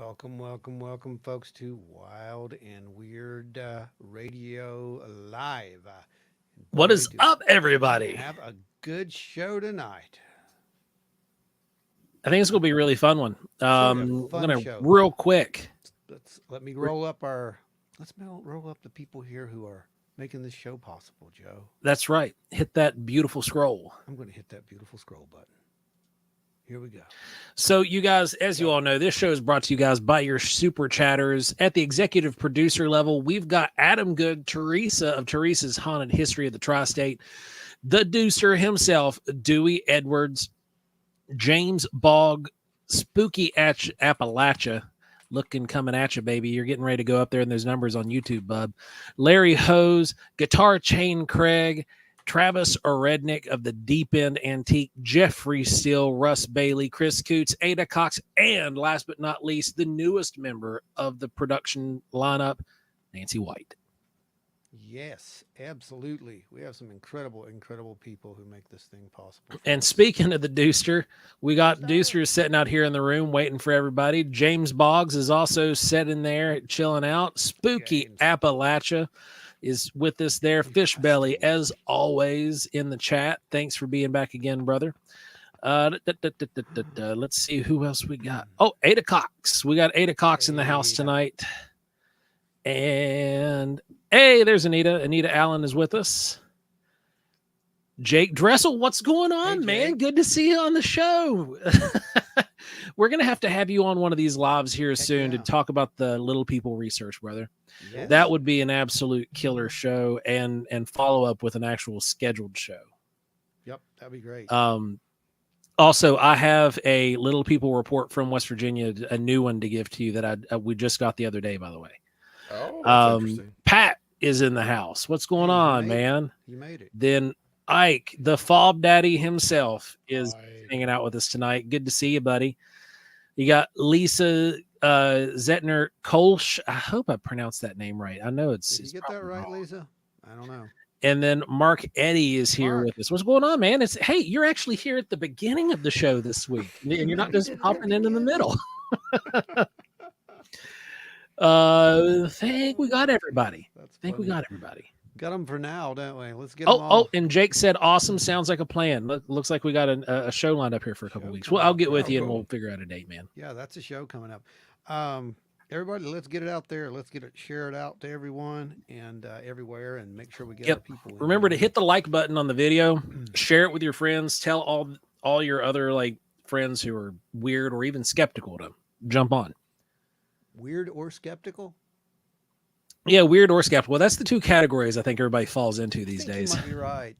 Welcome, folks, to Wild and Weird Radio Live. And What boy, is do up, we everybody? have a good show tonight. I think it's going to be a really fun one. Should a I'm fun going to show. real quick. Let me roll up our. Roll up the people here who are making this show possible. Joe, That's right. Hit that beautiful scroll. I'm going to hit that beautiful scroll button. Here we go. So, you guys, as you all know, this show is brought to you guys by your super chatters. At the executive producer level, we've got Adam Good, Teresa of Teresa's Haunted History of the Tri-State, the Deucer himself, Dewey Edwards, James Bogg, Spooky Appalachia, looking coming at you, baby. You're getting ready to go up there in those numbers on YouTube, bub. Larry Hose, Guitar Chain Craig, Travis Orednick of the Deep End Antique, Jeffrey Steele, Russ Bailey, Chris Coots, Ada Cox, and last but not least, the newest member of the production lineup, Nancy White. Yes, absolutely. We have some incredible people who make this thing possible. And speaking of the Deucer, we got Deucer sitting out here in the room waiting for everybody. James Boggs is also sitting there chilling out. Spooky Appalachia is with us there. Fish Belly, as always, in the chat. Thanks for being back again, brother. Let's see who else we got. Oh, Ada Cox. We got Ada Cox in the house tonight. And hey, there's Anita. Anita Allen is with us. Jake Dressel, what's going on, man? Good to see you on the show. We're going to have you on one of these lives here soon to talk about the Little People research, brother. Yes. That would be an absolute killer show and follow up with an actual scheduled show. Yep, that'd be great. Also, I have a Little People report from West Virginia, a new one to give to you that we just got the other day, by the way. Oh, that's interesting. Pat is in the house. What's going on, man? You made it. Then Ike, the Fob Daddy himself, is hanging out with us tonight. Good to see you, buddy. You got Lisa Zetner Kolsch. I hope I pronounced that name right. I know it's. Did you get that right, Lisa? I don't know. And then Mark Eddy is here with us. What's going on, man? Hey, you're actually here at the beginning of the show this week, and you're not just popping in the middle. I think we got everybody. Got them for now, don't we? Let's get them all. Oh, and Jake said, awesome. Sounds like a plan. Looks like we got a show lined up here for a couple weeks. Well, I'll get with you and we'll figure out a date, man. Yeah, that's a show coming up. Everybody, let's get it out there. Let's share it out to everyone and everywhere and make sure we get our people in. Remember to hit the like button on the video, share it with your friends, tell all your other friends who are weird or even skeptical to jump on. Weird or skeptical? Yeah, weird or skeptical. Well, that's the two categories I think everybody falls into these days. You might be right.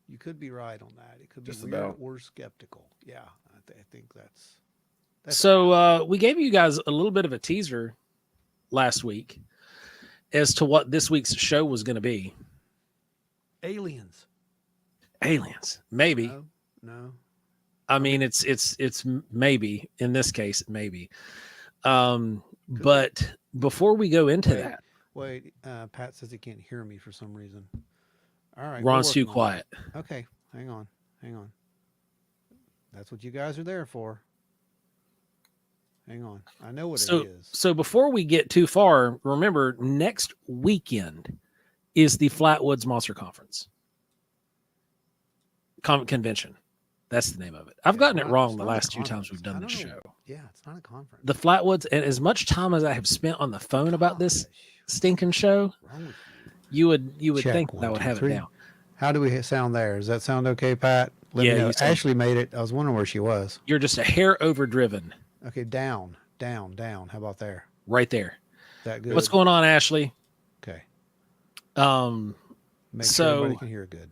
You could be right on that. It could be just weird or skeptical. Yeah, I think that's so we gave you guys a little bit of a teaser last week as to what this week's show was going to be. Aliens, maybe. No. I mean, it's maybe in this case, maybe. But before we go into that, Pat says he can't hear me for some reason. All right, Ron's too quiet. Okay, hang on. That's what you guys are there for. Hang on, I know what it is. So before we get too far, remember next weekend is the Flatwoods Monster Conference convention. That's the name of it. I've gotten it wrong the last two times we've done this show. Yeah, it's not a conference. The Flatwoods, and as much time as I have spent on the phone about this stinking show, you would think that I would have it down. How do we sound there? Does that sound okay, Pat? Let me know. Ashley made it. I was wondering where she was. You're just a hair overdriven. Okay, down. How about there? Right there. That good? What's going on, Ashley? Okay. Make sure everybody can hear good.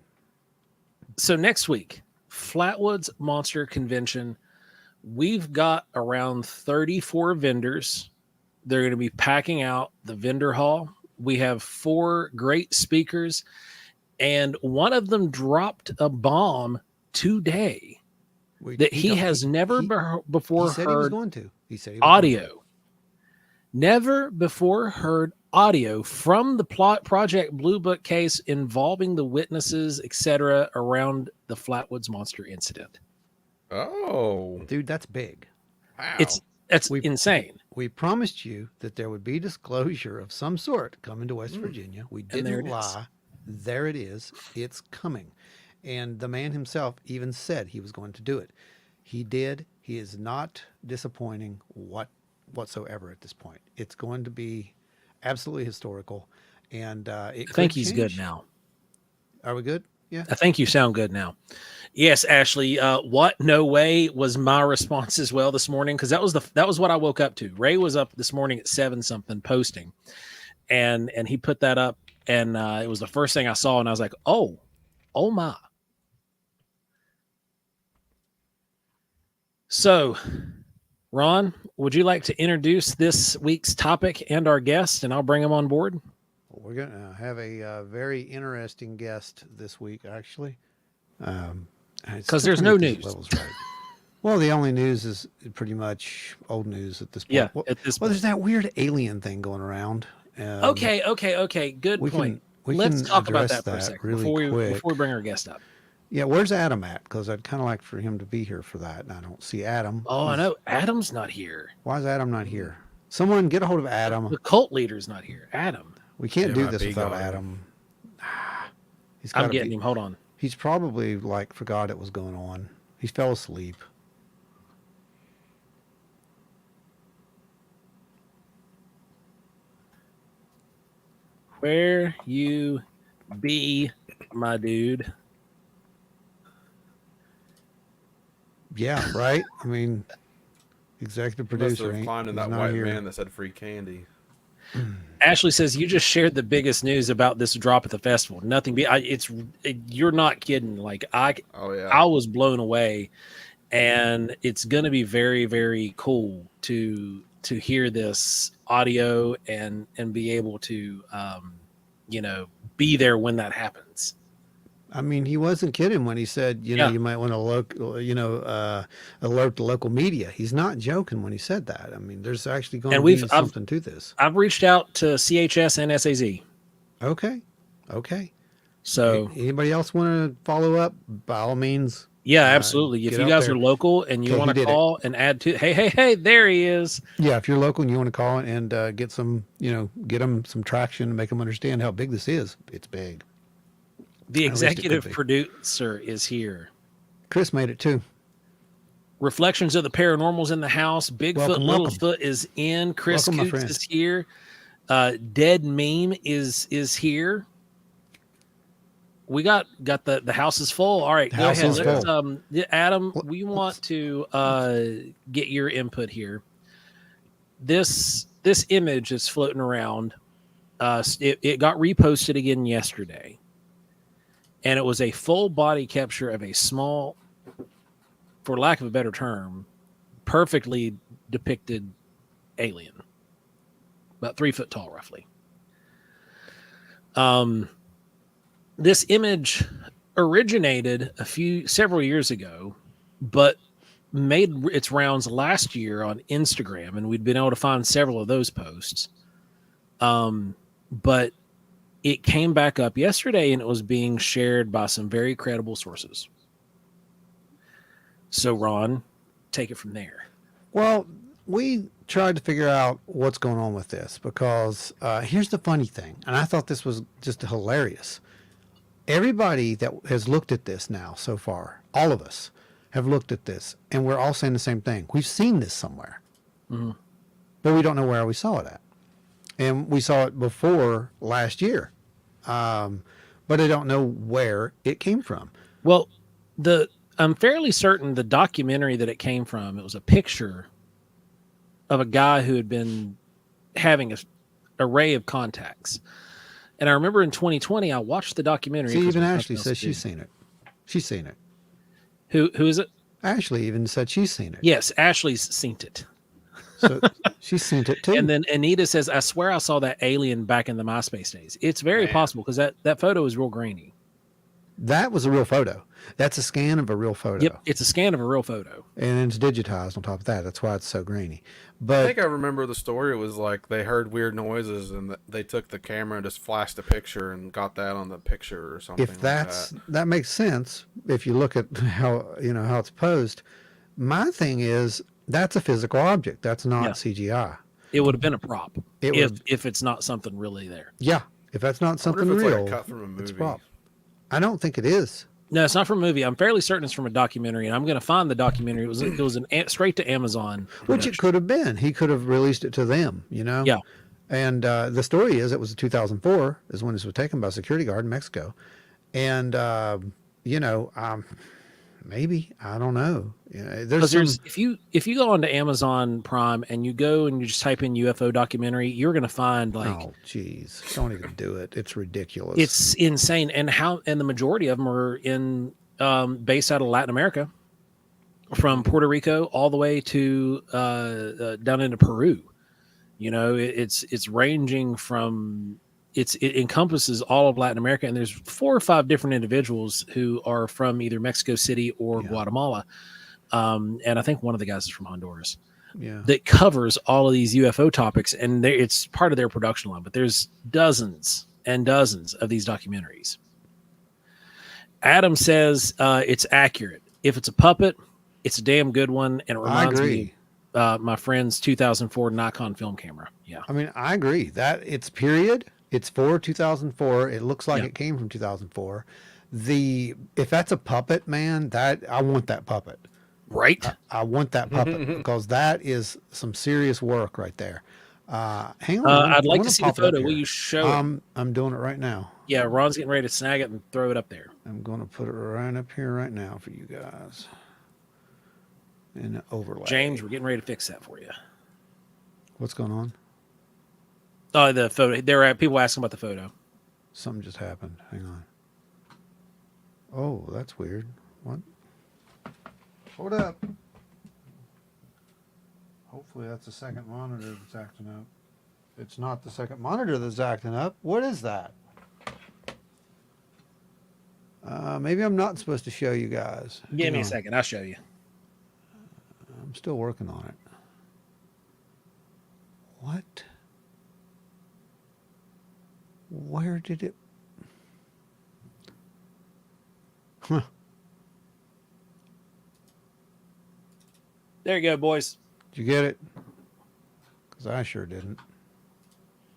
So next week, Flatwoods Monster Convention, we've got around 34 vendors. They're going to be packing out the vendor hall. We have 4 great speakers, and one of them dropped a bomb today that he has never before heard. He was going to. He said he was audio. Going to. Never before heard audio from the Project Blue Book case involving the witnesses, etc., around the Flatwoods Monster incident. Oh, dude, that's big. Wow. That's insane. We promised you that there would be disclosure of some sort coming to West Virginia. We And there didn't it is. lie. There it is. It's coming. And the man himself even said he was going to do it. He did. He is not disappointing whatsoever at this point. It's going to be absolutely historical, and it I think could he's good change. now. Are we good? Yeah. I think you sound good now. Yes, Ashley. What? No way was my response as well this morning, because that was what I woke up to. Ray was up this morning at 7 something posting, and he put that up, and it was the first thing I saw, and I was like, oh my. So, Ron, would you like to introduce this week's topic and our guest, and I'll bring him on board? We're going to have a very interesting guest this week, actually. Because there's no news. Right. Well, the only news is pretty much old news at this point. Yeah, Well, at this well point. there's that weird alien thing going around. Okay. Good point. Let's talk about that for a second really quick. before we bring our guest up. Yeah, where's Adam at? Because I'd kind of like for him to be here for that, and I don't see Adam. Oh, I know. Adam's not here. Why is Adam not here? Someone get a hold of Adam. The cult leader's not here. Adam. We can't Yeah, do my this big without arm. Adam. He's I'm gotta getting be- him. Hold on. He's probably like forgot it was going on. He fell asleep. Where you be, my dude? Yeah, right. I mean, executive Must producer have climbed in that he's not white here. van that said free candy. Ashley says you just shared the biggest news about this drop at the festival. Nothing. You're not kidding. Like Oh yeah. I was blown away, and it's going to be very, very cool to hear this audio and be able to be there when that happens. I mean, he wasn't kidding when he said, you know, Yeah. you might want to alert the local media. He's not joking when he said that. I mean, there's actually going And to be I've- something to this. I've reached out to CHS and SAZ. Okay. So Anybody else want to follow up? By all means. yeah, absolutely. If get you out guys there. are local and you Okay, want he to did it. call and add to, hey, there he is. Yeah, if you're local and you want to call and get some, get them some traction and make them understand how big this is. It's big. The At least it could executive be. producer is here. Chris made it too. Reflections of the Paranormal's in the house. Bigfoot, Welcome, welcome. Littlefoot is in. Chris Welcome, my Coots friend. is here. Dead Meme is here. We got the house is full. All right, The go house ahead. is Let's, full. Adam, What- we want to get your input here. This image is floating around. It got reposted again yesterday, and it was a full body capture of a small, for lack of a better term, perfectly depicted alien, about 3 foot tall, roughly. This image originated several years ago, but made its rounds last year on Instagram, and we'd been able to find several of those posts. But it came back up yesterday, and it was being shared by some very credible sources. So, Ron, take it from there. Well, we tried to figure out what's going on with this because here's the funny thing, and I thought this was just hilarious. Everybody that has looked at this now so far, all of us have looked at this, and we're all saying the same thing. We've seen this somewhere, Mhm. but we don't know where we saw it at. And we saw it before last year, but I don't know where it came from. Well, I'm fairly certain the documentary that it came from, it was a picture of a guy who had been having an array of contacts. And I remember in 2020, I watched the documentary. See, 'cause even there's Ashley nothing else says to do. she's seen it. She's seen it. Who is it? Ashley even said she's seen it. Yes, Ashley's seen it. So she's seen it too. And then Anita says, I swear I saw that alien back in the MySpace days. It's very Man. possible because that photo is real grainy. That was a real photo. That's a scan of a real photo. Yep, it's a scan of a real photo. And it's digitized on top of that. That's why it's so grainy. I But think I remember the story. It was like they heard weird noises and they took the camera and just flashed a picture and got that on the picture or something. if that makes sense, if you look at how it's posed, my thing is that's a physical object. That's not Yeah. CGI. It would have been a prop It if would, if it's not something really there. yeah. If that's not I wonder something if it's real, like a cut from a it's a movie. prop. I don't think it is. No, it's not from a movie. I'm fairly certain it's from a documentary, and I'm going to find the documentary. It was straight to Amazon. Which it production. could have been. He could have released it to them, you know? Yeah. And the story is it was 2004 is when this was taken by a security guard in Mexico. And, you know, maybe, I don't know. You know, Because there's some, if you go onto Amazon Prime and you go and you just type in UFO documentary, you're going to find oh, geez, don't even do it. It's ridiculous. it's insane, and the majority of them are in based out of Latin America, from Puerto Rico all the way to down into Peru. You know, it's ranging from it encompasses all of Latin America, and there's 4 or 5 different individuals who are from either Mexico City or Guatemala, and I think one of the guys is from Honduras. yeah. That covers all of these UFO topics, and it's part of their production line. But there's dozens and dozens of these documentaries. Adam says it's accurate. If it's a puppet, it's a damn good one, and it I reminds agree. me of my friend's 2004 Nikon film camera. Yeah, I mean, I agree that it's period. It's for 2004. It looks like Yeah. it came from 2004. If that's a puppet, man, that I want that puppet. right. I want that puppet because that is some serious work right there. Hang on. I'd like I'm to see gonna the pop it up photo. Will here. you show it? I'm doing it right now. Yeah, Ron's getting ready to snag it and throw it up there. I'm going to put it right up here right now for you guys. And overlay. James, we're getting ready to fix that for you. What's going on? Oh, the photo. There are people asking about the photo. Something just happened. Hang on. Oh, that's weird. What? Hold up. Hopefully that's the second monitor that's acting up. It's not the second monitor that's acting up. What is that? Maybe I'm not supposed to show you guys. Give Hang me a on. second. I'll show you. I'm still working on it. What? Where did it? Huh. There you go, boys. Did you get it? Because I sure didn't.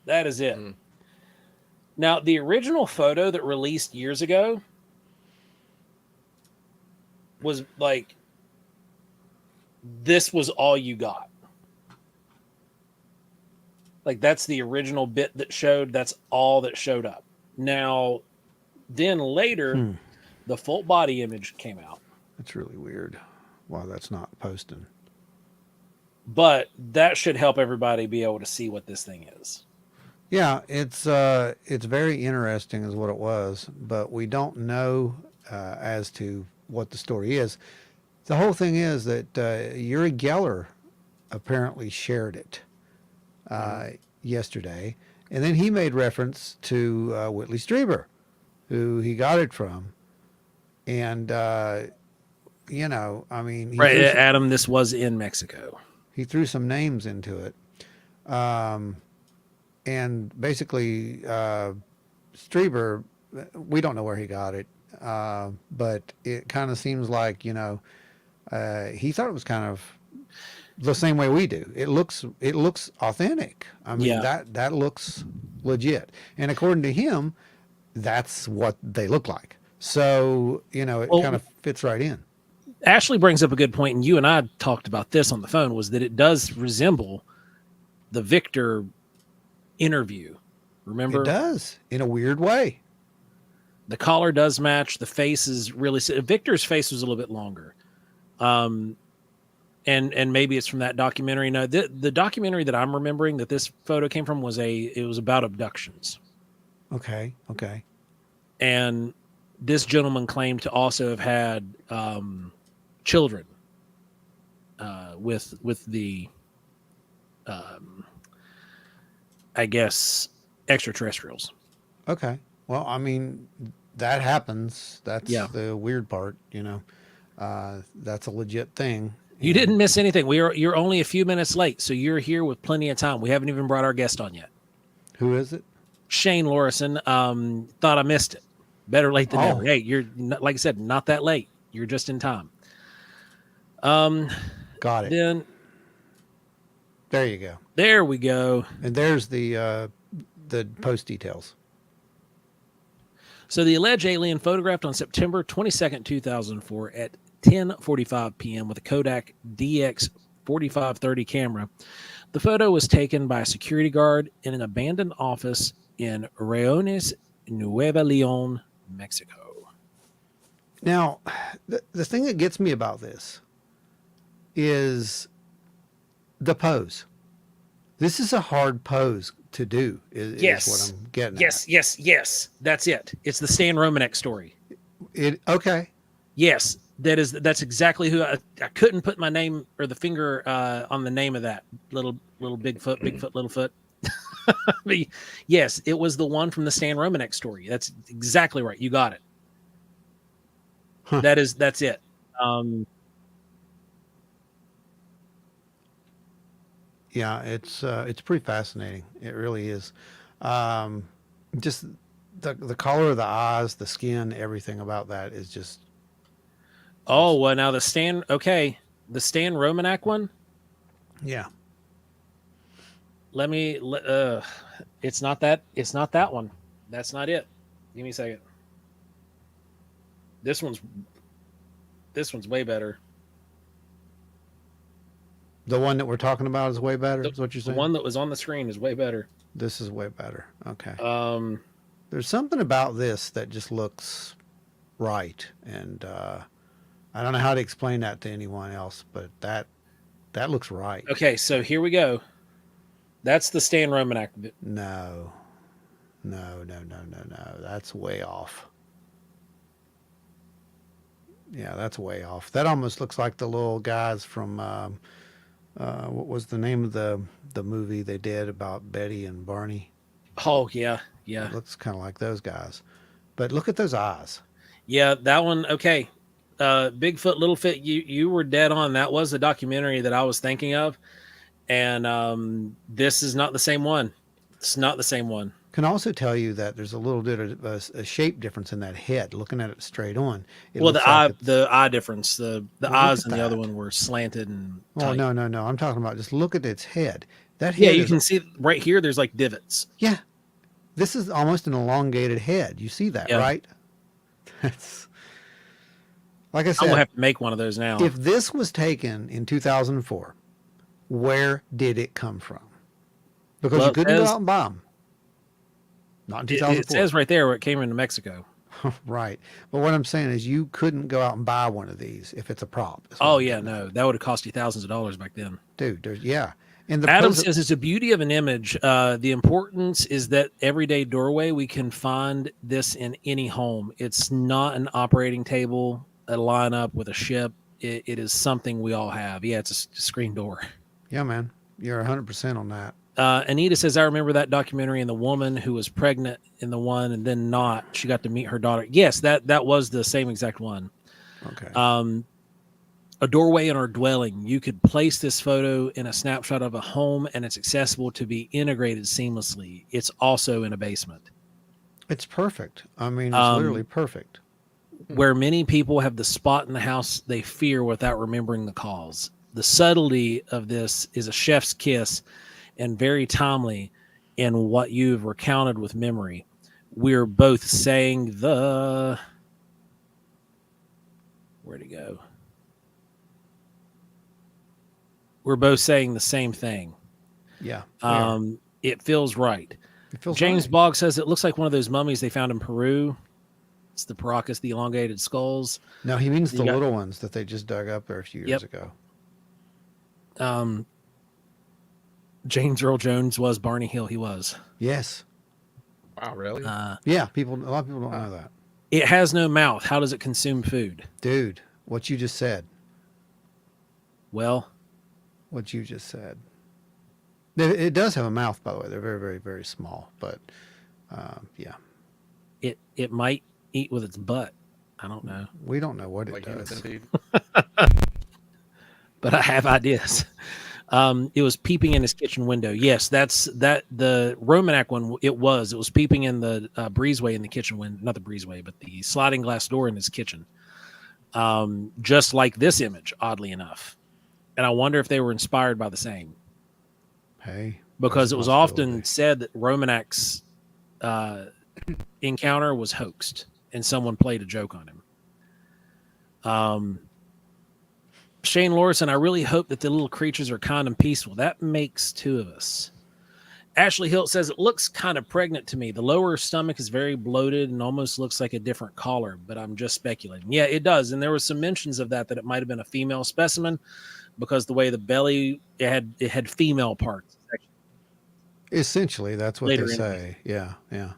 That is it. Now, the original photo that released years ago was like, this was all you got. Like, that's the original bit that showed. That's all that showed up. Now, then later, the full body image came out. That's really weird. Why that's not posting. But that should help everybody be able to see what this thing is. Yeah, it's very interesting is what it was, but we don't know as to what the story is. The whole thing is that Uri Geller apparently shared it yesterday, and then he made reference to Whitley Strieber, who he got it from, and you know, I mean, Right, Adam, this was in Mexico. he threw some names into it. And basically, Strieber, we don't know where he got it, but it kind of seems like, you know, he thought it was kind of the same way we do. It looks authentic. I mean, Yeah. that looks legit. And according to him, that's what they look like. So, you know, it kind of fits right in. Ashley brings up a good point, and you and I talked about this on the phone, was that it does resemble the Victor interview. Remember? It does, in a weird way. The collar does match. The face is really... Victor's face was a little bit longer. And maybe it's from that documentary. No, the documentary that I'm remembering that this photo came from was about abductions. Okay. And this gentleman claimed to also have had children with the I guess extraterrestrials. Okay. Well, I mean, that happens. That's Yeah. the weird part, you know. That's a legit thing. You didn't miss anything. You're only a few minutes late, so you're here with plenty of time. We haven't even brought our guest on yet. Who is it? Shane Lorison. Thought I missed it. Better late than never. Hey, you're not, like I said, not that late. You're just in time. Got it. Then There you go. There we go. And there's the post details. So the alleged alien photographed on September 22nd, 2004 at 10:45 p.m. with a Kodak DX4530 camera. The photo was taken by a security guard in an abandoned office in Reones, Nueva Leon, Mexico. Now, the thing that gets me about this is the pose. This is a hard pose to do, is what I'm getting at. Yes. That's it. It's the Stan Romanek story. Okay. Yes, that's exactly who I couldn't put my name or the finger on the name of that little Bigfoot, Littlefoot. But yes, it was the one from the Stan Romanek story. That's exactly right. You got it. Huh. That's it. Yeah, it's pretty fascinating. It really is. Just the color of the eyes, the skin, everything about that is just. Oh well, now the Stan Romanek one. Yeah. It's not that. It's not that one. That's not it. Give me a second. This one's way better. The one that we're talking about is way better. Is what you're saying? The one that was on the screen is way better. This is way better. Okay. There's something about this that just looks right, and I don't know how to explain that to anyone else, but that looks right. Okay, so here we go. That's the Stan Romanek. No. That's way off. Yeah, that's way off. That almost looks like the little guys from what was the name of the movie they did about Betty and Barney? Oh yeah. It looks kind of like those guys. But look at those eyes. Yeah, that one. Okay, Bigfoot, Littlefoot. You were dead on. That was the documentary that I was thinking of, and this is not the same one. It's not the same one. Can also tell you that there's a little bit of a shape difference in that head. Looking at it straight on, the eye difference. The eyes in the other one were slanted and. Oh no! I'm talking about just look at its head. That head. Yeah, you can see right here. There's like divots. Yeah, this is almost an elongated head. You see that, right? That's like I said. I'm gonna have to make one of those now. If this was taken in 2004, where did it come from? Because you couldn't go out and buy them. Not in 2004. It says right there where it came into Mexico. Right. But what I'm saying is you couldn't go out and buy one of these if it's a prop. Oh, yeah, no. That would have cost you thousands of dollars back then. Dude, yeah. And Adam says it's a beauty of an image. The importance is that everyday doorway, we can find this in any home. It's not an operating table, a lineup with a ship. It is something we all have. Yeah, it's a screen door. Yeah, man. You're 100% on that. Anita says, I remember that documentary and the woman who was pregnant in the one and then not. She got to meet her daughter. Yes, that was the same exact one. Okay. A doorway in our dwelling. You could place this photo in a snapshot of a home and it's accessible to be integrated seamlessly. It's also in a basement. It's perfect. I mean, it's literally perfect. Where many people have the spot in the house they fear without remembering the cause. The subtlety of this is a chef's kiss and very timely in what you've recounted with memory. We're both saying where'd it go? We're both saying the same thing. Yeah. It feels right. James Bogg says it looks like one of those mummies they found in Peru. It's the Paracas, the elongated skulls. No, he means the little ones that they just dug up there a few years ago. James Earl Jones was Barney Hill. He was. Yes. Wow, really? Yeah, a lot of people don't know that. It has no mouth. How does it consume food? Dude, what you just said. Well, what you just said. It does have a mouth, by the way. They're very, very, very small, but yeah. It might eat with its butt. I don't know. We don't know what it does. But I have ideas. It was peeping in his kitchen window. Yes, the Romanek one. It was peeping in the breezeway in the kitchen window, not the breezeway, but the sliding glass door in his kitchen. Just like this image, oddly enough. And I wonder if they were inspired by the same. Hey, because there's a it was often possibility. said that Romanak's encounter was hoaxed and someone played a joke on him. Shane Lorison, I really hope that the little creatures are kind and peaceful. That makes two of us. Ashley Hilt says it looks kind of pregnant to me. The lower stomach is very bloated and almost looks like a different collar, but I'm just speculating. Yeah, it does. And there was some mentions of that it might have been a female specimen because the way the belly it had female parts. Essentially, that's what Later they in say. Yeah, yeah.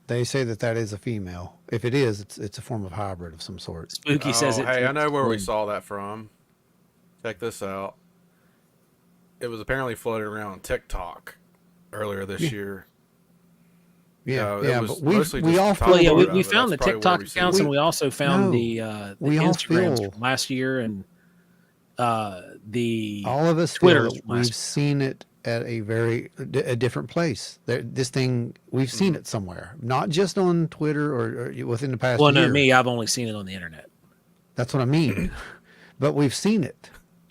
They say that is a female. If it is, it's a form of hybrid of some sort. Spooky says Oh, it. hey, I know where we twins. saw that from. Check this out. It was apparently floated around on TikTok earlier this Yeah. year. Yeah, It yeah, was but we mostly we just all the top Well, feel yeah, part we of it. found the That's probably where TikTok we've seen accounts it. and we also found no, the we all Instagrams feel from last year and the all of us feel Twitters that from we've last seen it at a different place. This thing we've seen it somewhere, not just on Twitter or within the past Well, no, year. me, I've only seen it on the internet. That's what I mean. But we've seen it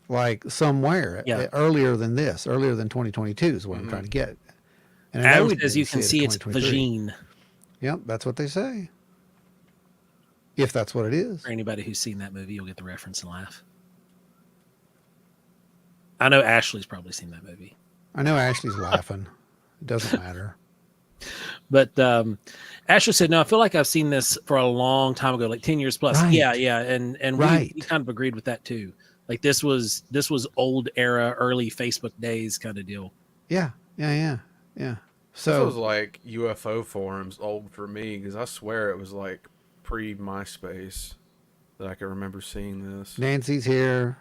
like somewhere Yeah. earlier than this, earlier than 2022 is what I'm trying to get. And I know Adam we says didn't you can it see in its 2023. vagine Yep, that's what they say. If that's what it is. for anybody who's seen that movie. You'll get the reference and laugh. I know Ashley's probably seen that movie. I know Ashley's laughing. It doesn't matter. But Ashley said, no, I feel like I've seen this for a long time ago, like 10 years plus. Right. Yeah, yeah. And we Right. kind of agreed with that too. Like this was old era, early Facebook days kind of deal. Yeah. Yeah. This So was like UFO forums old for me because I swear it was like pre MySpace that I can remember seeing this. Nancy's here.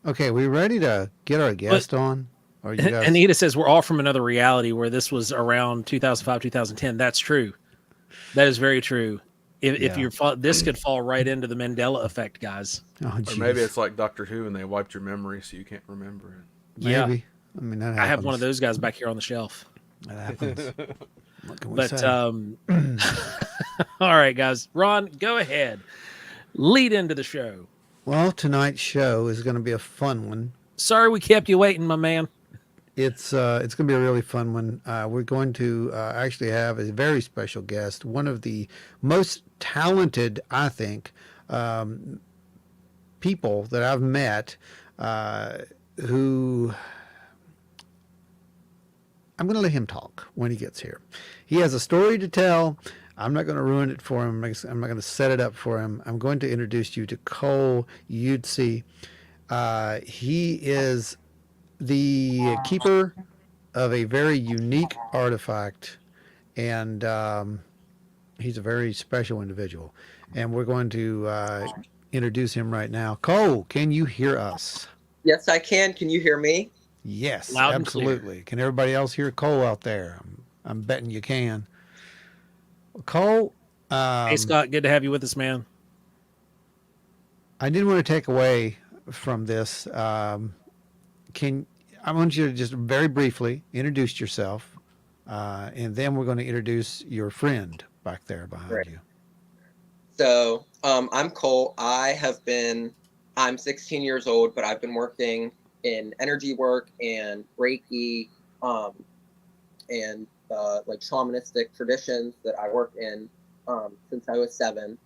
Okay, we ready to get our guest on? Or you guys? Anita says we're all from another reality where this was around 2005, 2010. That's true. That is very true. If Yeah. you're this could fall right into the Mandela effect, guys. Oh, Or geez. maybe it's like Doctor Who and they wiped your memory so you can't remember it. Yeah. Maybe. I mean, that happens. I have one of those guys back here on the shelf. That happens. What can we But say? all right, guys. Ron, go ahead. Lead into the show. Well, tonight's show is going to be a fun one. Sorry we kept you waiting, my man. It's going to be a really fun one. We're going to actually have a very special guest, one of the most talented, I think, people that I've met who I'm going to let him talk when he gets here. He has a story to tell. I'm not going to ruin it for him. I'm not going to set it up for him. I'm going to introduce you to Cole Eutsey. He is the keeper of a very unique artifact, and he's a very special individual. And we're going to introduce him right now. Cole, can you hear us? Yes, I can. Can you hear me? Yes, Loud and clear. absolutely. Can everybody else hear Cole out there? I'm betting you can. Cole, Hey, Scott, good to have you with us, man. I didn't want to take away from this. I want you to just very briefly introduce yourself, and then we're going to introduce your friend back there behind Right. you. So, I'm Cole. I'm 16 years old, but I've been working in energy work and Reiki, and like shamanistic traditions that I work in since I was 7.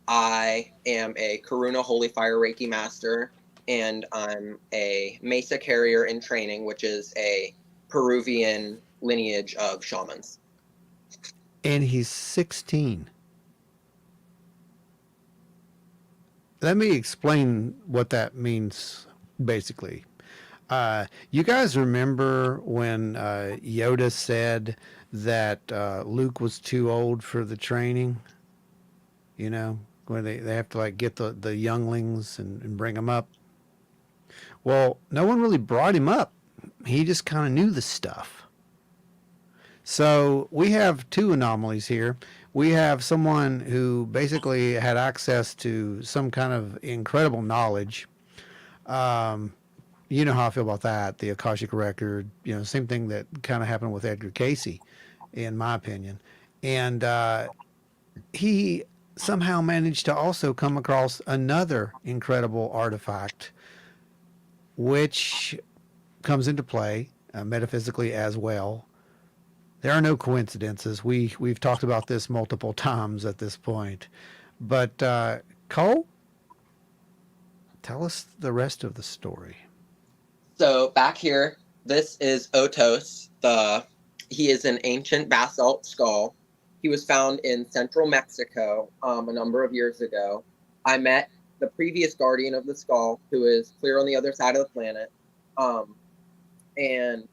I am a Karuna Holy Fire Reiki Master, and I'm a Mesa Carrier in training, which is a Peruvian lineage of shamans. And he's 16. Let me explain what that means, basically. You guys remember when Yoda said that Luke was too old for the training? You know, where they have to like get the younglings and bring them up. Well, no one really brought him up. He just kind of knew the stuff. So we have two anomalies here. We have someone who basically had access to some kind of incredible knowledge. You know how I feel about that, the Akashic Record, same thing that kind of happened with Edgar Casey, in my opinion. And he somehow managed to also come across another incredible artifact, which comes into play metaphysically as well. There are no coincidences. We've talked about this multiple times at this point, but Cole, tell us the rest of the story. So back here, this is Otos. He is an ancient basalt skull. He was found in central Mexico a number of years ago. I met the previous guardian of the skull, who is clear on the other side of the planet, and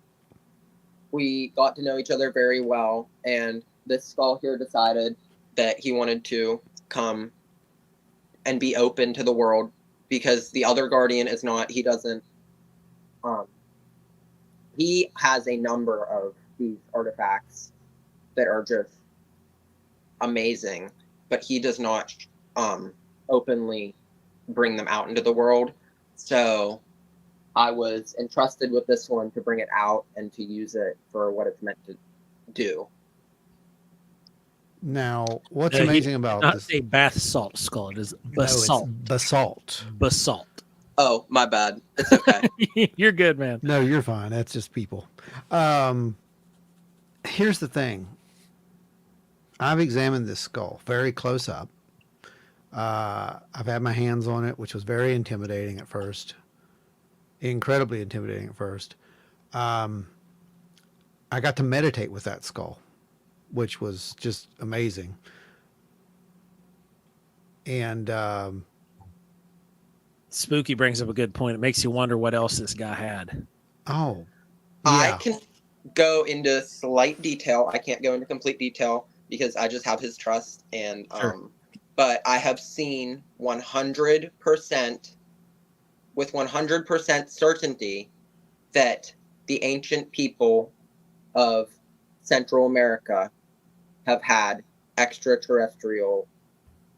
we got to know each other very well. And this skull here decided that he wanted to come and be open to the world, because the other guardian is not. He doesn't. He has a number of these artifacts that are just amazing, but he does not openly bring them out into the world. So I was entrusted with this one to bring it out and to use it for what it's meant to do. Now, what's He amazing did about not this? say bath salt skull. It is No, it's basalt. basalt. Basalt. Oh, my bad. It's okay. You're good, man. No, you're fine. That's just people. Here's the thing. I've examined this skull very close up. I've had my hands on it, which was very intimidating at first. Incredibly intimidating at first. I got to meditate with that skull, which was just amazing. And Spooky brings up a good point. It makes you wonder what else this guy had. oh, I yeah. can go into slight detail. I can't go into complete detail because I just have his trust. And Sure. But I have seen 100% with 100% certainty that the ancient people of Central America have had extraterrestrial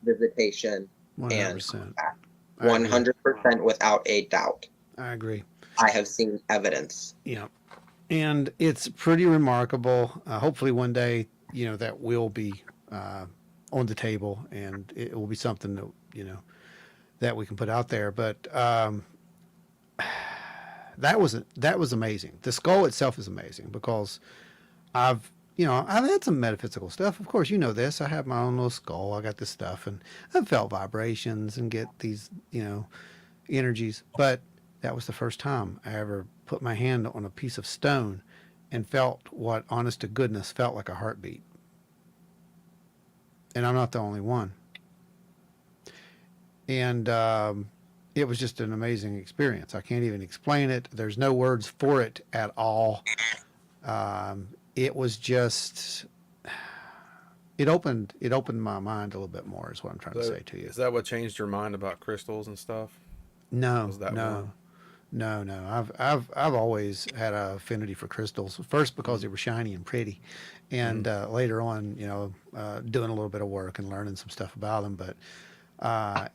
visitation 100%. and 100% without a doubt. I agree. I have seen evidence. Yeah. And it's pretty remarkable. Hopefully one day, that will be on the table, and it will be something that, that we can put out there. But that was amazing. The skull itself is amazing because I've had some metaphysical stuff. Of course, you know this. I have my own little skull. I got this stuff, and I've felt vibrations and get these, energies. But that was the first time I ever put my hand on a piece of stone and felt what, honest to goodness, felt like a heartbeat. And I'm not the only one. And it was just an amazing experience. I can't even explain it. There's no words for it at all. It was just, it opened my mind a little bit more, is what I'm trying to say to you. Is that what changed your mind about crystals and stuff? No, Was that no, one? no. I've always had an affinity for crystals. First because they were shiny and pretty, and later on, doing a little bit of work and learning some stuff about them. But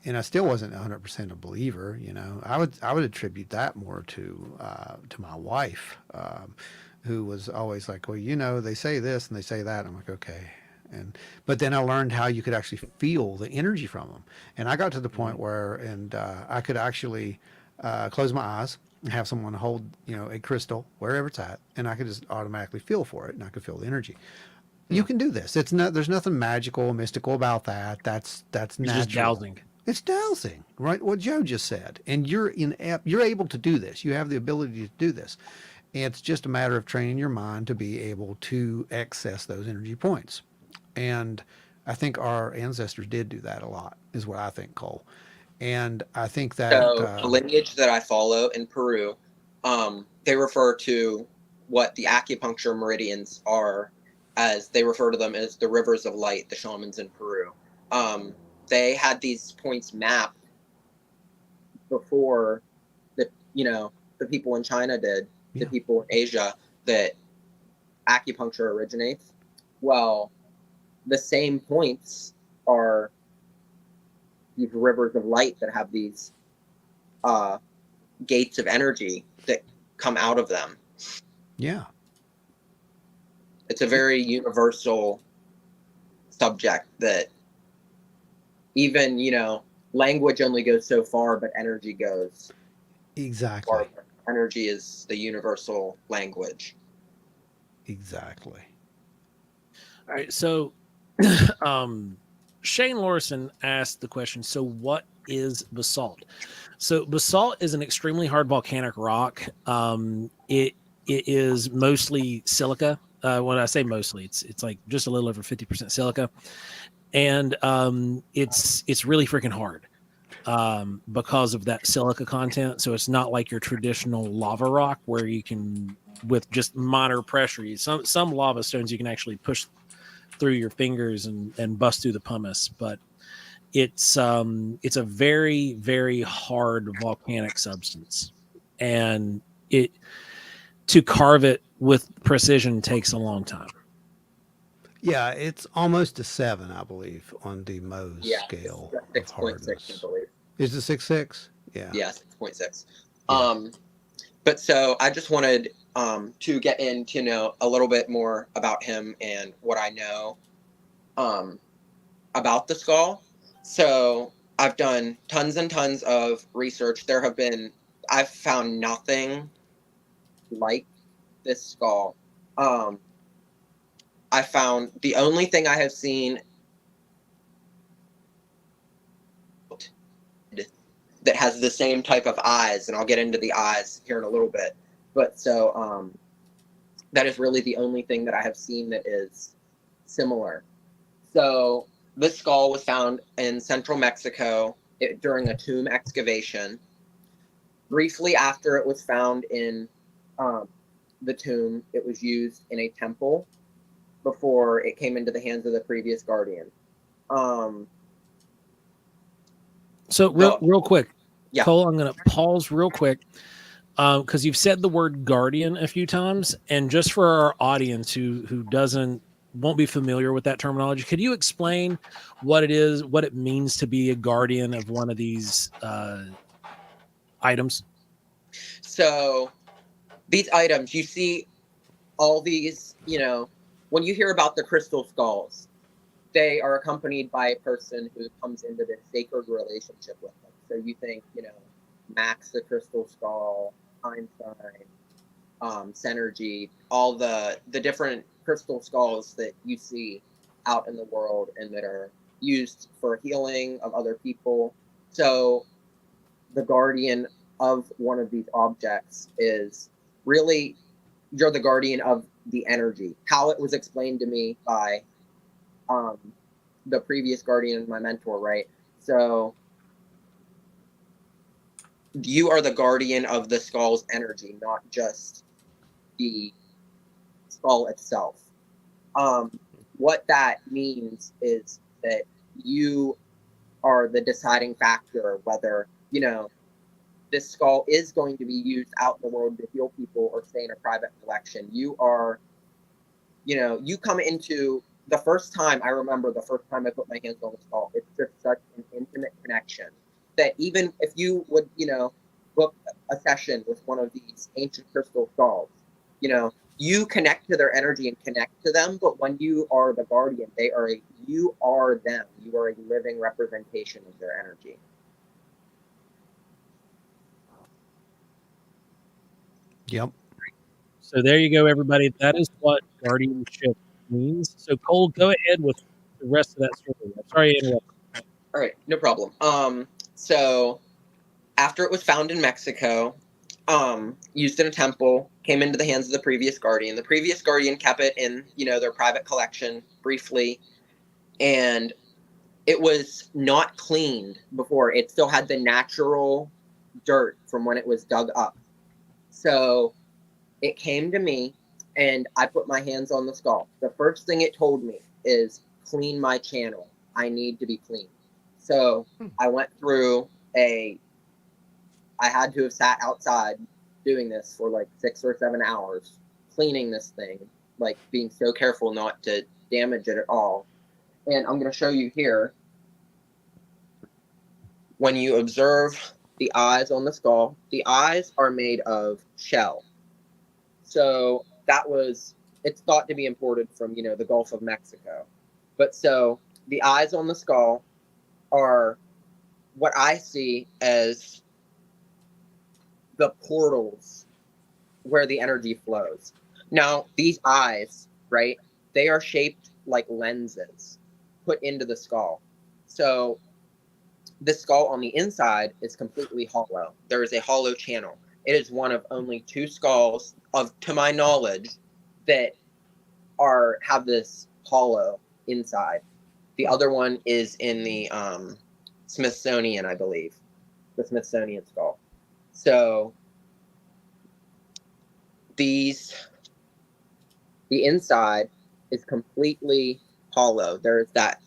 and I still wasn't 100% a believer. I would attribute that more to my wife, who was always like, well, they say this and they say that. I'm like, okay. But then I learned how you could actually feel the energy from them. And I got to the point where, I could actually close my eyes and have someone hold, a crystal wherever it's at, and I could just automatically feel for it, and I could feel the energy. You can do this. There's nothing magical or mystical about that. That's It's natural. just dowsing. It's dowsing, right? What Joe just said. And you're able to do this. You have the ability to do this. And it's just a matter of training your mind to be able to access those energy points. And I think our ancestors did do that a lot, is what I think, Cole. And I think that So the lineage that I follow in Peru, they refer to what the acupuncture meridians are, as they refer to them as the rivers of light, the shamans in Peru. They had these points mapped before the people in China did, the people in Asia, that acupuncture originates. Well, the same points are these rivers of light that have these gates of energy that come out of them. yeah. It's a very universal subject that even, language only goes so far, but energy goes Exactly. farther. Energy is the universal language. Exactly. All right, so Shane Lorison asked the question, so what is basalt? So basalt is an extremely hard volcanic rock. It is mostly silica. When I say mostly, it's like just a little over 50% silica, and it's really freaking hard because of that silica content. So it's not like your traditional lava rock where you can, with just minor pressure, some lava stones you can actually push through your fingers and bust through the pumice, but it's a very, very hard volcanic substance, and it to carve it with precision takes a long time. Yeah, it's almost a 7, I believe, on the Mohs Yeah, scale of 6.6, I hardness. believe. Is it 6.6? Yeah. Yeah, 6.6. Yeah. But so I just wanted to get into a little bit more about him and what I know about the skull. So I've done tons and tons of research. I've found nothing like this skull. I found the only thing I have seen that has the same type of eyes, and I'll get into the eyes here in a little bit. But so that is really the only thing that I have seen that is similar. So this skull was found in central Mexico during a tomb excavation. Briefly after it was found in the tomb, it was used in a temple before it came into the hands of the previous guardian. So real quick, Yeah. Cole, I'm going to pause real quick because you've said the word guardian a few times, and just for our audience who won't be familiar with that terminology, could you explain what it is, what it means to be a guardian of one of these items? So these items, you see all these, when you hear about the crystal skulls, they are accompanied by a person who comes into this sacred relationship with them. So you think, Max the Crystal Skull, Einstein, Synergy, all the different crystal skulls that you see out in the world and that are used for healing of other people. So the guardian of one of these objects is really, you're the guardian of the energy. How it was explained to me by the previous guardian, my mentor, right? So you are the guardian of the skull's energy, not just the skull itself. What that means is that you are the deciding factor whether, this skull is going to be used out in the world to heal people or stay in a private collection. You are, you come into the first time, I remember the first time I put my hands on the skull, it's just such an intimate connection that even if you would, book a session with one of these ancient crystal skulls, you connect to their energy and connect to them. But when you are the guardian, you are them. You are a living representation of their energy. Yep. So there you go, everybody. That is what guardianship means. So Cole, go ahead with the rest of that story. I'm sorry to interrupt. All right, no problem. So after it was found in Mexico, used in a temple, came into the hands of the previous guardian. The previous guardian kept it in, their private collection briefly, and it was not cleaned before. It still had the natural dirt from when it was dug up. So it came to me, and I put my hands on the skull. The first thing it told me is, clean my channel. I need to be clean. So I went through I had to have sat outside doing this for like 6 or 7 hours, cleaning this thing, like being so careful not to damage it at all. And I'm going to show you here. When you observe the eyes on the skull, the eyes are made of shell. So it's thought to be imported from, the Gulf of Mexico. But so the eyes on the skull are what I see as the portals where the energy flows. Now, these eyes, right, they are shaped like lenses put into the skull. So the skull on the inside is completely hollow. There is a hollow channel. It is one of only 2 skulls, to my knowledge, that have this hollow inside. The other one is in the Smithsonian, I believe, the Smithsonian skull. So the inside is completely hollow. There's that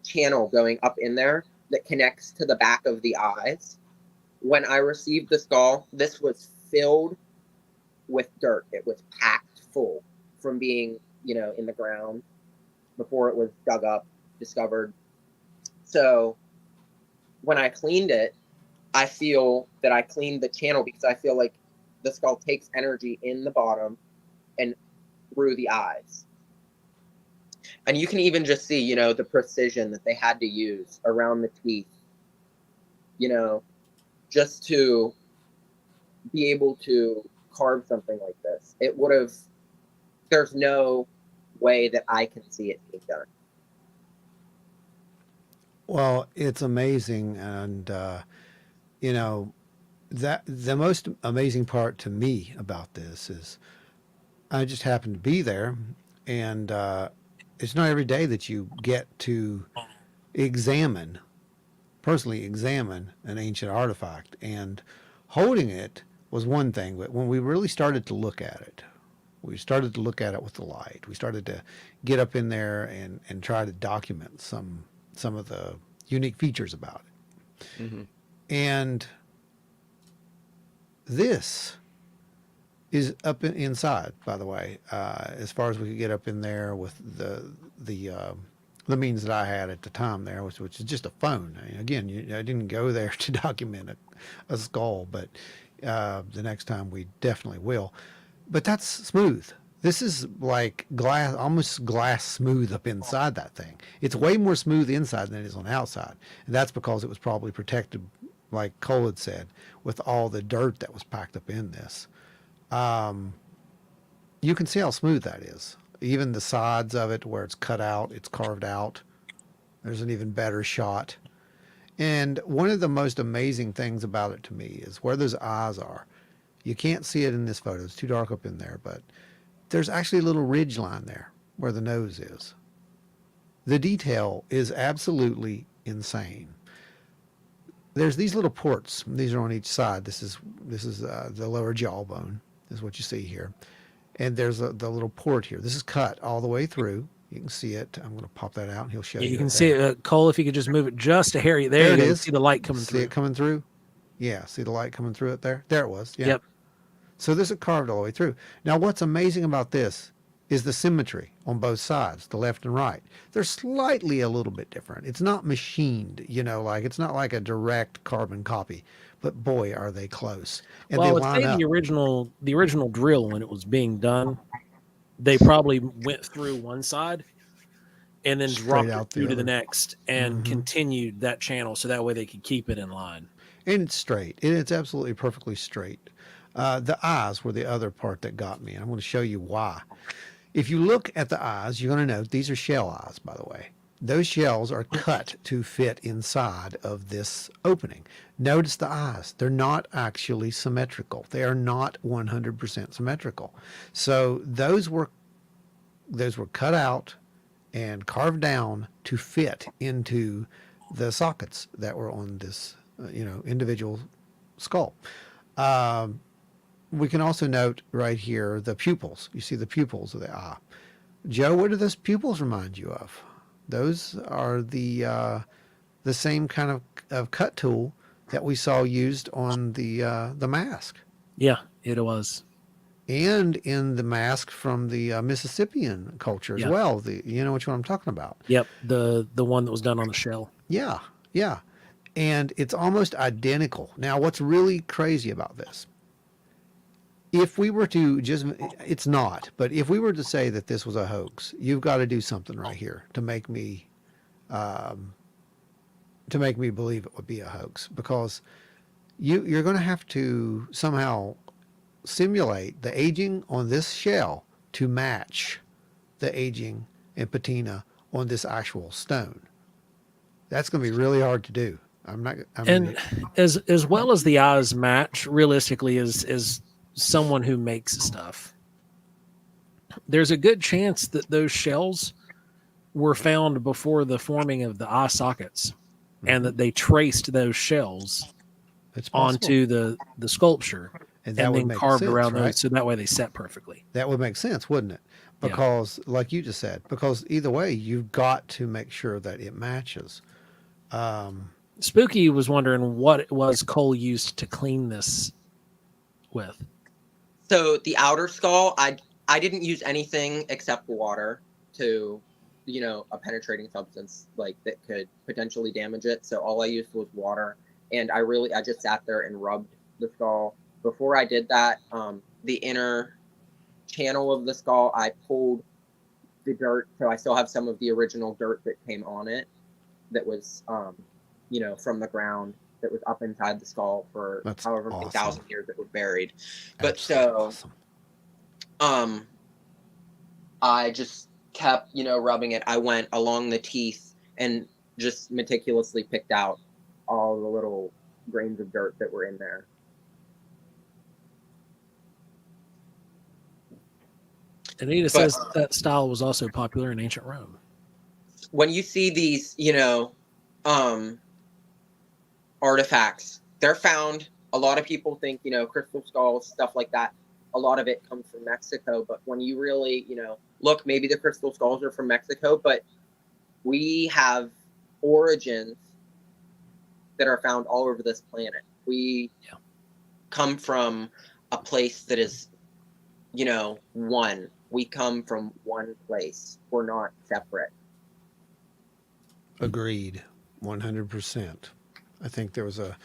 channel going up in there that connects to the back of the eyes. When I received the skull, this was filled with dirt. It was packed full from being, in the ground before it was dug up, discovered. So when I cleaned it, I feel that I cleaned the channel because I feel like the skull takes energy in the bottom and through the eyes. And you can even just see, the precision that they had to use around the teeth, just to be able to carve something like this. It would have, there's no way that I can see it being done. Well, it's amazing, and that the most amazing part to me about this is I just happened to be there, and it's not every day that you get to personally examine an ancient artifact, and holding it was one thing, but when we really started to look at it, we started to look at it with the light. We started to get up in there and try to document some of the unique features about it. Mm-hmm. And this is up inside, by the way, as far as we could get up in there with the means that I had at the time there, which is just a phone. I mean, again, I didn't go there to document a skull, but the next time we definitely will. But that's smooth. This is like glass, almost glass smooth up inside that thing. It's way more smooth inside than it is on the outside. And that's because it was probably protected, like Cole had said, with all the dirt that was packed up in this. You can see how smooth that is. Even the sides of it where it's cut out, it's carved out. There's an even better shot. And one of the most amazing things about it to me is where those eyes are. You can't see it in this photo. It's too dark up in there, but there's actually a little ridge line there where the nose is. The detail is absolutely insane. There's these little ports. These are on each side. This is the lower jawbone is what you see here. And there's the little port here. This is cut all the way through. You can see it. I'm going to pop that out and he'll show you. You can see it. Cole, if you could just move it just a hair. There There you it go. is. See the light coming See through. it coming through? Yeah, see the light coming through it there? There it was. Yeah. Yep. So this is carved all the way through. Now what's amazing about this is the symmetry on both sides, the left and right. They're slightly a little bit different. It's not machined, like it's not like a direct carbon copy, but boy, are they close. And Well, I they would line say up. the original drill when it was being done, they probably went through one side and then Straight dropped out it through to the other. next and Mhm. continued that channel so that way they could keep it in line. And it's straight. It's absolutely perfectly straight. The eyes were the other part that got me. I'm going to show you why. If you look at the eyes, you're going to note these are shell eyes, by the way. Those shells are cut to fit inside of this opening. Notice the eyes. They're not actually symmetrical. They are not 100% symmetrical. So those were cut out and carved down to fit into the sockets that were on this, individual skull. We can also note right here the pupils. You see the pupils of the eye. Joe, what do those pupils remind you of? Those are the same kind of cut tool that we saw used on the mask, Yeah, it was. and in the mask from the Mississippian culture as Yeah. well. You know which one I'm talking about? Yep, the one that was done on the shell. Yeah, yeah, and it's almost identical. Now, what's really crazy about this? If we were to it's not, but if we were to say that this was a hoax, you've got to do something right here to make me to make me believe it would be a hoax, because you're going to have to somehow simulate the aging on this shell to match the aging and patina on this actual stone. That's going to be really hard to do. And as well as the eyes match, realistically, as someone who makes stuff, there's a good chance that those shells were found before the forming of the eye sockets, and that they traced those shells it's possible. onto the sculpture And and would then make carved sense, around right? those, so that way they set perfectly. That would make sense, wouldn't it? Yeah. Because, like you just said, because either way, you've got to make sure that it matches. Spooky was wondering what it was Cole used to clean this with. So the outer skull, I didn't use anything except water to, a penetrating substance like that could potentially damage it. So all I used was water, and I just sat there and rubbed the skull. Before I did that, the inner channel of the skull, I pulled the dirt, so I still have some of the original dirt that came on it, that was, from the ground, that was up inside the skull for That's however many awesome. thousand years it was buried. But Absolutely awesome. I just kept, rubbing it. I went along the teeth and just meticulously picked out all the little grains of dirt that were in there. Anita says that style was also popular in ancient Rome. When you see these, artifacts, they're found. A lot of people think, crystal skulls, stuff like that. A lot of it comes from Mexico, but when you really, look, maybe the crystal skulls are from Mexico, but we have origins that are found all over this planet. We come from a place that is, one. We come from one place. We're not separate. Agreed, 100%. I think there was a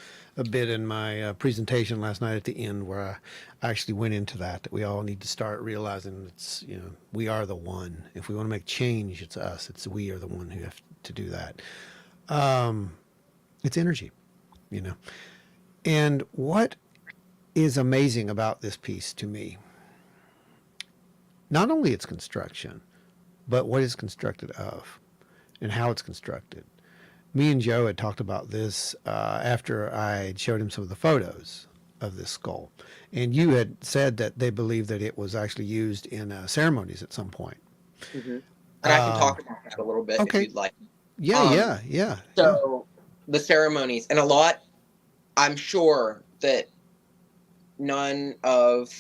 bit in my presentation last night at the end where I actually went into that we all need to start realizing it's, we are the one. If we want to make change, it's us. We are the one who have to do that. It's energy, And what is amazing about this piece to me, not only its construction, but what it's constructed of and how it's constructed. Me and Joe had talked about this after I showed him some of the photos of this skull. And you had said that they believe that it was actually used in ceremonies at some point. Mm-hmm. And I can talk about that a little bit if you'd like. Yeah. So the ceremonies, and I'm sure that none of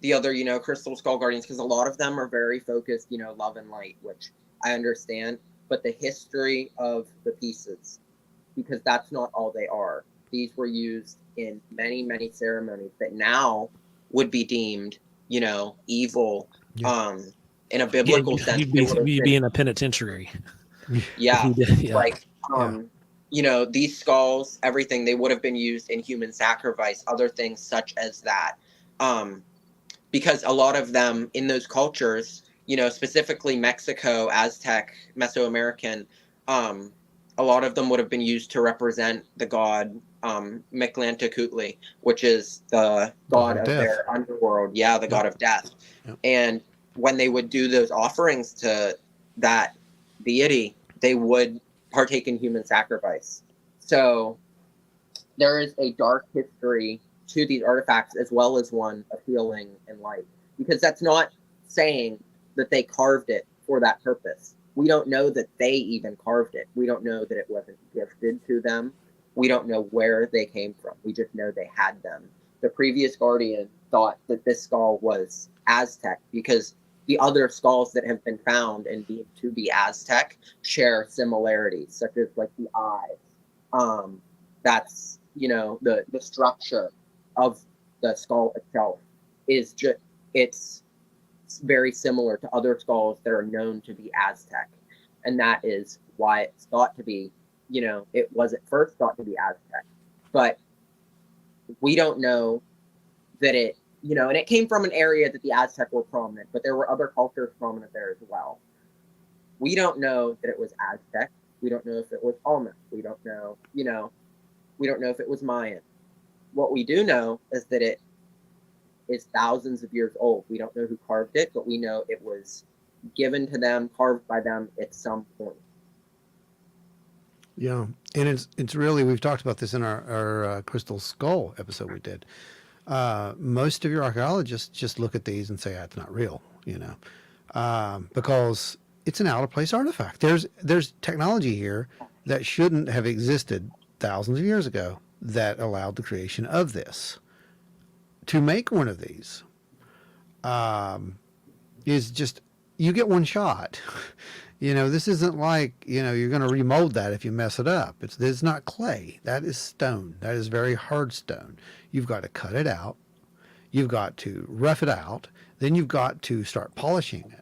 the other, crystal skull guardians, because a lot of them are very focused, love and light, which I understand. But the history of the pieces, because that's not all they are. These were used in many, many ceremonies that now would be deemed, evil. In a biblical sense, you'd be in a penitentiary. Yeah. Like, these skulls, everything, they would have been used in human sacrifice, other things such as that. Because a lot of them in those cultures, specifically Mexico, Aztec, Mesoamerican, a lot of them would have been used to represent the god Mictlantecutli, which is the god of their underworld. Yeah, the god of death. Yep. And when they would do those offerings to that deity, they would partake in human sacrifice. So there is a dark history to these artifacts, as well as one of healing and light, because that's not saying that they carved it for that purpose. We don't know that they even carved it. We don't know that it wasn't gifted to them. We don't know where they came from. We just know they had them. The previous guardian thought that this skull was Aztec because the other skulls that have been found and deemed to be Aztec share similarities, such as like the eyes. That's, the structure of the skull itself is it's very similar to other skulls that are known to be Aztec. And that is why it's thought to be, it was at first thought to be Aztec. But we don't know that it, and it came from an area that the Aztec were prominent, but there were other cultures prominent there as well. We don't know that it was Aztec. We don't know if it was Olmec. We don't know, we don't know if it was Mayan. What we do know is that it is thousands of years old. We don't know who carved it, but we know it was given to them, carved by them at some point. Yeah, and it's really, we've talked about this in our Crystal Skull episode we did. Most of your archaeologists just look at these and say, "That's not real," because it's an out of place artifact. There's technology here that shouldn't have existed thousands of years ago that allowed the creation of this. To make one of these is just, you get one shot. This isn't like, you're going to remold that if you mess it up. It's not clay. That is stone. That is very hard stone. You've got to cut it out. You've got to rough it out. Then you've got to start polishing it.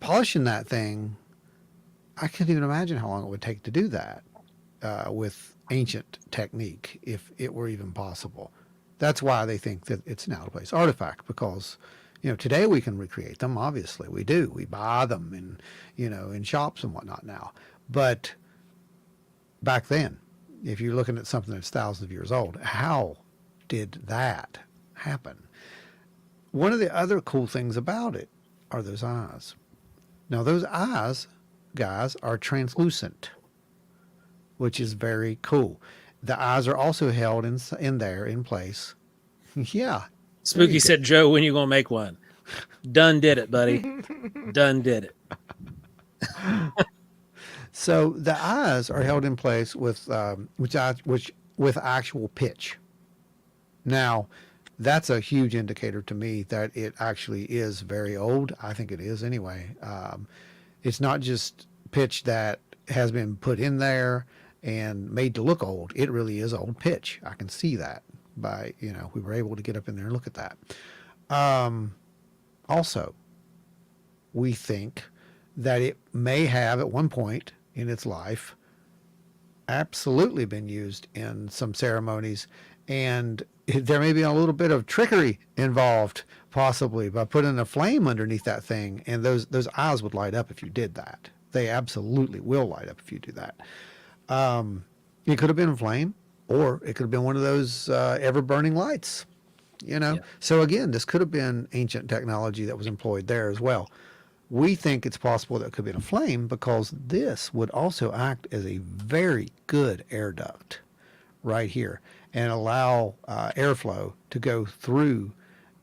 Polishing that thing, I can't even imagine how long it would take to do that with ancient technique, if it were even possible. That's why they think that it's an out-of-place artifact, because today we can recreate them. Obviously, we do. We buy them in shops and whatnot now. But back then, if you're looking at something that's thousands of years old, how did that happen? One of the other cool things about it are those eyes. Now, those eyes, guys, are translucent, which is very cool. The eyes are also held in there in place. Yeah. Spooky said, "Joe, when you gonna make one?" Done did it, buddy. Done did it. So the eyes are held in place with with actual pitch. Now, that's a huge indicator to me that it actually is very old. I think it is anyway. It's not just pitch that has been put in there and made to look old. It really is old pitch. I can see that by, we were able to get up in there and look at that. Also, we think that it may have at one point in its life absolutely been used in some ceremonies, and there may be a little bit of trickery involved, possibly by putting a flame underneath that thing, and those eyes would light up if you did that. They absolutely will light up if you do that. It could have been a flame, or it could have been one of those ever-burning lights, Yeah. So again, this could have been ancient technology that was employed there as well. We think it's possible that it could be in a flame, because this would also act as a very good air duct right here and allow airflow to go through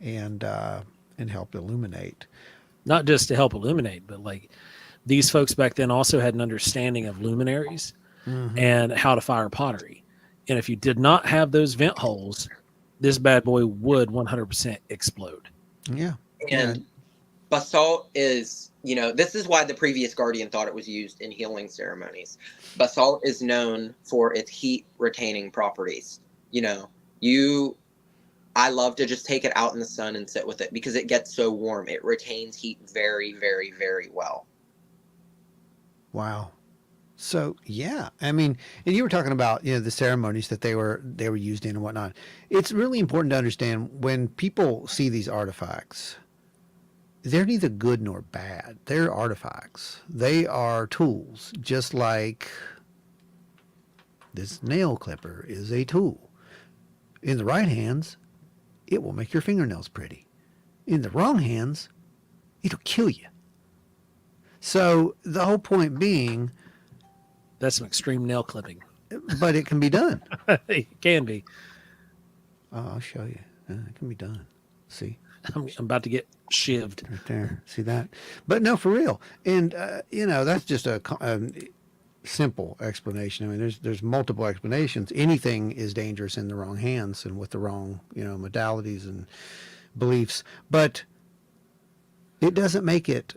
and help illuminate. Not just to help illuminate, but like these folks back then also had an understanding of luminaries and how to fire pottery. And if you did not have those vent holes, this bad boy would 100% explode. Yeah. And basalt is, this is why the previous guardian thought it was used in healing ceremonies. Basalt is known for its heat retaining properties. I love to just take it out in the sun and sit with it because it gets so warm. It retains heat very, very, very well. Wow. So yeah, I mean, and you were talking about the ceremonies that they were used in and whatnot. It's really important to understand when people see these artifacts, they're neither good nor bad. They're artifacts. They are tools, just like this nail clipper is a tool. In the right hands, it will make your fingernails pretty. In the wrong hands, it'll kill you. So the whole point being, That's some extreme nail clipping. but it can be done. It can be. Oh, I'll show you. It can be done. See? I'm about to get shivved. Right there. See that? But no, for real. And, that's just a simple explanation. I mean, there's multiple explanations. Anything is dangerous in the wrong hands and with the wrong, modalities and beliefs. But it doesn't make it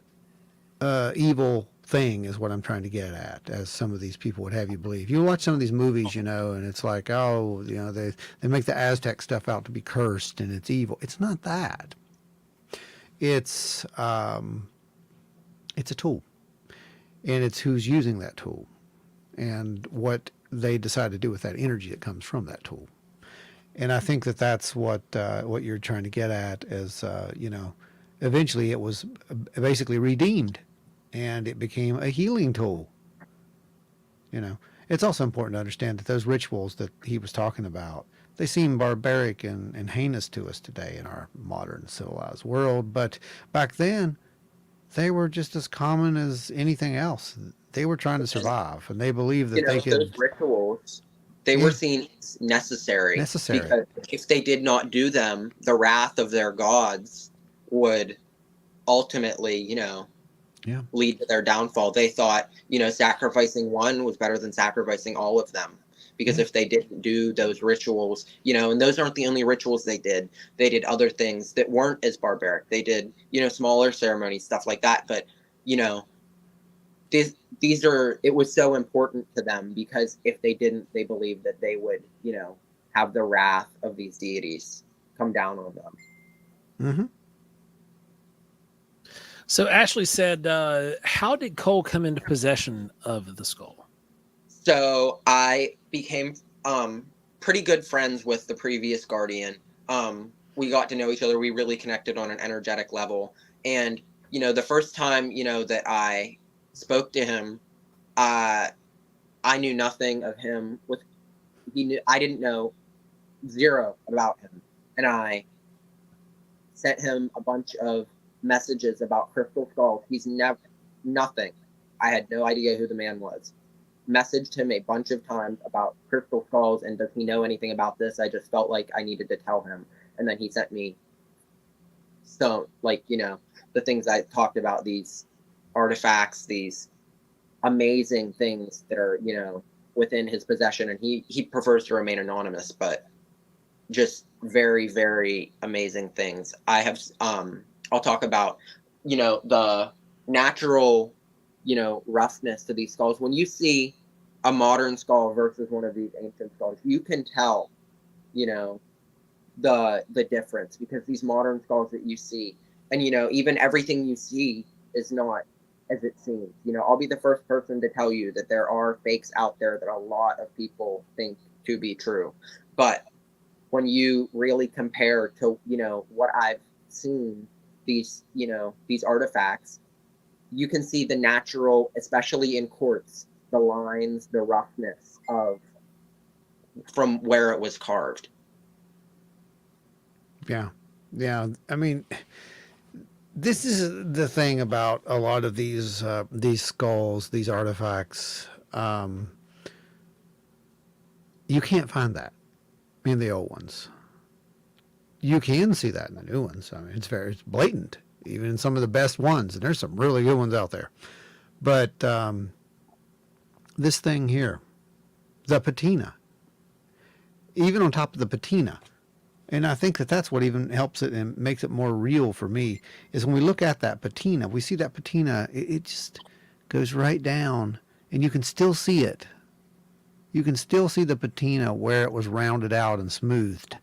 evil thing, is what I'm trying to get at, as some of these people would have you believe. You watch some of these movies, and it's like, they make the Aztec stuff out to be cursed and it's evil. It's not that. It's a tool, and it's who's using that tool and what they decide to do with that energy that comes from that tool. And I think that that's what you're trying to get at, is eventually it was basically redeemed, and it became a healing tool. You know, it's also important to understand that those rituals that he was talking about, they seem barbaric and heinous to us today in our modern civilized world. But back then, they were just as common as anything else. They were trying to survive, and they believed You that they know, those could, rituals, they were yeah, seen as necessary, necessary. because if they did not do them, the wrath of their gods would ultimately, Yeah. lead to their downfall. They thought, sacrificing one was better than sacrificing all of them. Because Yeah. if they didn't do those rituals, and those aren't the only rituals they did. They did other things that weren't as barbaric. They did, smaller ceremonies, stuff like that. But, you know, it was so important to them, because if they didn't, they believed that they would, have the wrath of these deities come down on them. Mm-hmm. So Ashley said, how did Cole come into possession of the skull? So I became pretty good friends with the previous guardian. We got to know each other. We really connected on an energetic level. And the first time that I spoke to him, I knew nothing of him. I didn't know zero about him, and I sent him a bunch of messages about crystal skulls. He's never nothing. I had no idea who the man was. Messaged him a bunch of times about crystal skulls and does he know anything about this. I just felt like I needed to tell him, and then he sent me the things I talked about, these artifacts, these amazing things that are within his possession, and he prefers to remain anonymous, but just very, very amazing things. I'll talk about the natural roughness to these skulls. When you see a modern skull versus one of these ancient skulls, you can tell the difference, because these modern skulls that you see, and even everything you see is not as it seems. I'll be the first person to tell you that there are fakes out there that a lot of people think to be true, but when you really compare to what I've seen, these artifacts, you can see the natural, especially in quartz, the lines, the roughness from where it was carved. Yeah. Yeah. I mean, this is the thing about a lot of these skulls, these artifacts. You can't find that in the old ones. You can see that in the new ones. I mean, it's blatant, even in some of the best ones. And there's some really good ones out there. But this thing here, the patina, even on top of the patina, and I think that that's what even helps it and makes it more real for me, is when we look at that patina, we see that patina, it just goes right down, and you can still see it. You can still see the patina where it was rounded out and smoothed.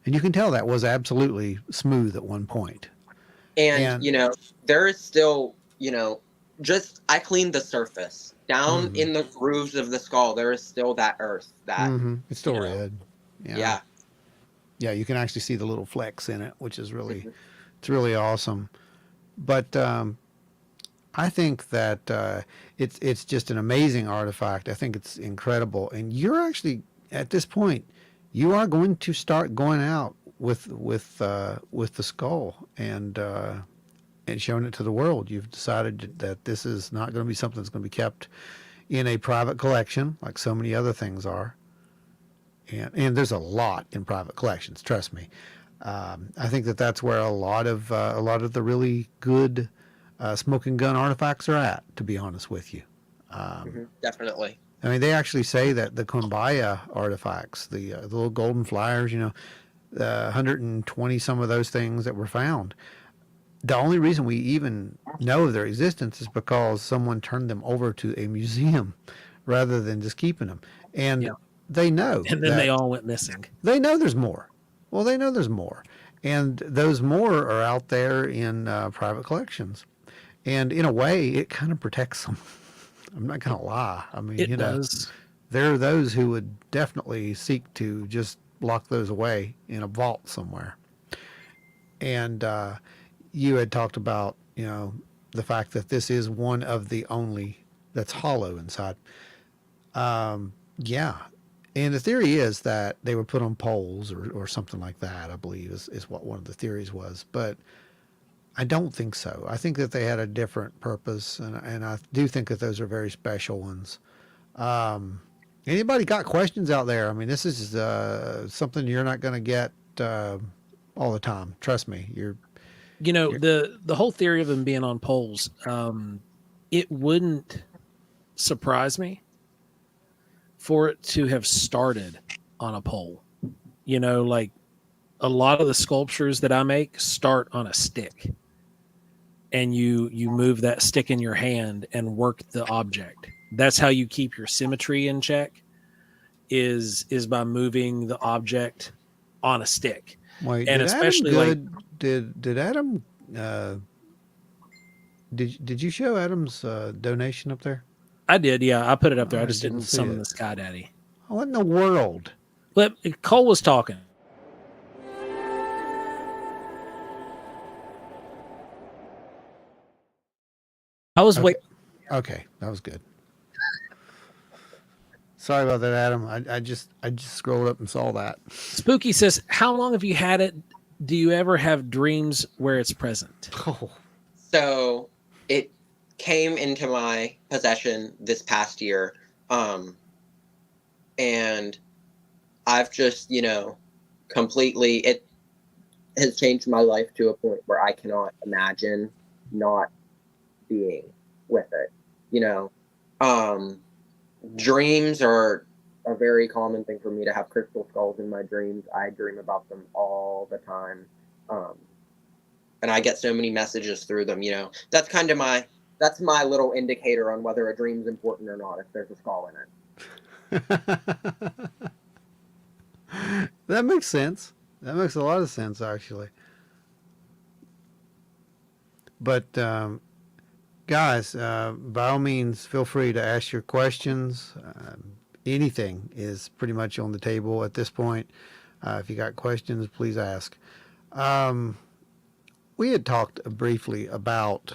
And you can tell that was absolutely smooth at one point. And there is still, just I cleaned the surface. Down Mm-hmm. in the grooves of the skull, there is still that earth that, Mm-hmm. It's still red. yeah. Yeah, you can actually see the little flecks in it, which is Mhm. it's really awesome. But I think that it's just an amazing artifact. I think it's incredible, and you're actually at this point, you are going to start going out with the skull and showing it to the world. You've decided that this is not going to be something that's going to be kept in a private collection like so many other things are. And there's a lot in private collections. Trust me. I think that that's where a lot of the really good smoking gun artifacts are at. To be honest with you, Definitely. I mean they actually say that the Kumbaya artifacts, the little golden flyers, 120 some of those things that were found. The only reason we even know of their existence is because someone turned them over to a museum rather than just keeping them. And Yeah. they know And then that they all went missing. they know there's more. Well, they know there's more. And those more are out there in private collections. And in a way, it kind of protects them. I'm not going to lie. I mean, It does. there are those who would definitely seek to just lock those away in a vault somewhere. And you had talked about, the fact that this is one of the only that's hollow inside. Yeah. And the theory is that they were put on poles or something like that, I believe is what one of the theories was. But I don't think so. I think that they had a different purpose, and I do think that those are very special ones. Um, Anybody got questions out there? I mean, this is something you're not going to get all the time. Trust me. You're The whole theory of them being on poles, it wouldn't surprise me for it to have started on a pole. Like a lot of the sculptures that I make start on a stick, and you move that stick in your hand and work the object. That's how you keep your symmetry in check, is by moving the object on a stick. Wait, And did Adam especially like Good did Adam uh, did you show Adam's donation up there? I did, yeah, I put it up there. I I just didn't didn't see summon it. the Sky Daddy. What in the world? But Cole was talking. I was Okay, wait. okay, that was good. Sorry about that, Adam. I just scrolled up and saw that. Spooky says, "How long have you had it? Do you ever have dreams where it's present?" Oh, So it came into my possession this past year. And I've just, completely, it has changed my life to a point where I cannot imagine not being with it. You know, dreams are a very common thing for me to have crystal skulls in my dreams. I dream about them all the time. Um, and I get so many messages through them, That's kind of that's my little indicator on whether a dream's important or not, if there's a skull in it. that makes sense. That makes a lot of sense, actually. But guys, by all means, feel free to ask your questions. Anything is pretty much on the table at this point. If you got questions, please ask. Um, we had talked briefly about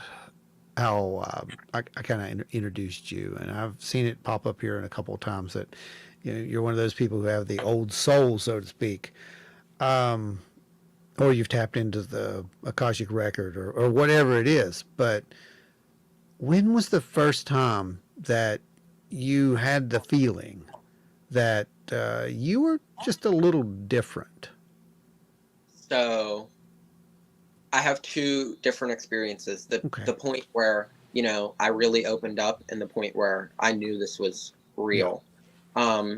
how I kind of introduced you, and I've seen it pop up here in a couple of times that you're one of those people who have the old soul, so to speak, um, or you've tapped into the Akashic record or whatever it is. But when was the first time that you had the feeling that you were just a little different? So I have two different experiences. Okay. The point where, I really opened up and the point where I knew this was real. Yeah.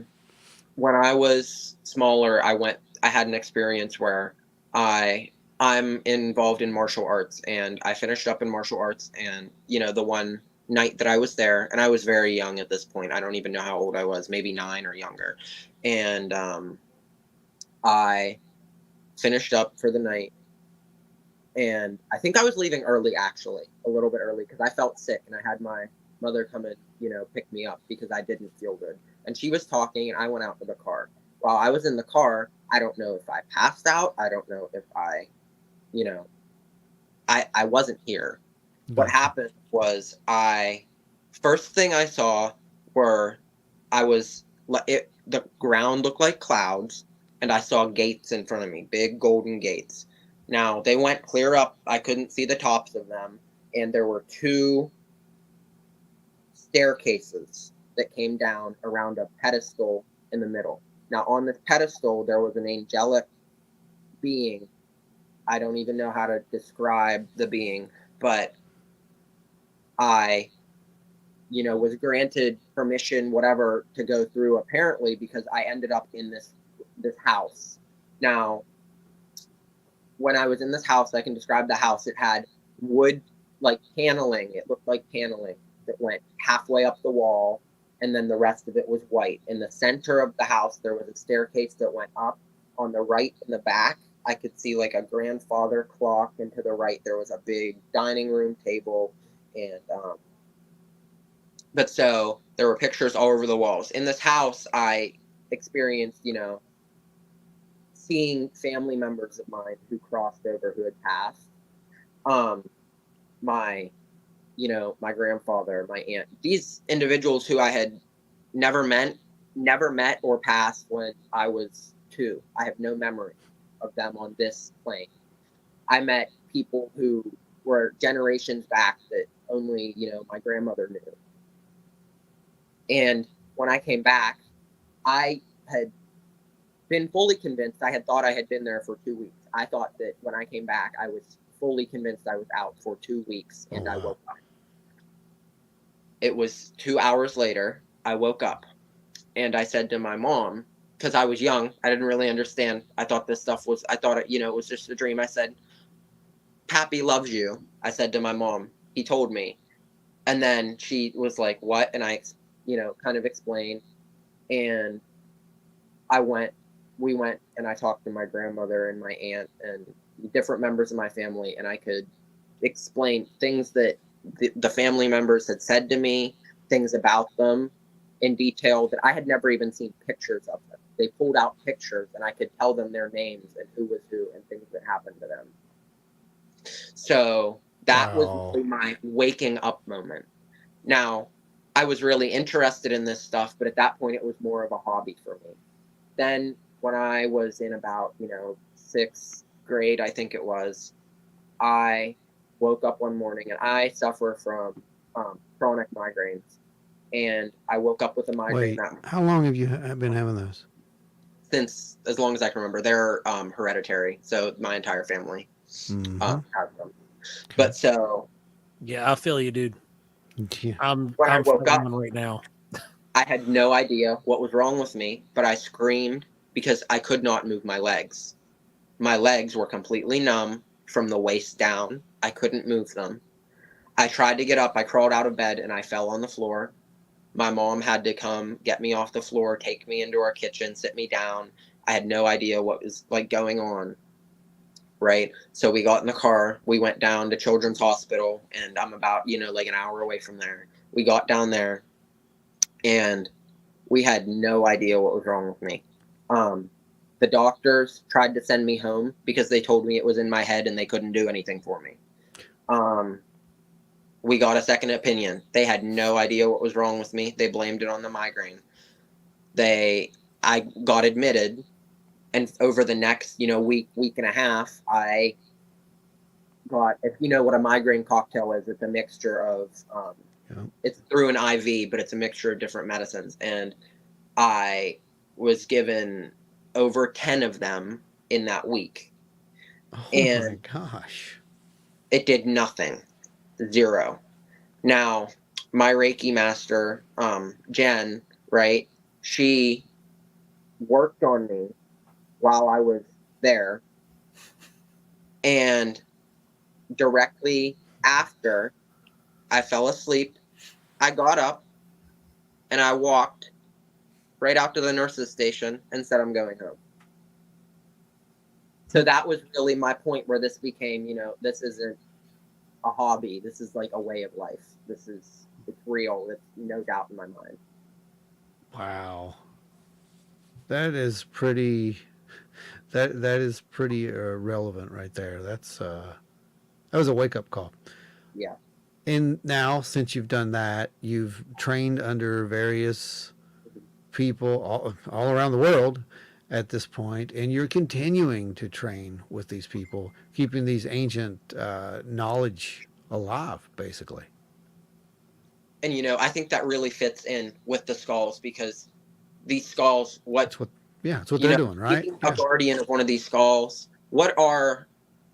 When I was smaller, I had an experience where I'm involved in martial arts, and I finished up in martial arts, and the one night that I was there, and I was very young at this point. I don't even know how old I was, maybe 9 or younger. And I finished up for the night, and I think I was leaving early, actually, a little bit early, because I felt sick, and I had my mother come and pick me up because I didn't feel good. And she was talking, and I went out to the car. While I was in the car, I don't know if I passed out. I don't know if I wasn't here. What happened was first thing I saw were the ground looked like clouds, and I saw gates in front of me, big golden gates. Now, they went clear up. I couldn't see the tops of them, and there were 2 staircases that came down around a pedestal in the middle. Now, on this pedestal, there was an angelic being. I don't even know how to describe the being, but I, was granted permission, whatever, to go through, apparently, because I ended up in this house. Now, when I was in this house, I can describe the house. It had wood, like paneling. It looked like paneling that went halfway up the wall, and then the rest of it was white. In the center of the house, there was a staircase that went up. On the right and the back, I could see like a grandfather clock, and to the right, there was a big dining room table. And but so there were pictures all over the walls. In this house, I experienced, seeing family members of mine who crossed over, who had passed. My grandfather, my aunt, these individuals who I had never met or passed when I was 2. I have no memory of them on this plane. I met people who were generations back that only, my grandmother knew. And when I came back, I had been fully convinced. I had thought I had been there for 2 weeks. I thought that when I came back, I was fully convinced I was out for 2 weeks, and I woke up. It was 2 hours later, I woke up, and I said to my mom, because I was young, I didn't really understand. I thought it was just a dream. I said, Pappy loves you. I said to my mom, he told me. And then she was like, what? And I, kind of explained. And we went and I talked to my grandmother and my aunt and different members of my family. And I could explain things that the family members had said to me, things about them in detail that I had never even seen pictures of them. They pulled out pictures and I could tell them their names and who was who and things that happened to them. So that was really my waking up moment. Now, I was really interested in this stuff, but at that point it was more of a hobby for me. Then when I was in about, 6th grade, I think it was, I woke up one morning and I suffer from chronic migraines. And I woke up with a migraine. Wait, how long have you been having those? Since as long as I can remember. They're hereditary, so my entire family has them. But so, yeah, I feel you, dude. Yeah. I'm I woke up right now. I had no idea what was wrong with me, but I screamed because I could not move my legs. My legs were completely numb from the waist down. I couldn't move them. I tried to get up. I crawled out of bed and I fell on the floor. My mom had to come get me off the floor, take me into our kitchen, sit me down. I had no idea what was going on. Right. So we got in the car, we went down to Children's Hospital, and I'm about, an hour away from there. We got down there and we had no idea what was wrong with me. The doctors tried to send me home because they told me it was in my head and they couldn't do anything for me. We got a second opinion. They had no idea what was wrong with me. They blamed it on the migraine. I got admitted. And over the next, week and a half, I got, if you know what a migraine cocktail is, it's a mixture of, it's through an IV, but it's a mixture of different medicines. And I was given over 10 of them in that week. Oh and my gosh. It did nothing. 0. Now, my Reiki master, Jen, right, she worked on me while I was there, and directly after I fell asleep, I got up and I walked right out to the nurse's station and said, I'm going home. So that was really my point where this became, this isn't a hobby. This is like a way of life. It's real. It's no doubt in my mind. Wow. That is pretty that is pretty relevant right there. That was a wake up call. Yeah. And now, since you've done that, you've trained under various people all around the world at this point, and you're continuing to train with these people, keeping these ancient knowledge alive, basically. And, I think that really fits in with the skulls, because these skulls, That's what they're doing, right? Being a guardian of one of these skulls, what are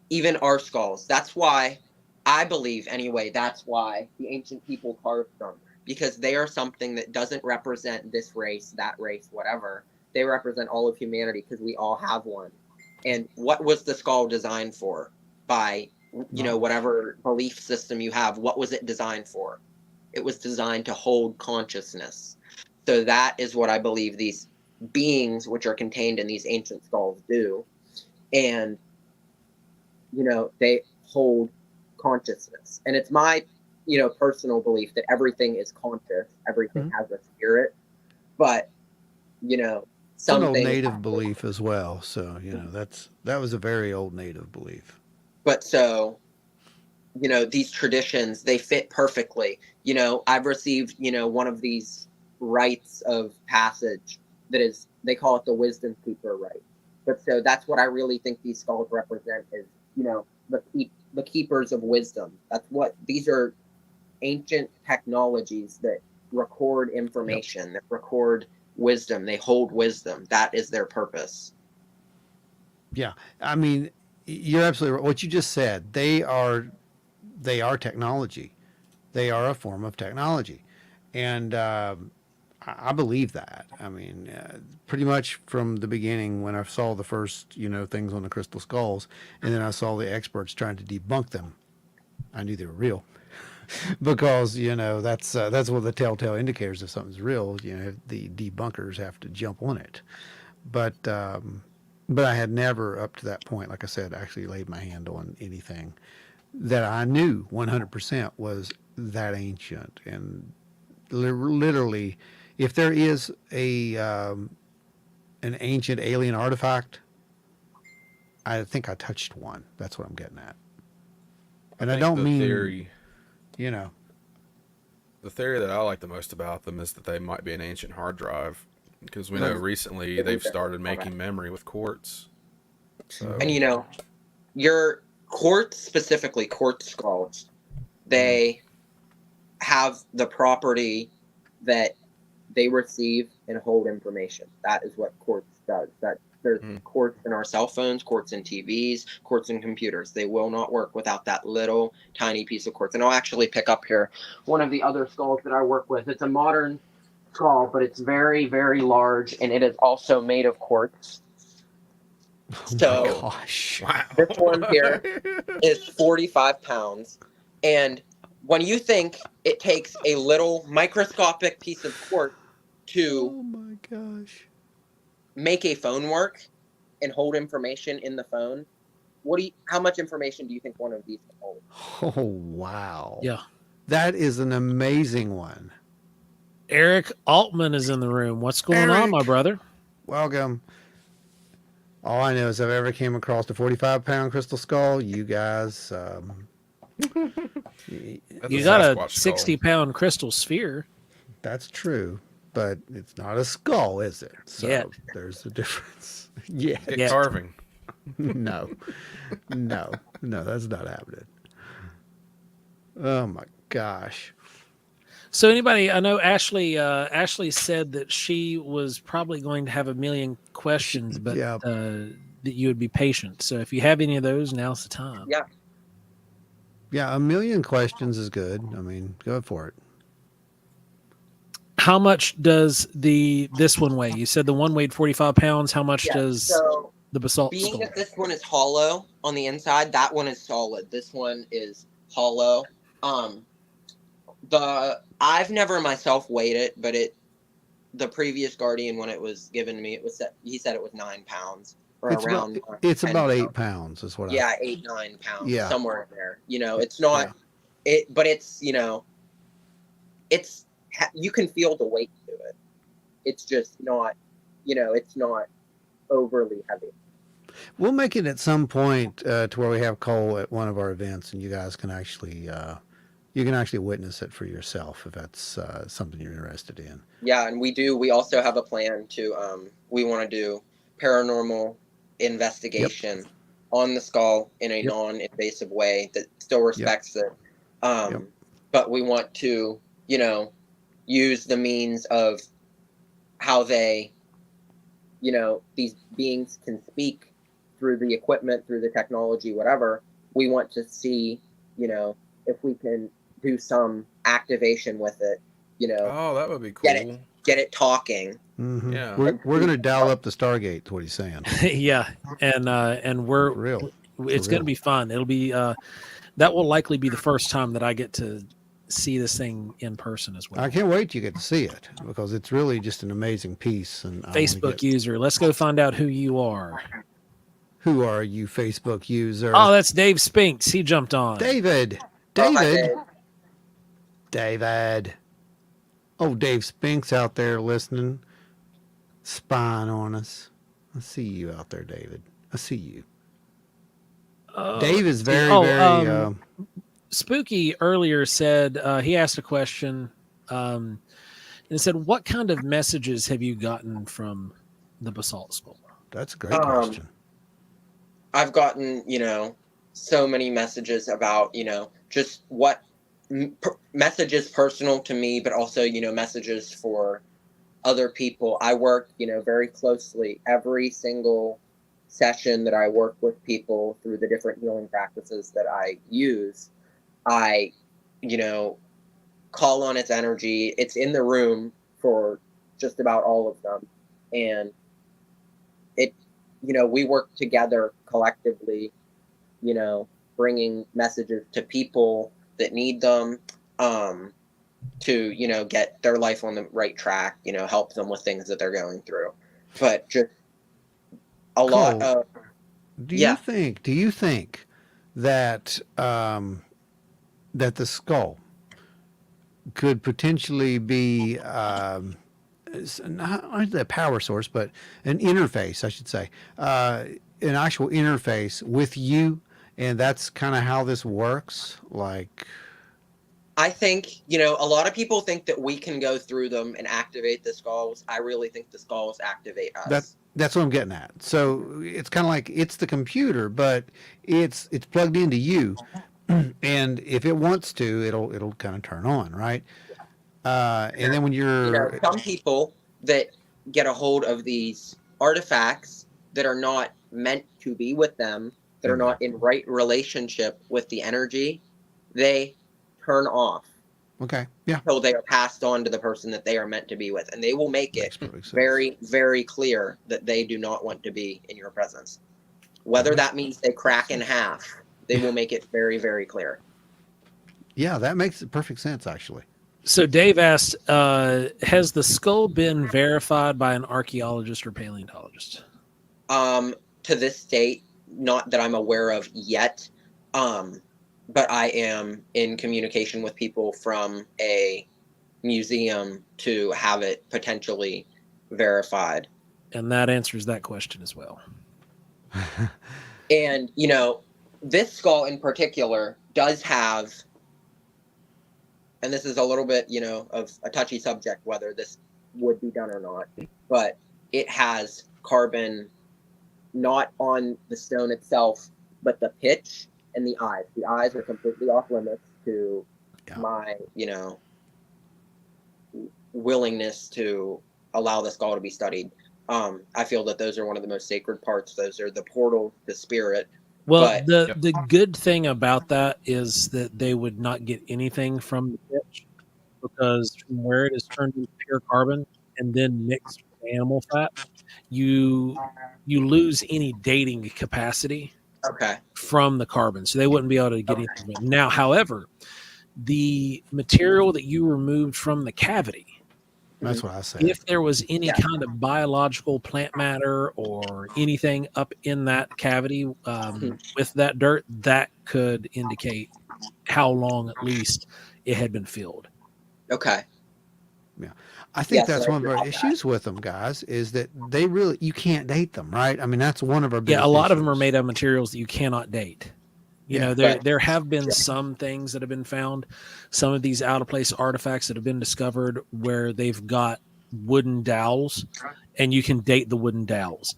even our skulls? That's why I believe, anyway, that's why the ancient people carved them, because they are something that doesn't represent this race, that race, whatever. They represent all of humanity, because we all have one. And what was the skull designed for? By, whatever belief system you have, what was it designed for? It was designed to hold consciousness. So that is what I believe these beings, which are contained in these ancient skulls, do. And, they hold consciousness. And it's my, personal belief that everything is conscious, everything has a spirit. But, it's an old native belief as well. So, that was a very old native belief. But so, these traditions, they fit perfectly. I've received, one of these rites of passage that is, they call it the wisdom keeper rite. But so that's what I really think these skulls represent is, the keepers of wisdom. That's what these are, ancient technologies that record information, that record wisdom. They hold wisdom. That is their purpose. Yeah, I mean, you're absolutely right. What you just said, they are technology. They are a form of technology, and I believe that. I mean, pretty much from the beginning when I saw the first, things on the crystal skulls, and then I saw the experts trying to debunk them, I knew they were real. Because that's one of the telltale indicators if something's real. The debunkers have to jump on it. But I had never up to that point, like I said, actually laid my hand on anything that I knew 100% was that ancient. And literally, if there is an ancient alien artifact, I think I touched one. That's what I'm getting at. And I don't mean theory. The theory that I like the most about them is that they might be an ancient hard drive, because we know recently they've started making memory with quartz. So. And your quartz, specifically quartz skulls, they have the property that they receive and hold information. That is what quartz does. That there's quartz in our cell phones, quartz in TVs, quartz in computers. They will not work without that little tiny piece of quartz. And I'll actually pick up here one of the other skulls that I work with. It's a modern skull, but it's very, very large, and it is also made of quartz. Oh my gosh. Wow. This one here is 45 pounds. And when you think it takes a little microscopic piece of quartz to Oh my gosh. make a phone work and hold information in the phone, how much information do you think one of these can hold? Oh wow. Yeah. That is an amazing one. Eric Altman is in the room. What's going on, my brother? Welcome. All I know is if I ever came across a 45-pound crystal skull, you guys You got a 60-pound crystal sphere. That's true, but it's not a skull, is it? So there's a difference. Yeah. Carving. No, that's not happening. Oh my gosh. So anybody, I know Ashley said that she was probably going to have a million questions, but that you would be patient. So if you have any of those, now's the time. Yeah, a million questions is good. I mean, go for it. How much does this one weigh? You said the one weighed 45 pounds. How much does the basalt being skull? That this one is hollow on the inside, that one is solid. This one is hollow. I've never myself weighed it, but the previous guardian, when it was given to me, he said it was 9 pounds or it's around. It's about 8 pounds is what 8, 9 pounds, somewhere in there. It's not but it's it's you can feel the weight to it. It's just not it's not overly heavy. We'll make it at some point to where we have Cole at one of our events, and you guys can actually witness it for yourself if that's something you're interested in. Yeah, and we also have a plan to we want to do paranormal investigation on the skull in a non-invasive way that still respects it. But we want to, use the means of how they, these beings can speak through the equipment, through the technology, whatever. We want to see, if we can do some activation with it, Oh, that would be cool. Get it talking. Mm-hmm. Yeah, we're going to dial up the Stargate. Is what he's saying. Yeah, and we're real. It's going to be fun. It'll be that will likely be the first time that I get to see this thing in person as well. I can't wait to get to see it because it's really just an amazing piece. And Facebook user, let's go find out who you are. Who are you, Facebook user? Oh, that's Dave Spinks. He jumped on. David. David. Oh, Dave Spinks out there listening, spying on us. I see you out there, David. I see you. Dave is very. Spooky earlier said he asked a question. And it said, what kind of messages have you gotten from the basalt skull? That's a great question. I've gotten, so many messages about, just what messages personal to me, but also, messages for other people. I work, very closely every single session that I work with people through the different healing practices that I use. I, call on its energy. It's in the room for just about all of them. And it, we work together collectively, bringing messages to people that need them, to, get their life on the right track, help them with things that they're going through. But just a lot of, do you think that, that the skull could potentially be, not a power source, but an interface, I should say, an actual interface with you, and that's kind of how this works? Like, I think, a lot of people think that we can go through them and activate the skulls. I really think the skulls activate us. that's what I'm getting at. So it's kind of like it's the computer, but it's plugged into you, and if it wants to, it'll kind of turn on, right? And then when you're, some people that get a hold of these artifacts that are not meant to be with them, that are not in right relationship with the energy, they turn off okay, yeah, until they are passed on to the person that they are meant to be with. And they will make it makes perfect sense. very, very clear that they do not want to be in your presence. Whether that means they crack in half, they will make it very, very clear. Yeah, that makes perfect sense, actually. So Dave asked, has the skull been verified by an archaeologist or paleontologist? To this date, not that I'm aware of yet. But I am in communication with people from a museum to have it potentially verified. And that answers that question as well. And, this skull in particular does have, and this is a little bit, of a touchy subject, whether this would be done or not, but it has carbon not on the stone itself, but the pitch and the eyes. The eyes are completely off limits to my, willingness to allow the skull to be studied. I feel that those are one of the most sacred parts. Those are the portal to spirit. Well, the good thing about that is that they would not get anything from the pitch, because from where it is turned into pure carbon and then mixed with animal fat, you lose any dating capacity. Okay. From the carbon, so they wouldn't be able to get anything. Now, however, the material that you removed from the cavity, That's what I said. if there was any kind of biological plant matter or anything up in that cavity with that dirt, that could indicate how long at least it had been filled. Okay. Yeah. I think that's one of our issues with them, guys, is that you can't date them, right? I mean, that's one of our biggest a lot issues. of them are made of materials that you cannot date. There have been some things that have been found, some of these out of place artifacts that have been discovered where they've got wooden dowels, and you can date the wooden dowels.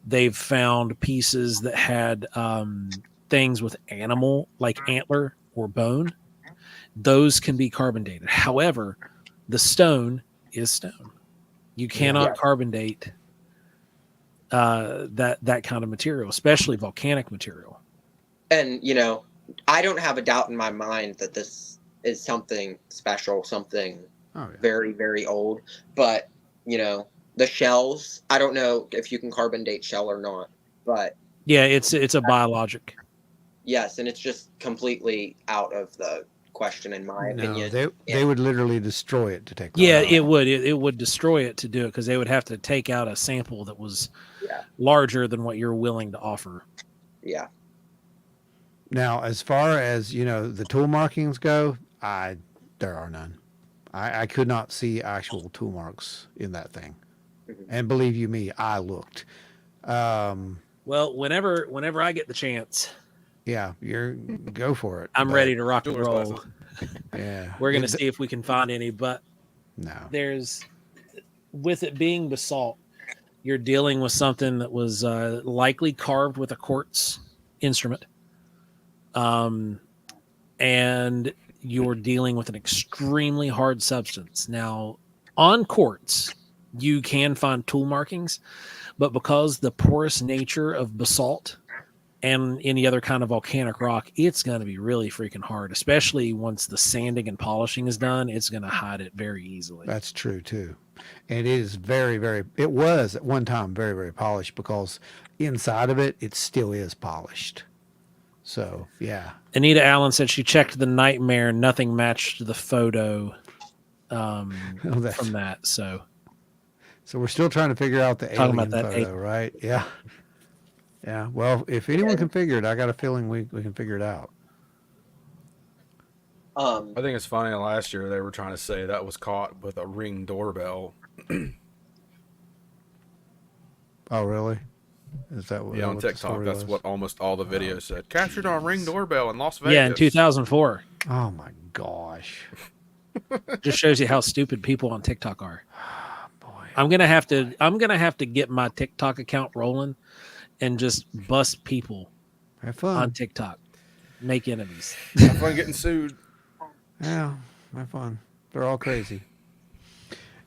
They've found pieces that had things with animal, like antler or bone. Those can be carbon dated. However, the stone is stone. You cannot carbon date that kind of material, especially volcanic material. And, I don't have a doubt in my mind that this is something special, something very, very old. But, the shells, I don't know if you can carbon date shell or not, but yeah, it's a biologic. Yes, and it's just completely out of the question in my opinion. They would literally destroy it to take. It would. It would destroy it to do it, because they would have to take out a sample that was larger than what you're willing to offer. Yeah. Now, as far as the tool markings go, there are none. I could not see actual tool marks in that thing, and believe you me, I looked. Well, whenever I get the chance, go for it. I'm ready to rock and roll. Yeah, We're gonna see if we can find any, but No. There's, with it being basalt, you're dealing with something that was likely carved with a quartz instrument. And you're dealing with an extremely hard substance. Now, on quartz, you can find tool markings, but because the porous nature of basalt and any other kind of volcanic rock, it's going to be really freaking hard, especially once the sanding and polishing is done. It's going to hide it very easily. That's true too. And it is very, very, it was at one time very, very polished, because inside of it, it still is polished. So, yeah. Anita Allen said she checked the nightmare. Nothing matched the photo from that. So we're still trying to figure out the talking alien about that photo, right? Yeah. Yeah. Well, if anyone can figure it, I got a feeling we can figure it out. I think it's funny. Last year they were trying to say that was caught with a Ring doorbell. Oh, really? Is that what? Yeah, on what the TikTok, story that's was? what almost all the videos said. Captured on Ring doorbell in Las Vegas. yeah, in 2004. Oh my gosh! Just shows you how stupid people on TikTok are. Boy, I'm gonna have to get my TikTok account rolling and just bust people have fun. on TikTok, make enemies. Have fun getting sued. Yeah, have fun. They're all crazy.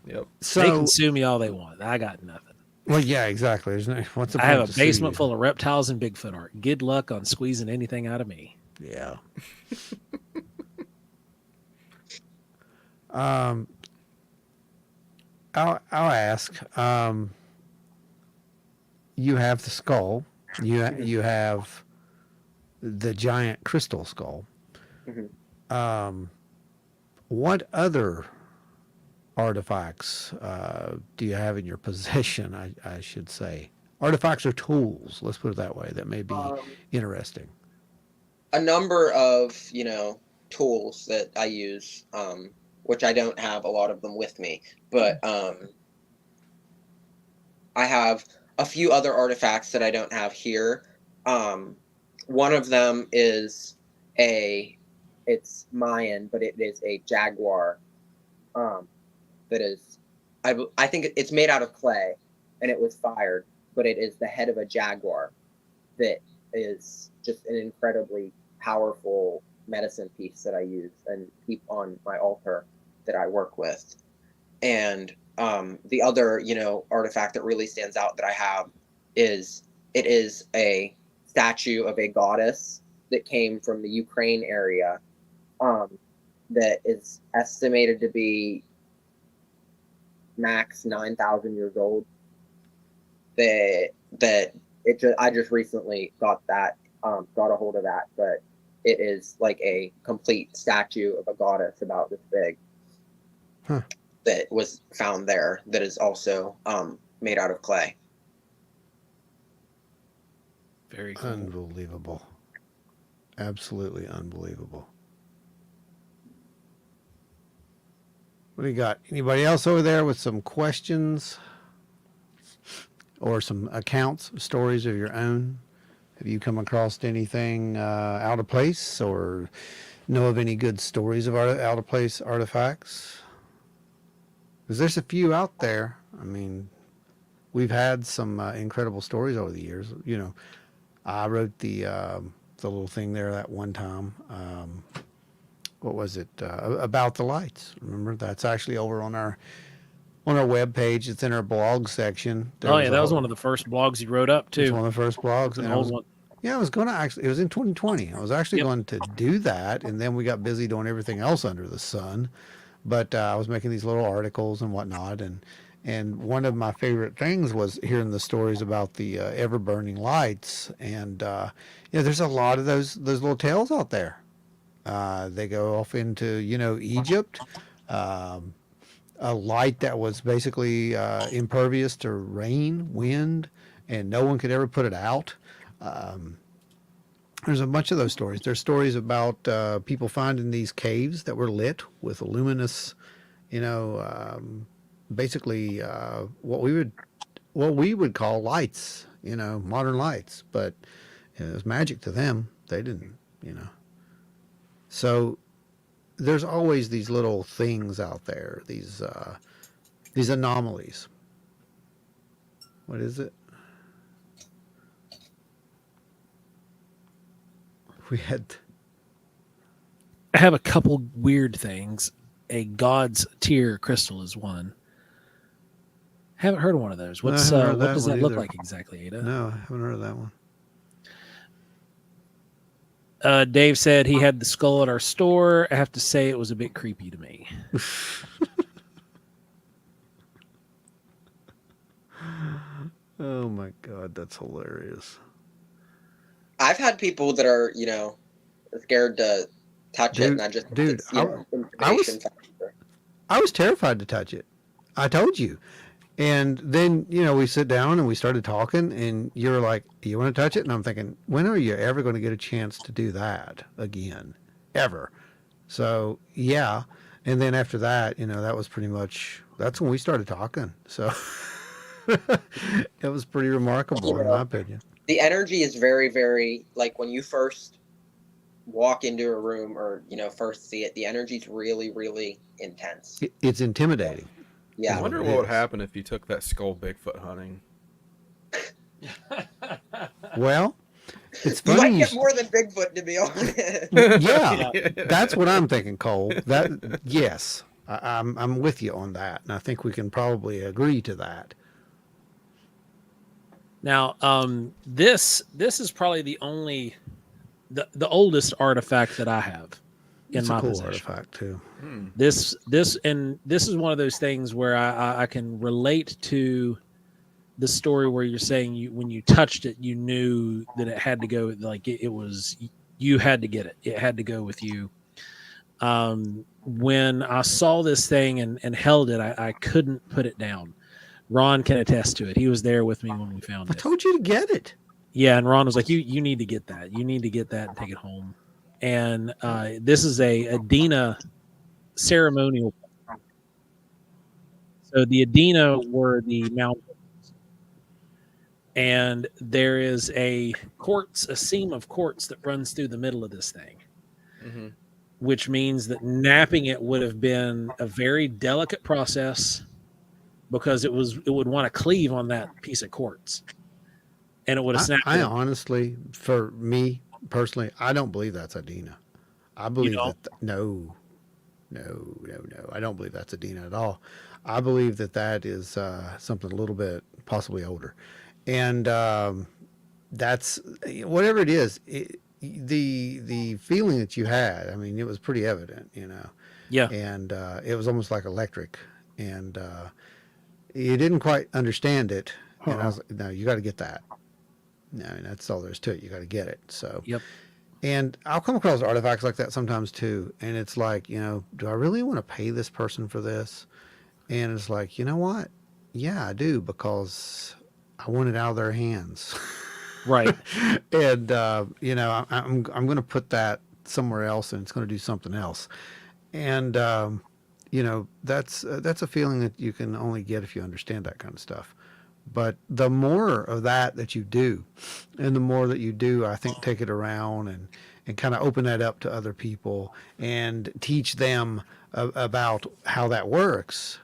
Yep. So, They can sue me all they want. I got nothing. well, yeah, exactly. There's no. What's the I point have to a sue basement you? full of reptiles and Bigfoot art. Good luck on squeezing anything out of me. Yeah. I'll ask. You have the skull. You have the giant crystal skull. Mhm. What other artifacts do you have in your possession? I should say artifacts or tools. Let's put it that way. That may be interesting. A number of tools that I use, which I don't have a lot of them with me, but I have a few other artifacts that I don't have here. One of them is it's Mayan, but it is a jaguar. That is, I think it's made out of clay, and it was fired, but it is the head of a jaguar that is just an incredibly powerful medicine piece that I use and keep on my altar that I work with. And the other, artifact that really stands out that I have is a statue of a goddess that came from the Ukraine area, that is estimated to be max 9,000 years old. I just recently got a hold of that, but it is like a complete statue of a goddess about this big. Huh. That was found there, that is also made out of clay. Very cool. Unbelievable. Absolutely unbelievable. What do you got? Anybody else over there with some questions or some accounts, stories of your own? Have you come across anything out of place, or know of any good stories of out of place artifacts? Because there's a few out there. I mean, we've had some incredible stories over the years. I wrote the little thing there that one time. What was it about the lights? Remember, that's actually over on our web page. It's in our blog section. Oh yeah, that was one of the first blogs you wrote up too. It's one of the first blogs. It's an old one. Yeah, I was going to actually. It was in 2020. I was actually going to do that, and then we got busy doing everything else under the sun. But I was making these little articles and whatnot, and one of my favorite things was hearing the stories about the ever burning lights. And there's a lot of those little tales out there. They go off into Egypt. A light that was basically impervious to rain, wind, and no one could ever put it out. There's a bunch of those stories. There's stories about people finding these caves that were lit with luminous, basically what we would call lights, modern lights, but it was magic to them. They didn't, So there's always these little things out there, these anomalies. What is it? We had I have a couple weird things. A God's Tear crystal is one. Haven't heard of one of those. No, I What's haven't heard what that does one that look either. like exactly, Ada? no, I haven't heard of that one. Dave said he had the skull at our store. I have to say it was a bit creepy to me. Oh my God, that's hilarious. I've had people that are, scared to touch it, and I just Dude, it's, I was intimidation factor. I was terrified to touch it. I told you. And then, we sit down and we started talking, and you're like, you want to touch it? And I'm thinking, when are you ever going to get a chance to do that again? Ever. So, yeah. And then after that, that was pretty much, that's when we started talking. So it was pretty remarkable, in my opinion. The energy is very, very, like when you first walk into a room or, first see it, the energy is really, really intense. It's intimidating. Yeah. I wonder what would happen if you took that skull Bigfoot hunting. Well, it's You funny. might get more than Bigfoot, to be honest. Yeah, that's what I'm thinking, Cole. Yes, I'm with you on that, and I think we can probably agree to that. Now, this is probably the the oldest artifact that I have in It's my a cool possession. artifact too. This is one of those things where I can relate to the story where you're saying when you touched it, you knew that it had to go, like it was, you had to get it. It had to go with you. When I saw this thing and held it, I couldn't put it down. Ron can attest to it. He was there with me when we found I it. told you to get it. Yeah, and Ron was like, "You need to get that. You need to get that and take it home." And this is a Adena ceremonial. So the Adena were the mountains, and there is a seam of quartz that runs through the middle of this thing, Mm-hmm. which means that napping it would have been a very delicate process because it would want to cleave on that piece of quartz, and it would have snapped. I honestly, for me personally, I don't believe that's Adena. I believe no. I don't believe that's Adena at all. I believe that is something a little bit possibly older, and that's whatever it is. The feeling that you had, I mean, it was pretty evident, Yeah. and it was almost like electric, and you didn't quite understand it, and I was like, no, you got to get that. No, that's all there is to it. You got to get it. So, Yep. And I'll come across artifacts like that sometimes too, and it's like, do I really want to pay this person for this? And it's like, you know what? Yeah, I do, because I want it out of their hands. Right. And I'm going to put that somewhere else, and it's going to do something else. And that's a feeling that you can only get if you understand that kind of stuff. But the more of that you do, and the more that you do, I think, take it around and kind of open that up to other people and teach them about how that works,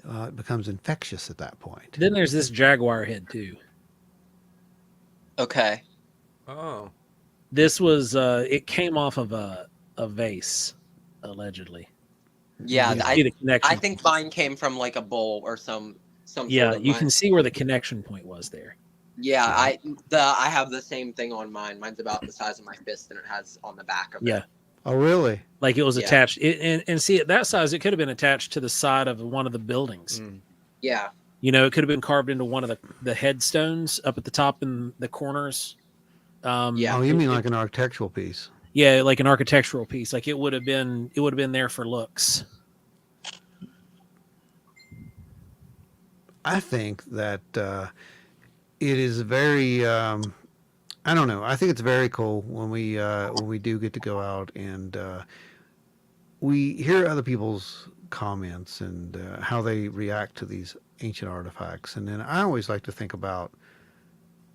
it becomes infectious at that point. Then there's this jaguar head too. Okay. Oh. This was it came off of a vase, allegedly. Yeah, You can see the connection. I think mine came from like a bowl or some Yeah, sort of you can see where the connection point was there. Yeah, I have the same thing on mine. Mine's about the size of my fist, and it has on the back of Yeah. it. Oh, really? Like it was Yeah. attached. And see, at that size, it could have been attached to the side of one of the buildings. Mm. Yeah. It could have been carved into one of the headstones up at the top in the corners. Yeah. Oh, you mean like an architectural piece? Yeah, like an architectural piece. Like it would have been there for looks. I think that it is very. I don't know. I think it's very cool when we do get to go out and we hear other people's comments and how they react to these ancient artifacts. And then I always like to think about,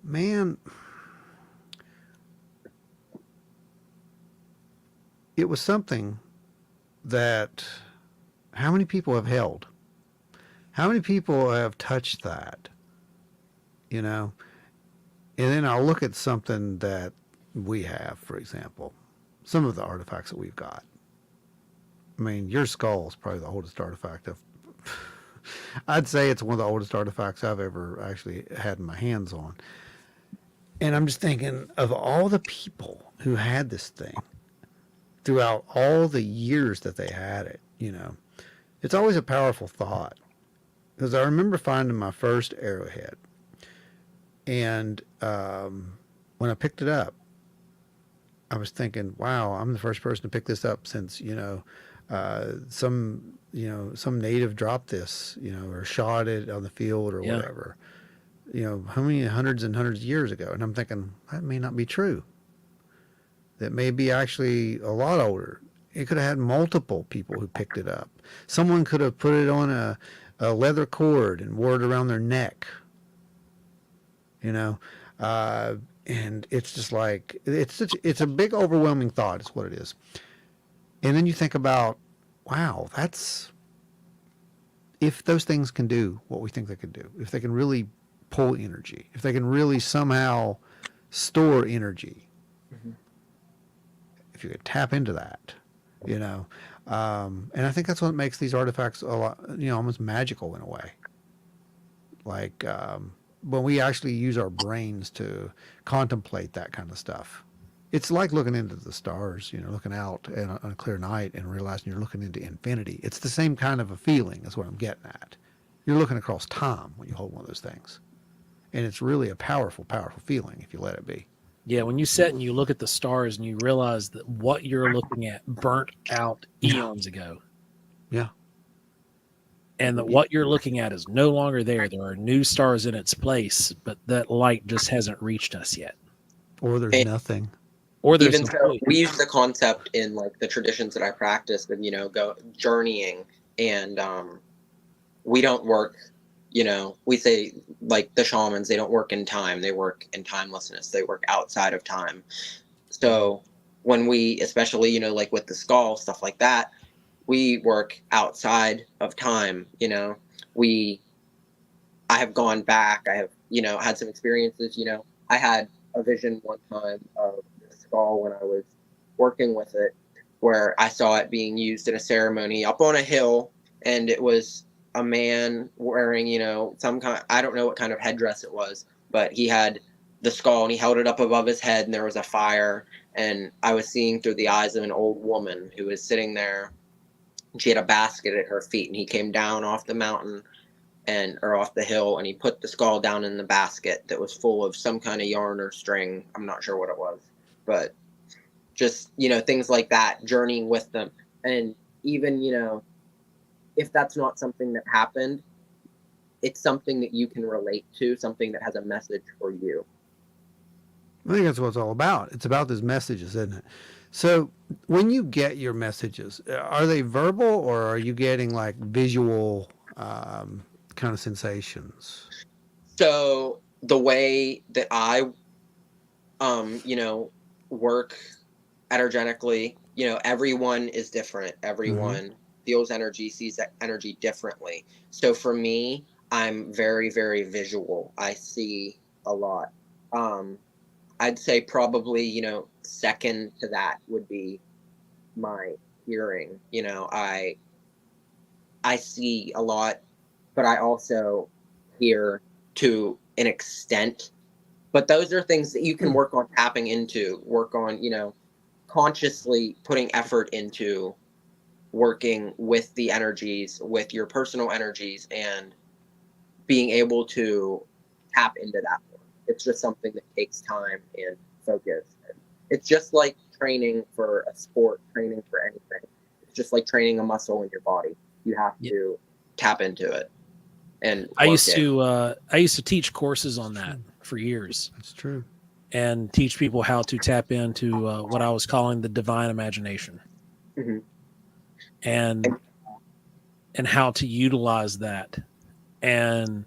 man, it was something that how many people have held? How many people have touched that? You know? And then I'll look at something that we have, for example, some of the artifacts that we've got. I mean, your skull is probably the oldest artifact of. I'd say it's one of the oldest artifacts I've ever actually had my hands on. And I'm just thinking of all the people who had this thing throughout all the years that they had it, you know. It's always a powerful thought. Because I remember finding my first arrowhead. And when I picked it up, I was thinking, wow, I'm the first person to pick this up since, some native dropped this, or shot it on the field or whatever. How many hundreds and hundreds of years ago? And I'm thinking, that may not be true. That may be actually a lot older. It could have had multiple people who picked it up. Someone could have put it on a leather cord and wore it around their neck. And it's just like, it's a big overwhelming thought is what it is. And then you think about, wow, if those things can do what we think they can do, if they can really pull energy, if they can really somehow store energy, if you could tap into that, and I think that's what makes these artifacts a lot, almost magical in a way. Like, when we actually use our brains to contemplate that kind of stuff. It's like looking into the stars, looking out on a clear night and realizing you're looking into infinity. It's the same kind of a feeling is what I'm getting at. You're looking across time when you hold one of those things. And it's really a powerful, powerful feeling if you let it be. Yeah, when you sit and you look at the stars and you realize that what you're looking at burnt out eons ago. Yeah. And that what you're looking at is no longer there. There are new stars in its place, but that light just hasn't reached us yet. Or there's nothing. Or there's even so, we use the concept in like the traditions that I practice of, go journeying, and we don't work, we say like the shamans, they don't work in time, they work in timelessness, they work outside of time. So when we, especially, like with the skull, stuff like that, we work outside of time. I have gone back. I have, had some experiences. I had a vision one time of the skull when I was working with it, where I saw it being used in a ceremony up on a hill, and it was a man wearing, some kind, I don't know what kind of headdress it was, but he had the skull and he held it up above his head, and there was a fire, and I was seeing through the eyes of an old woman who was sitting there. She had a basket at her feet, and he came down off the mountain or off the hill, and he put the skull down in the basket that was full of some kind of yarn or string. I'm not sure what it was, but just, things like that, journeying with them. And even, if that's not something that happened, it's something that you can relate to, something that has a message for you. I think that's what it's all about. It's about those messages, isn't it? So when you get your messages, are they verbal or are you getting like visual kind of sensations? So the way that I, work energetically, everyone is different. Everyone feels energy, sees that energy differently. So for me, I'm very, very visual. I see a lot. I'd say probably, second to that would be my hearing. I see a lot, but I also hear to an extent. But those are things that you can work on tapping into, work on, consciously putting effort into working with the energies, with your personal energies, and being able to tap into that more. It's just something that takes time and focus. It's just like training for a sport, training for anything. It's just like training a muscle in your body. You have to tap into it. And I used to teach courses on that for years. That's true. And teach people how to tap into what I was calling the divine imagination. Mm-hmm. And how to utilize that. And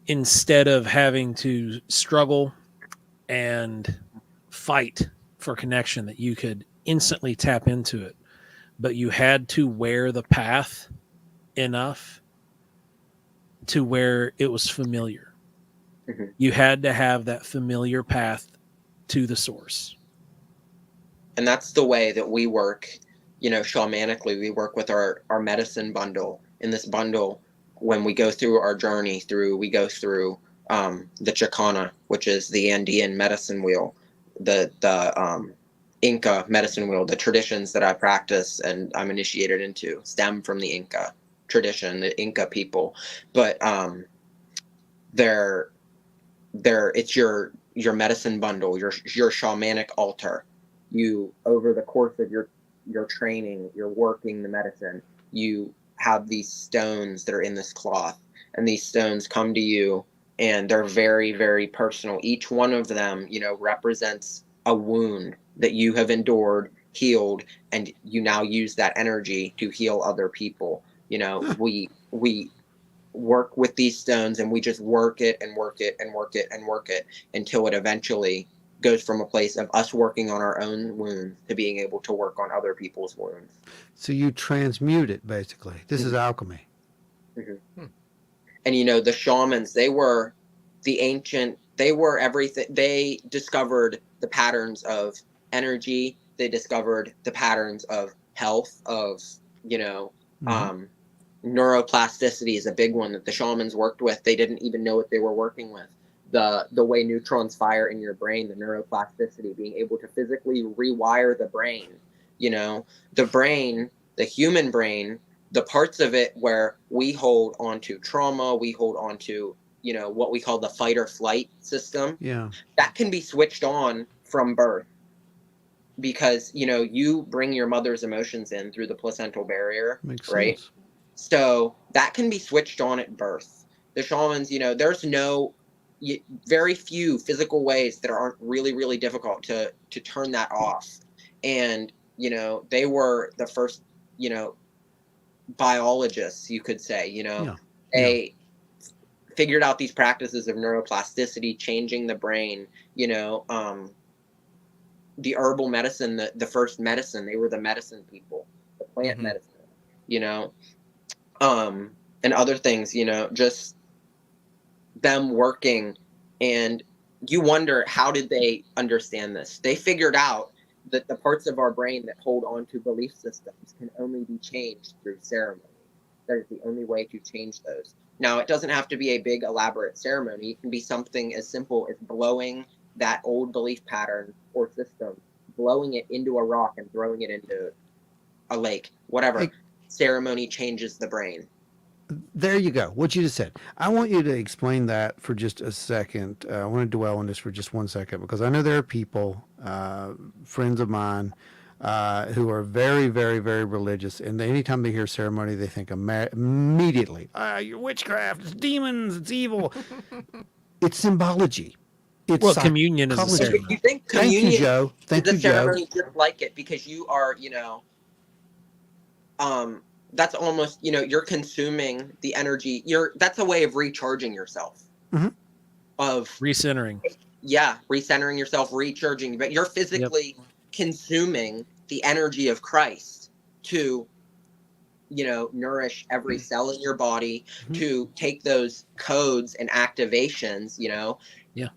instead of having to struggle and fight for connection, that you could instantly tap into it but you had to wear the path enough to where it was familiar. Mhm. You had to have that familiar path to the source. And that's the way that we work, shamanically. We work with our medicine bundle. In this bundle, when we go through our journey we go through the Chicana, which is the Andean medicine wheel, the Inca medicine wheel. The traditions that I practice and I'm initiated into stem from the Inca tradition, the Inca people. But they're it's your medicine bundle, your shamanic altar. You, over the course of your training, you're working the medicine, you have these stones that are in this cloth, and these stones come to you, and they're very, very personal. Each one of them, represents a wound that you have endured, healed, and you now use that energy to heal other people. We work with these stones, and we just work it and work it and work it and work it until it eventually goes from a place of us working on our own wounds to being able to work on other people's wounds. So you transmute it, basically. This is alchemy. Mm-hmm. And the shamans, they were everything. They discovered the patterns of energy. They discovered the patterns of health, of neuroplasticity is a big one that the shamans worked with. They didn't even know what they were working with. The way neutrons fire in your brain, the neuroplasticity, being able to physically rewire the brain. The brain, the human brain, the parts of it where we hold onto trauma, we hold onto, what we call the fight or flight system. Yeah. That can be switched on from birth, because, you bring your mother's emotions in through the placental barrier, Makes right? sense. So that can be switched on at birth. The shamans, there's very few physical ways that aren't really, really difficult to turn that off. And, they were the first, biologists, you could say. Yeah. They figured out these practices of neuroplasticity, changing the brain, the herbal medicine, the first medicine. They were the medicine people, the plant medicine, and other things, just them working. And you wonder, how did they understand this? They figured out that the parts of our brain that hold on to belief systems can only be changed through ceremony. That is the only way to change those. Now, it doesn't have to be a big, elaborate ceremony. It can be something as simple as blowing that old belief pattern or system, blowing it into a rock and throwing it into a lake, whatever. Hey, ceremony changes the brain. there you go. What you just said. I want you to explain that for just a second. I want to dwell on this for just 1 second, because I know there are people, friends of mine, who are very, very, very religious, and anytime they hear ceremony, they think immediately, "You're witchcraft, it's demons, it's evil." It's symbology. It's Well, communion is a psychology. ceremony. You think Thank communion you, Joe. Thank is you, a Joe. ceremony just like it, because you are, that's almost, you're consuming the energy. That's a way of recharging yourself. Mhm. Of Recentering. recentering yourself, recharging, but you're physically consuming the energy of Christ to, nourish every cell in your body, to take those codes and activations,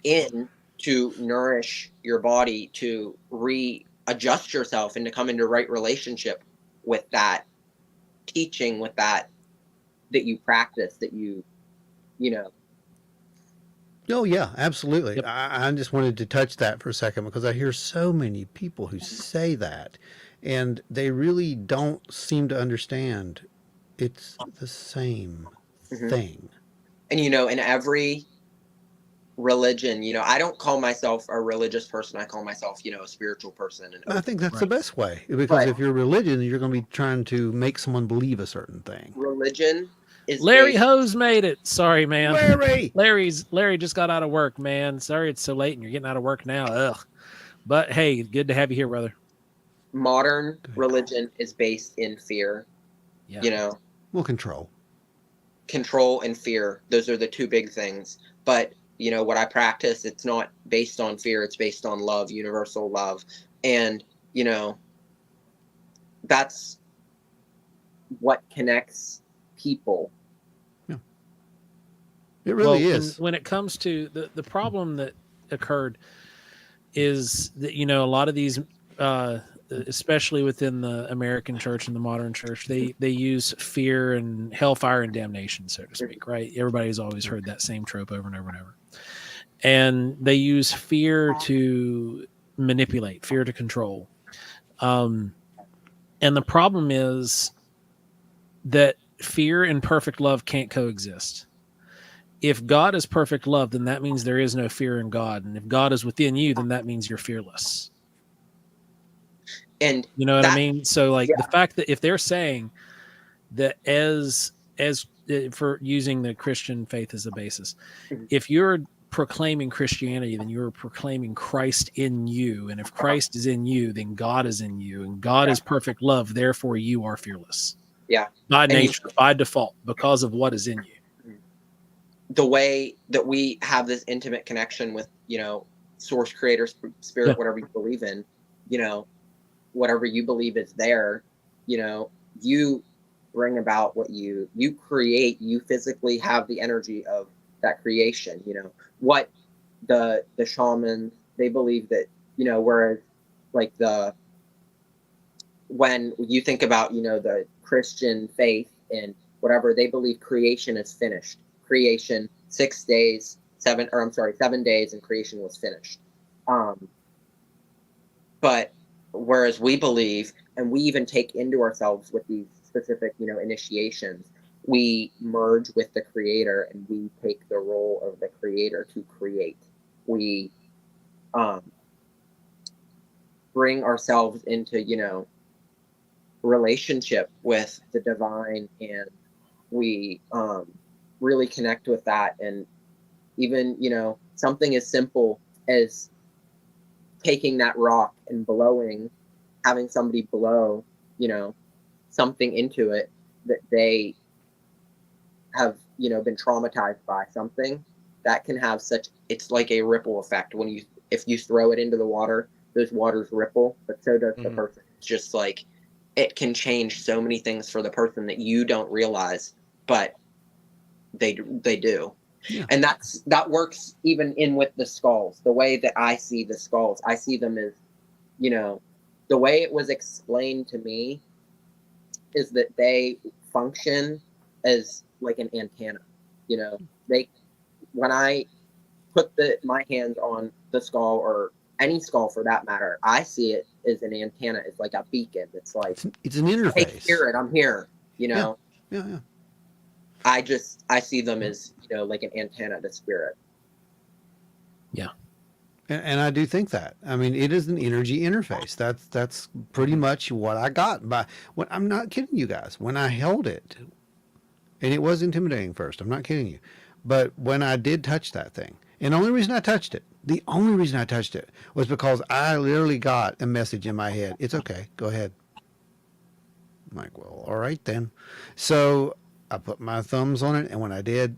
in to nourish your body, to readjust yourself and to come into right relationship with that teaching, with that you practice, that you know. Oh yeah, absolutely. Yep. I just wanted to touch that for a second, because I hear so many people who say that, and they really don't seem to understand it's the same Mhm. thing. And in every religion, I don't call myself a religious person. I call myself, a spiritual person. And I think that's the Right. best way, because But if you're religion, you're going to be trying to make someone believe a certain thing. religion is Larry based. Hose made it. Sorry, man. Larry! Larry just got out of work, man. Sorry it's so late and you're getting out of work now. Ugh. But hey, good to have you here, brother. Modern Good. religion is based in fear. Yeah. Well, control. Control and fear. Those are the two big things. But what I practice, it's not based on fear. It's based on love, universal love. And that's what connects people. It really Well, is. when it comes to the problem that occurred is that, you know, a lot of these, especially within the American church and the modern church, they use fear and hellfire and damnation, so to speak, right? Everybody's always heard that same trope over and over and over. And they use fear to manipulate, fear to control. And the problem is that fear and perfect love can't coexist. If God is perfect love, then that means there is no fear in God. And if God is within you, then that means you're fearless. And You know what I that, mean? So like yeah. the fact that if they're saying that as for using the Christian faith as a basis, Mhm. if you're proclaiming Christianity, then you're proclaiming Christ in you. And if Christ is in you, then God is in you. And God is perfect love. Therefore, you are fearless. Yeah. By And nature, by default, because of what is in you. the way that we have this intimate connection with, you know, source, creator, spirit, Yeah. whatever you believe in, you know, whatever you believe is there, you know, you bring about what you create. You physically have the energy of that creation. You know what the shamans, they believe that, you know, whereas like when you think about, you know, the Christian faith and whatever, they believe creation is finished. Creation, 6 days, 7 days, and creation was finished. But whereas we believe, and we even take into ourselves with these specific, you know, initiations, we merge with the creator and we take the role of the creator to create. We bring ourselves into, you know, relationship with the divine, and we really connect with that. And even, you know, something as simple as taking that rock and having somebody blow, you know, something into it that they have, you know, been traumatized by something, that can have such, it's like a ripple effect. If you throw it into the water, those waters ripple, but so does the person. It's just like, it can change so many things for the person that you don't realize, but they do. Yeah. And that works even in with the skulls. The way that I see the skulls, I see them as, you know, the way it was explained to me is that they function as like an antenna. You know, when I put my hands on the skull, or any skull for that matter, I see it as an antenna. It's like a beacon. It's like, It's an hey, interface. spirit, I'm here. You know, Yeah. I see them as, you know, like an antenna to spirit. Yeah. And I do think that. I mean, it is an energy interface. That's pretty much what I got by when, I'm not kidding you guys. When I held it, and it was intimidating first. I'm not kidding you. But when I did touch that thing, and the only reason I touched it was because I literally got a message in my head. It's okay. Go ahead. I'm like, well, all right then. So I put my thumbs on it, and when I did,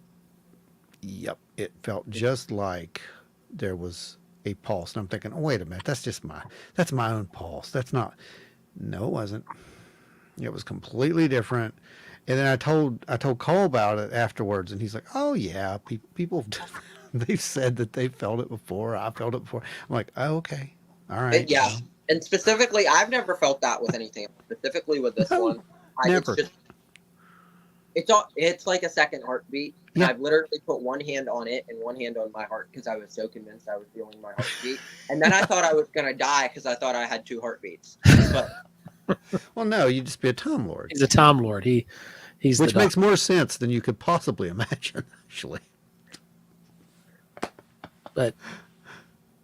yep, it felt just like there was a pulse. And I'm thinking, oh, wait a minute, that's my own pulse. That's not. No, it wasn't. It was completely different. And then I told Cole about it afterwards, and he's like, oh yeah, people they've said that they felt it before. I felt it before. I'm like, oh, okay, all right. Yeah. Well, And specifically, I've never felt that with anything. Specifically with this no, one, never. It's like a second heartbeat. And Yeah. I've literally put one hand on it and one hand on my heart because I was so convinced I was feeling my heartbeat. And then I thought I was gonna die because I thought I had 2 heartbeats. But Well, no, you just be a Time Lord. He's a Time Lord. He's Which the makes more sense than you could possibly imagine, actually. But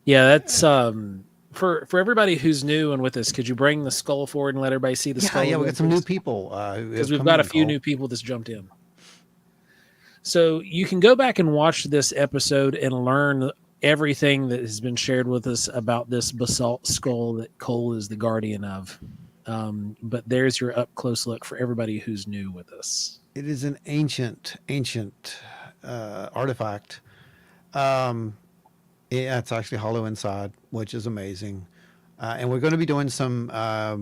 yeah, that's for everybody who's new and with us. Could you bring the skull forward and let everybody see the skull? Yeah, we again, got some new please? people. Because we've got a few new people that's jumped in. So you can go back and watch this episode and learn everything that has been shared with us about this basalt skull that Cole is the guardian of. But there's your up close look for everybody who's new with us. It is an ancient artifact. Yeah, it's actually hollow inside, which is amazing. And we're going to be doing some.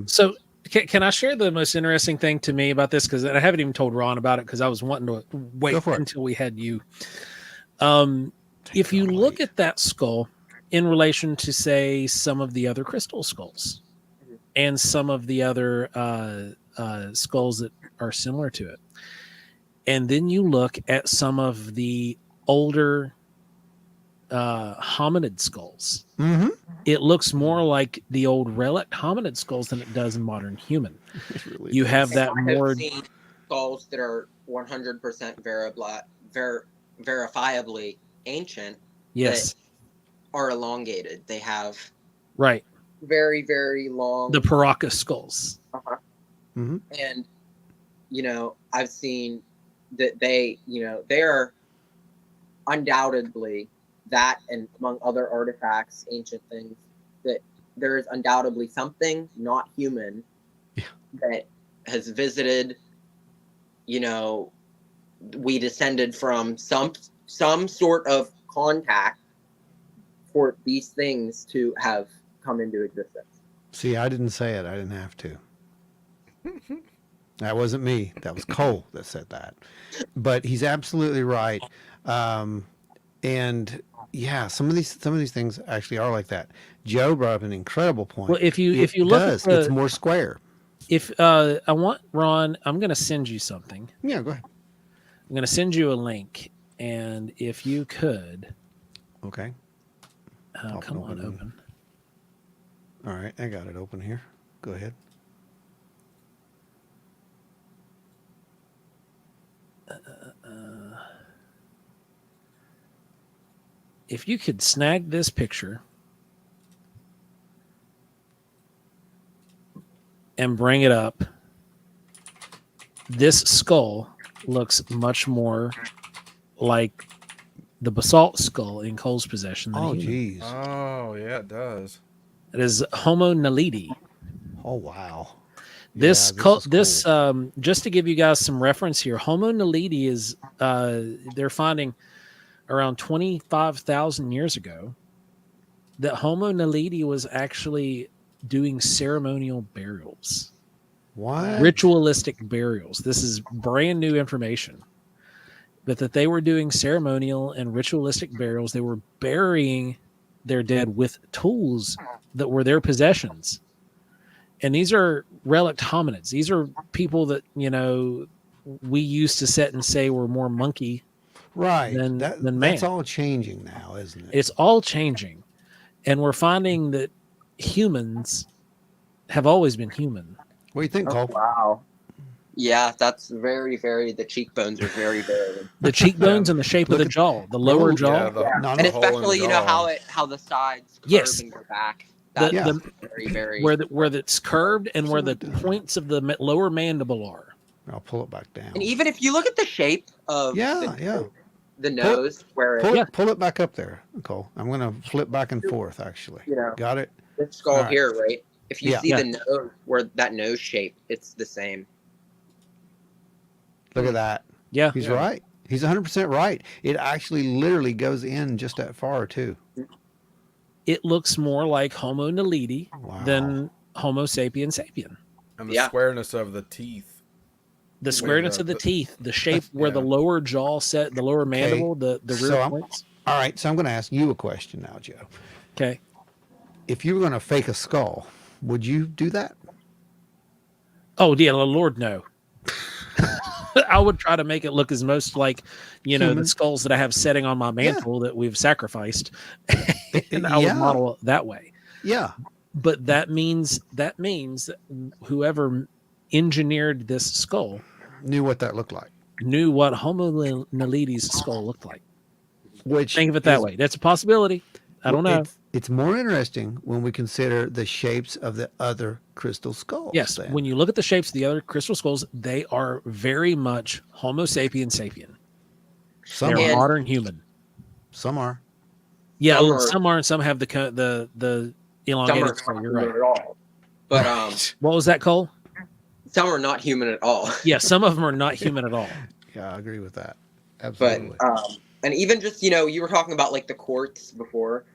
So Can I share the most interesting thing to me about this? Because I haven't even told Ron about it because I was wanting to wait Go for it. until we had you. If you look at that skull in relation to, say, some of the other crystal skulls and some of the other skulls that are similar to it, and then you look at some of the older hominid skulls, Mm-hmm. it looks more like the old relic hominid skulls than it does in modern human. Really You does. have that I more. have seen skulls that are 100% verifiably ancient Yes, are elongated. They have right. very, very long. The Paraka skulls. Uh-huh. Mhm. And, I've seen that they are undoubtedly that, and among other artifacts, ancient things, that there is undoubtedly something not human that has visited, we descended from some sort of contact for these things to have come into existence. See, I didn't say it. I didn't have to. That wasn't me. That was Cole that said that. But he's absolutely right. And yeah, some of these things actually are like that. Joe brought up an incredible point. Well, if you It look does, at the, it's more square. if I want Ron, I'm going to send you something. Yeah, go ahead. I'm going to send you a link, and if you could, Okay. come on, open. All right, I got it open here. Go ahead. If you could snag this picture and bring it up, this skull looks much more like the basalt skull in Cole's possession than Oh, human. geez. Oh, yeah, it does. It is Homo naledi. Oh, wow. This Yeah, this is cool. just to give you guys some reference here, Homo naledi is they're finding around 25,000 years ago that Homo naledi was actually doing ceremonial burials, What? ritualistic burials. This is brand new information, but that they were doing ceremonial and ritualistic burials. They were burying their dead with tools that were their possessions. And these are relic hominids. These are people that, we used to sit and say were more monkey Right. than man. That's all changing now, isn't it? It's all changing. And we're finding that humans have always been human. What do you think, Cole? Wow. Yeah, that's very, very. The cheekbones are very, very. The cheekbones and the shape of the jaw, the lower Oh, jaw. Yeah, Not And the hole in the especially, jaw. how the sides curve Yes. and go back. The- That's the- very, very. where it's curved and where the points of the lower mandible are. I'll pull it back down. And even if you look at the shape of the nose, where Pull it back up there, Cole. I'm going to flip back and forth, actually. Got it? this skull All right. here, right? If you see Yeah. the nose, where that nose shape, it's the same. Look at that. Yeah. He's right. He's 100% right. It actually literally goes in just that far, too. It looks more like Homo naledi Wow. than Homo sapien sapien. And the Yeah. squareness of the teeth. The squareness of the teeth, the shape where the Yeah. lower jaw set, the lower mandible, the rear So points. All right, so I'm going to ask you a question now, Joe. Okay. If you were going to fake a skull, would you do that? Oh, yeah, Lord, no. I would try to make it look as most like, Human. the skulls that I have setting on my mantle that we've sacrificed. And I would Yeah. model it that way. Yeah. But that means that whoever engineered this skull Knew what that looked like. knew what Homo naledi's skull looked like. Which Think of it that is- way. That's a possibility. I don't know. It's more interesting when we consider the shapes of the other crystal skulls. Yes, then. when you look at the shapes of the other crystal skulls, they are very much Homo sapien sapien. some They're are. modern human. Some are. Yeah, Some are- some are, and some have the Some elongated are skull. not You're human right. at all. But What was that, Cole? some are not human at all. Yeah, some of them are not human at all. Yeah, I agree with that. But Absolutely. and even just you were talking about like the quartz before.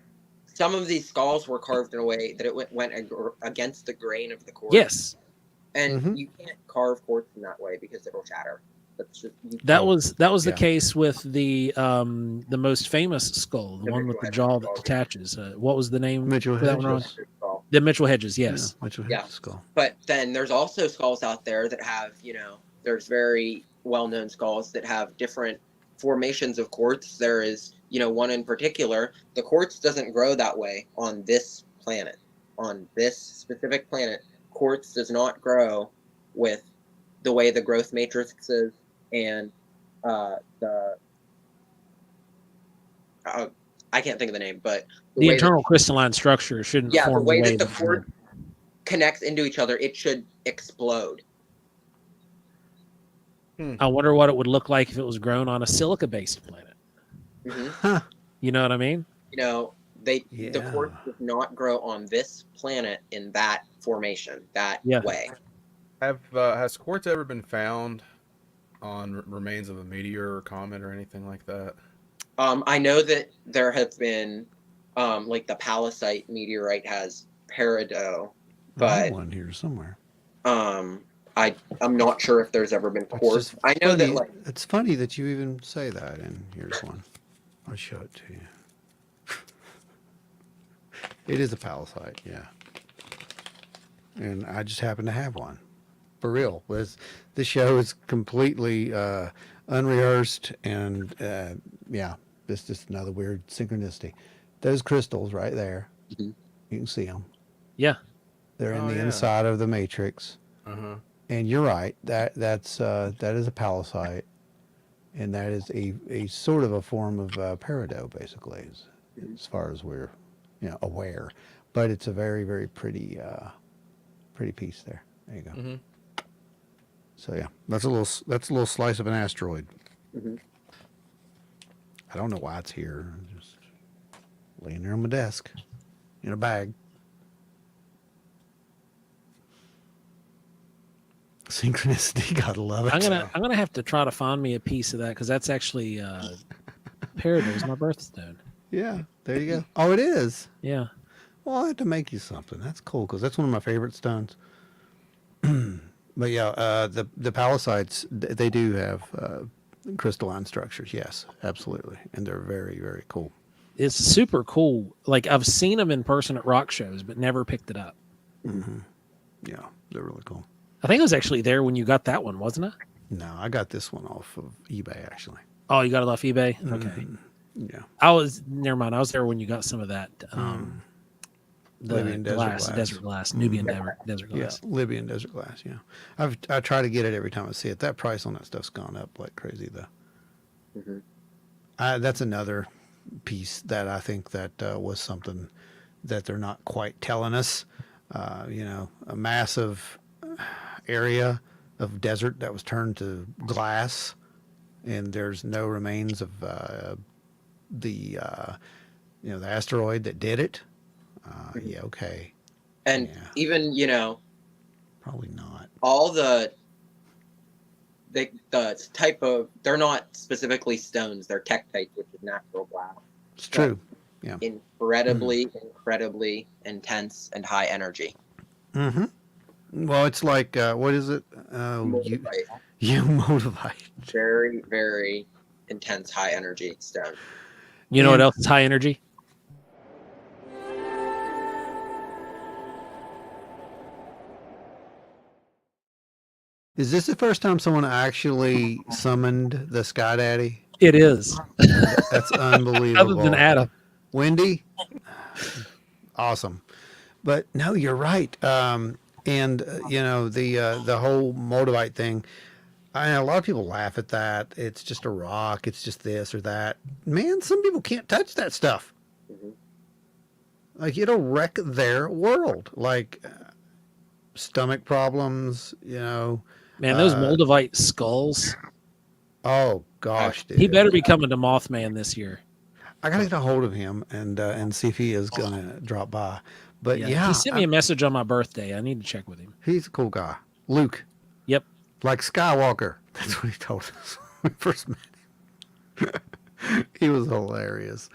Some of these skulls were carved in a way that it went against the grain of the quartz. Yes. and Mhm. you can't carve quartz in that way because it'll shatter. That's just That Oh, was the yeah. case with the most famous skull, the one with the Mitchell jaw Hedges that skull. detaches. What was the name Mitchell for that one, Ron? Hedges. skull. The Mitchell Hedges. Yeah, Yes. Mitchell Yeah. Hedges skull. But then there's also skulls out there that have, there's very well-known skulls that have different formations of quartz. There is, one in particular, the quartz doesn't grow that way on this planet. On this specific planet, quartz does not grow with the way the growth matrix is and I can't think of the name, but The way that, internal crystalline structure shouldn't the form way the way that the that it would. quartz connects into each other, it should explode. I wonder what it would look like if it was grown on a silica-based planet. Mhm. Huh. You know what I mean? The Yeah. quartz does not grow on this planet in that formation, that Yeah. way. Has quartz ever been found on remains of a meteor or comet or anything like that? I know that there have been, like the Palisite meteorite has peridot, I have but one here somewhere. I'm not sure if there's ever been It's quartz. just I know funny. that It's funny that you even say that. And here's one. I'll show it to you. It is a palisite, yeah. And I just happen to have one, for real. This show is completely unrehearsed, and yeah, this is just another weird synchronicity. Those crystals right there, Mhm. you can see them. Yeah. They're in Oh, the yeah. inside of the matrix. And you're right. That is a palisite, and that is a sort of a form of peridot, basically, as far as we're aware. But it's a very, very pretty piece there. There you go. Mm-hmm. So yeah, that's a little slice of an asteroid. Mhm. I don't know why it's here. Just laying there on my desk in a bag. Synchronicity, gotta love it. I'm gonna have to try to find me a piece of that because that's actually peridot's my birthstone. Yeah, there you go. Oh, it is. Yeah. Well, I have to make you something. That's cool because that's one of my favorite stones. But yeah, the pallasites they do have crystalline structures. Yes, absolutely, and they're very, very cool. It's super cool. Like I've seen them in person at rock shows, but never picked it up. Hmm. Yeah, they're really cool. I think it was actually there when you got that one, wasn't it? No, I got this one off of eBay actually. Oh, you got it off eBay? Okay. Mhm. Yeah, Never mind. I was there when you got some of that. The Libyan desert glass. desert glass, Nubian desert yeah, glass. Libyan desert glass. Yeah, I try to get it every time I see it. That price on that stuff's gone up like crazy though. Mhm. That's another piece that I think that was something that they're not quite telling us. A massive area of desert that was turned to glass, and there's no remains of the asteroid that did it. Yeah, okay, And Yeah. even, probably not. all the type of, they're not specifically stones, they're tektites, which is natural glass. It's true. Incredibly intense and high energy. Mm-hmm. Well, it's like what is it? Moldavite. You motivate. Very, very intense high energy stone. You know what And- else is high energy? Is this the first time someone actually summoned the Sky Daddy? It is. That's unbelievable. Other than Adam. Wendy, awesome. But no, you're right. And the whole moldavite thing. I know a lot of people laugh at that. It's just a rock. It's just this or that. Man, some people can't touch that stuff. Mhm. Like it'll wreck their world. Like stomach problems. Man, those Uh, Moldavite skulls. Oh gosh, dude. He better be coming to Mothman this year. I gotta get a hold of him and see if he is gonna drop by. But yeah, He sent me a message on my birthday. I need to check with him. he's a cool guy. Luke. Yep. Like Skywalker. That's what he told us when we first met him. He was hilarious.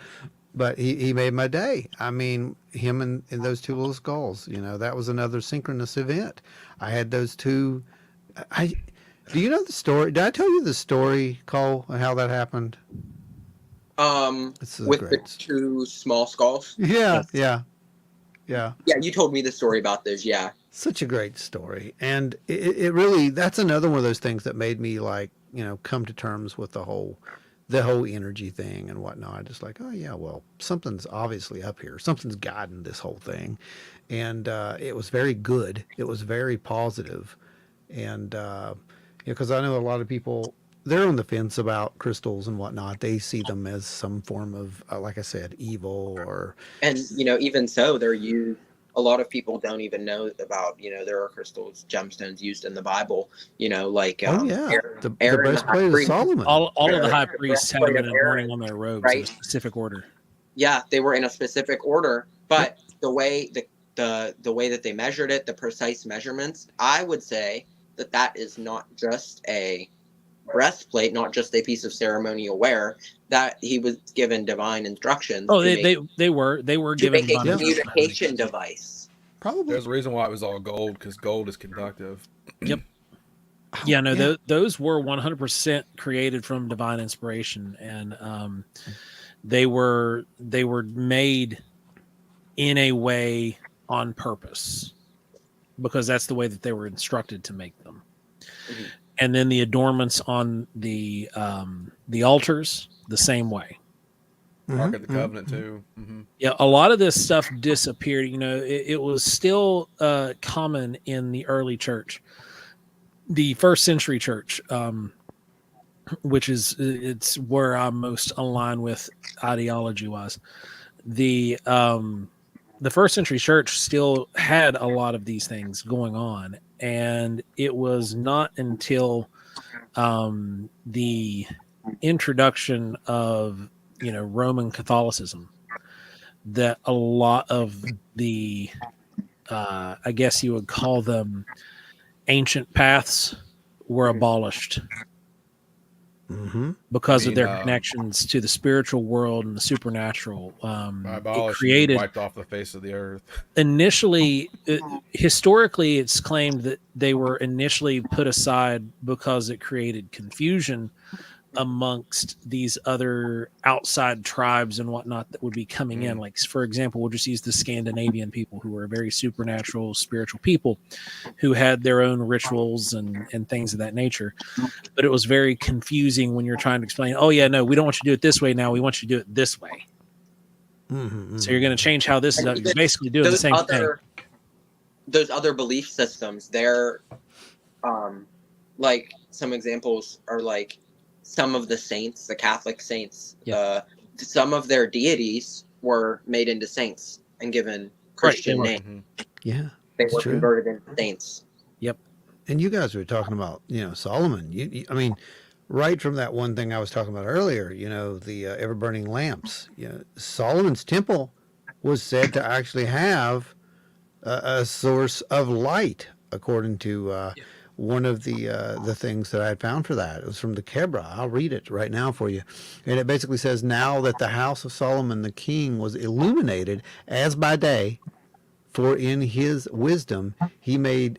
but he made my day. I mean, him and those two little skulls, that was another synchronous event. I had those two. I Do you know the story? Did I tell you the story, Cole, and how that happened? This is With the great. two small skulls. Yeah, Yes. yeah. Yeah, you told me the story about those. Yeah. Such a great story. And it really, that's another one of those things that made me like, come to terms with the whole energy thing and whatnot. Just like, oh yeah, well, something's obviously up here. Something's guiding this whole thing. And it was very good. It was very positive. And, because I know a lot of people, they're on the fence about crystals and whatnot. They see them as some form of, like I said, evil or. And even so, they're used. A lot of people don't even know about. There are crystals, gemstones used in the Bible. Like Oh yeah, the Aaron, breastplate of priest. Solomon. All of the high The priests had breastplate them in of a Aaron, morning on their robes in right? a specific order. Yeah, they were in a specific order, but the way the way that they measured it, the precise measurements, I would say that is not just a breastplate, not just a piece of ceremonial wear. That he was given divine instructions. Oh, to they were to given make a divine communication device. Probably. There's a reason why it was all gold, because gold is conductive. Yep. Yeah, no, those were 100% created from divine inspiration, and they were made in a way on purpose because that's the way that they were instructed to make them. Mhm. And then the adornments on the altars the same way. Ark of the Covenant too. Mm-hmm. Yeah, a lot of this stuff disappeared. It was still common in the early church, the first century church, which it's where I'm most aligned with ideology wise. The first century church still had a lot of these things going on, and it was not until the introduction of Roman Catholicism that a lot of the I guess you would call them ancient paths were abolished because of their connections to the spiritual world and the supernatural. It created, wiped off the face of the earth. Initially, historically, it's claimed that they were initially put aside because it created confusion amongst these other outside tribes and whatnot that would be coming in. Like, for example, we'll just use the Scandinavian people, who were very supernatural, spiritual people who had their own rituals and things of that nature. But it was very confusing when you're trying to explain, oh yeah, no, we don't want you to do it this way now. We want you to do it this way. So you're going to change how this is done. You're basically doing the same thing. Those other belief systems, they're like some examples are like some of the saints, the Catholic saints, some of their deities were made into saints and given Christian names. Mm-hmm. Yeah, they were converted into saints. Yep. And you guys were talking about, Solomon. I mean, right from that one thing I was talking about earlier, the ever burning lamps. Solomon's temple was said to actually have a source of light, according to one of the things that I had found for that. It was from the Kebra. I'll read it right now for you. And it basically says, now that the house of Solomon the king was illuminated as by day, for in his wisdom he made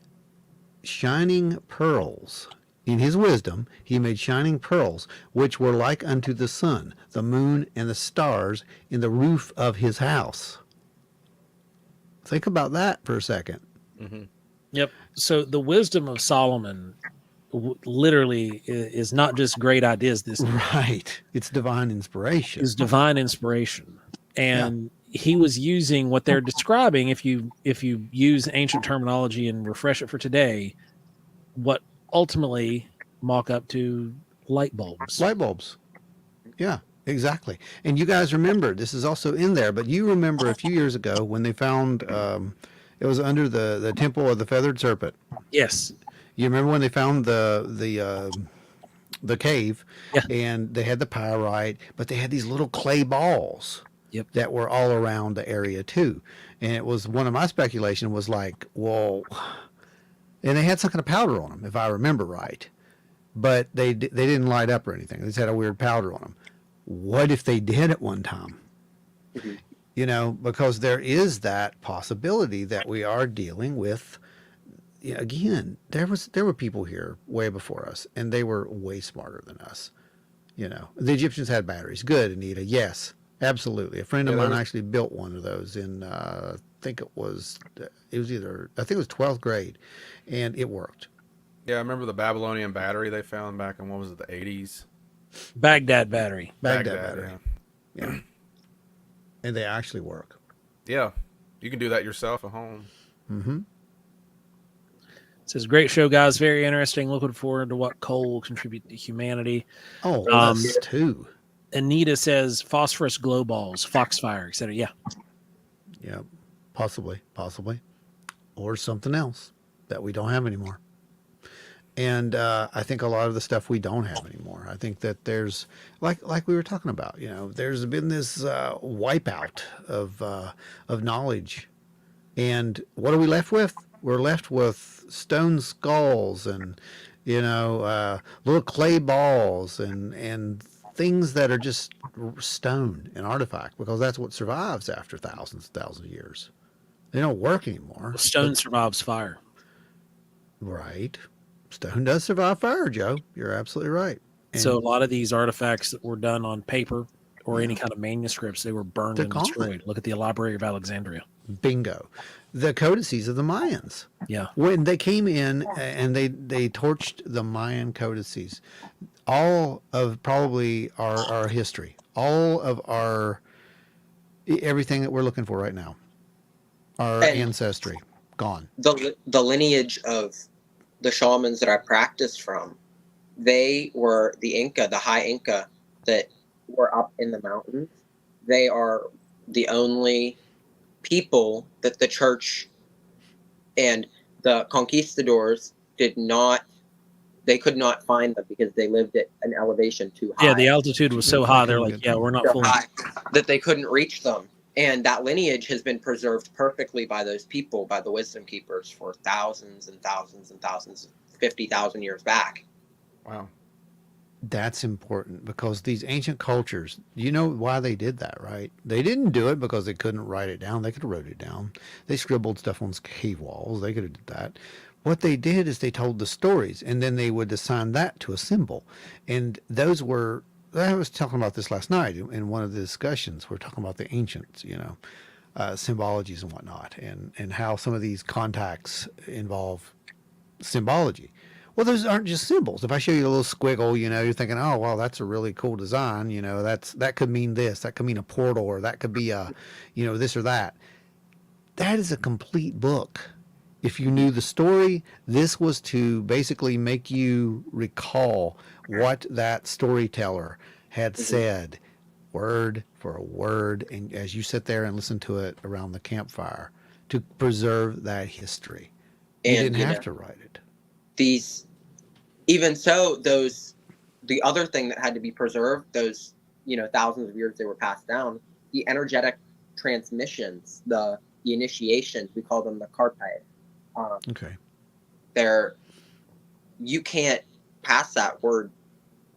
shining pearls. In his wisdom he made shining pearls, which were like unto the sun, the moon, and the stars in the roof of his house. Think about that for a second. Mm-hmm. Yep. So the wisdom of Solomon literally is not just great ideas. This right. It's divine inspiration. Is divine inspiration, and he was using what they're describing. If you use ancient terminology and refresh it for today, what ultimately mock up to light bulbs. Light bulbs. Yeah. Exactly. And you guys remember, this is also in there, but you remember a few years ago when they found, it was under the temple of the feathered serpent. Yes. You remember when they found the cave, yeah. And they had the pyrite, but they had these little clay balls that were all around the area too. And it was, one of my speculation was like, well, and they had some kind of powder on them, if I remember right, but they didn't light up or anything. They just had a weird powder on them. What if they did at one time? Mhm. You know, because there is that possibility that we are dealing with. Yeah, again, there were people here way before us, and they were way smarter than us. You know, the Egyptians had batteries. Good, Anita. Yes, absolutely. A friend of Yeah, there mine was. actually built one of those in. I think it was either I think it was 12th grade, and it worked. Yeah, I remember the Babylonian battery they found back in what was it, the 80s? Baghdad battery. Baghdad Baghdad. battery. Yeah. Yeah, and they actually work. Yeah, you can do that yourself at home. Mm-hmm. It says, great show, guys. Very interesting. Looking forward to what coal will contribute to humanity. Oh, Um, us too. Anita says phosphorus glow balls, foxfire, etc. Yeah. Yeah, possibly, or something else that we don't have anymore. And I think a lot of the stuff we don't have anymore. I think that there's like we were talking about. You know, there's been this wipeout of knowledge, and what are we left with? We're left with stone skulls and little clay balls and things that are just stone and artifact because that's what survives after thousands of years. They don't work anymore. Stone survives fire. Right. Stone does survive fire, Joe. You're absolutely right. And So a lot of these artifacts that were done on paper or any Yeah. kind of manuscripts, they were burned They're and gone. destroyed. Look at the Library of Alexandria. bingo. The codices of the Mayans. Yeah. When they came in and they torched the Mayan codices, all of probably our history, all of our everything that we're looking for right now, our And- ancestry, gone. The lineage of the shamans that I practiced from, they were the Inca, the high Inca that were up in the mountains. They are the only people that the church and the conquistadors they could not find them because they lived at an elevation too high. Yeah, the altitude was so high. They're like, yeah, we're not So fooling. high that they couldn't reach them. And that lineage has been preserved perfectly by those people, by the wisdom keepers, for thousands and thousands and thousands, 50,000 years back. Wow. That's important because these ancient cultures, you know why they did that, right? They didn't do it because they couldn't write it down. They could have wrote it down. They scribbled stuff on cave walls. They could have did that. What they did is they told the stories, and then they would assign that to a symbol. And those were, I was talking about this last night in one of the discussions. We're talking about the ancients, symbologies and whatnot, and how some of these contacts involve symbology. Well, those aren't just symbols. If I show you a little squiggle, you're thinking, oh, well, that's a really cool design. That could mean this. That could mean a portal, or that could be a, this or that. That is a complete book. If you knew the story, this was to basically make you recall what that storyteller had said, word for a word, and as you sit there and listen to it around the campfire, to preserve that history. You And didn't have to write it. Even so, the other thing that had to be preserved, those, thousands of years they were passed down, the energetic transmissions, the initiations, we call them the carpe. Okay. You can't pass that word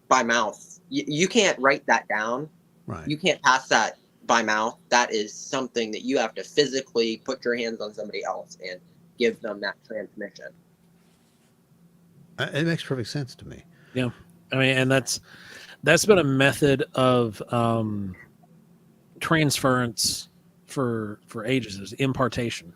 by mouth. You can't write that down. Right. You can't pass that by mouth. That is something that you have to physically put your hands on somebody else and give them that transmission. It makes perfect sense to me. Yeah. I mean, and that's been a method of transference for ages, is impartation.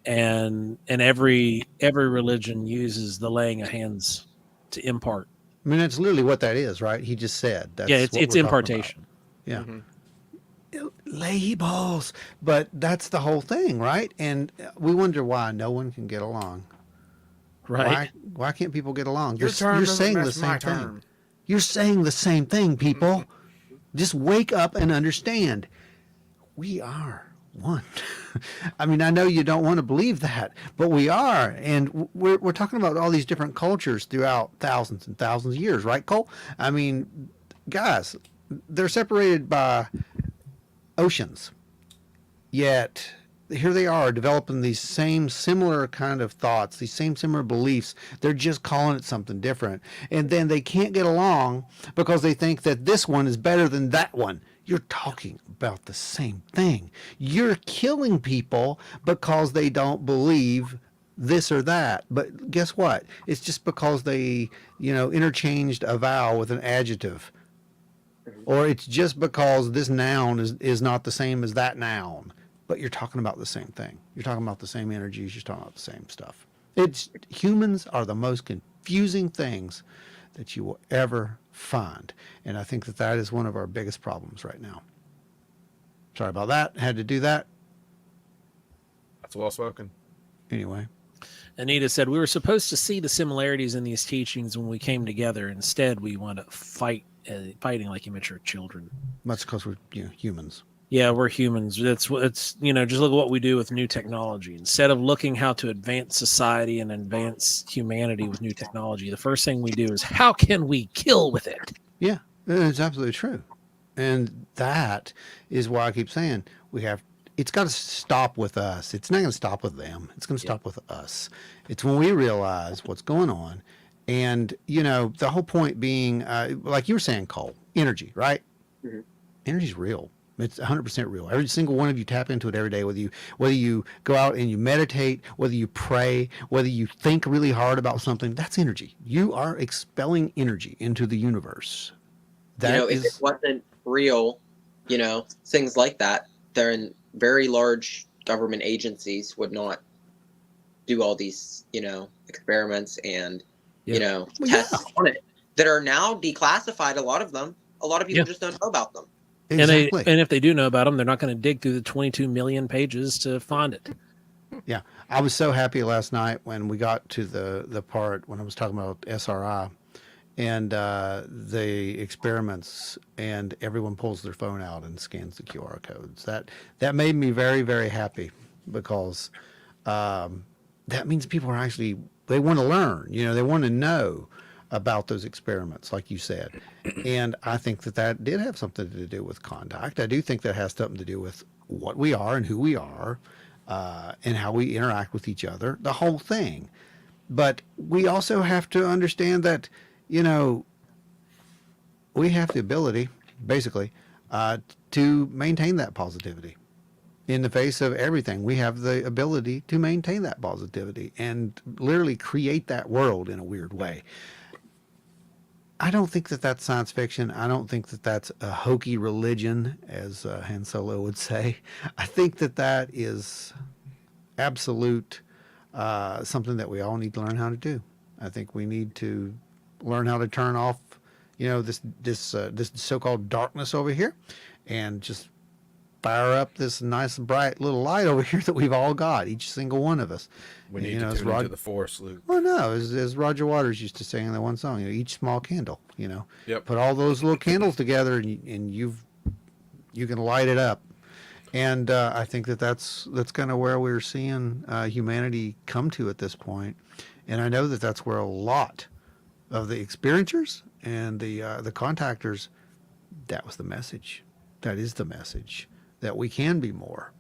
And every religion uses the laying of hands to impart. I mean, that's literally what that is, right? He just said. That's Yeah, what it's we're talking impartation. about. Mhm. Yeah. Labels. But that's the whole thing, right? And we wonder why no one can get along. Right. Why can't people get along? Your term You're doesn't saying the match my same thing. term. You're saying the same thing, people. Just wake up and understand. We are one. I mean, I know you don't want to believe that, but we are. And we're talking about all these different cultures throughout thousands and thousands of years, right, Cole? I mean, guys, they're separated by oceans. Yet here they are developing these same similar kind of thoughts, these same similar beliefs. They're just calling it something different. And then they can't get along because they think that this one is better than that one. You're talking about the same thing. You're killing people because they don't believe this or that. But guess what? It's just because they, interchanged a vowel with an adjective. Or it's just because this noun is not the same as that noun. But you're talking about the same thing. You're talking about the same energies. You're talking about the same stuff. Humans are the most confusing things that you will ever find. And I think that is one of our biggest problems right now. Sorry about that. Had to do that. That's well spoken. Anyway. Anita said, we were supposed to see the similarities in these teachings when we came together. Instead, we wound up fighting like immature children. That's because we're humans. Yeah, we're humans. It's just look at what we do with new technology. Instead of looking how to advance society and advance humanity with new technology, the first thing we do is how can we kill with it? Yeah, it's absolutely true. And that is why I keep saying it's got to stop with us. It's not going to stop with them. It's going to stop with us. It's when we realize what's going on. And, the whole point being, like you were saying, Cole, energy, right? Mm-hmm. Energy's real. It's 100% real. Every single one of you tap into it every day, whether you go out and you meditate, whether you pray, whether you think really hard about something, that's energy. You are expelling energy into the universe. If it wasn't real, things like that, they're in very large government agencies would not do all these, experiments and, tests on it that are now declassified. A lot of people just don't know about them. Exactly. And if they do know about them, they're not going to dig through the 22 million pages to find it. Yeah. I was so happy last night when we got to the part when I was talking about SRI and the experiments, and everyone pulls their phone out and scans the QR codes. That made me very, very happy, because that means people are actually, they want to learn, they want to know about those experiments, like you said. And I think that did have something to do with conduct. I do think that has something to do with what we are and who we are, and how we interact with each other, the whole thing. But we also have to understand that, we have the ability, basically, to maintain that positivity. In the face of everything, we have the ability to maintain that positivity and literally create that world in a weird way. I don't think that that's science fiction. I don't think that that's a hokey religion, as Han Solo would say. I think that is absolute something that we all need to learn how to do. I think we need to learn how to turn off, this so-called darkness over here, and just fire up this nice bright little light over here that we've all got, each single one of us. We need to tune into the Force, Luke. Well, no, as Roger Waters used to sing in that one song, each small candle, Yep. Put all those little candles together, and you can light it up. And I think that's kind of where we're seeing humanity come to at this point. And I know that that's where a lot of the experiencers and the contactors, that was the message. That is the message, that we can be more.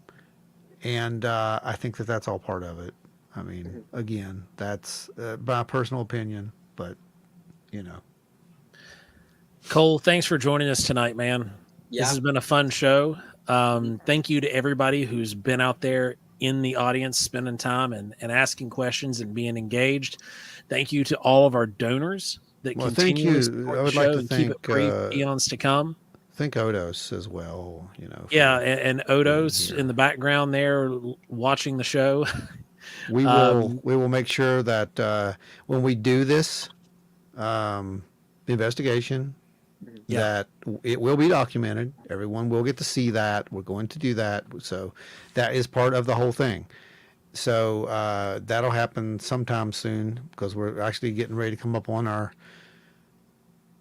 And I think that that's all part of it. I mean, again, that's my personal opinion, but, Cole, thanks for joining us tonight, man. Yeah. This has been a fun show. Thank you to everybody who's been out there in the audience, spending time and asking questions and being engaged. Thank you to all of our donors that continue to support the show and keep it for eons to come. Think Otos as well, Yeah, and Otos in the background there watching the show. We will make sure that when we do this investigation, that it will be documented. Everyone will get to see that. We're going to do that. So that is part of the whole thing. So that'll happen sometime soon, because we're actually getting ready to come up on our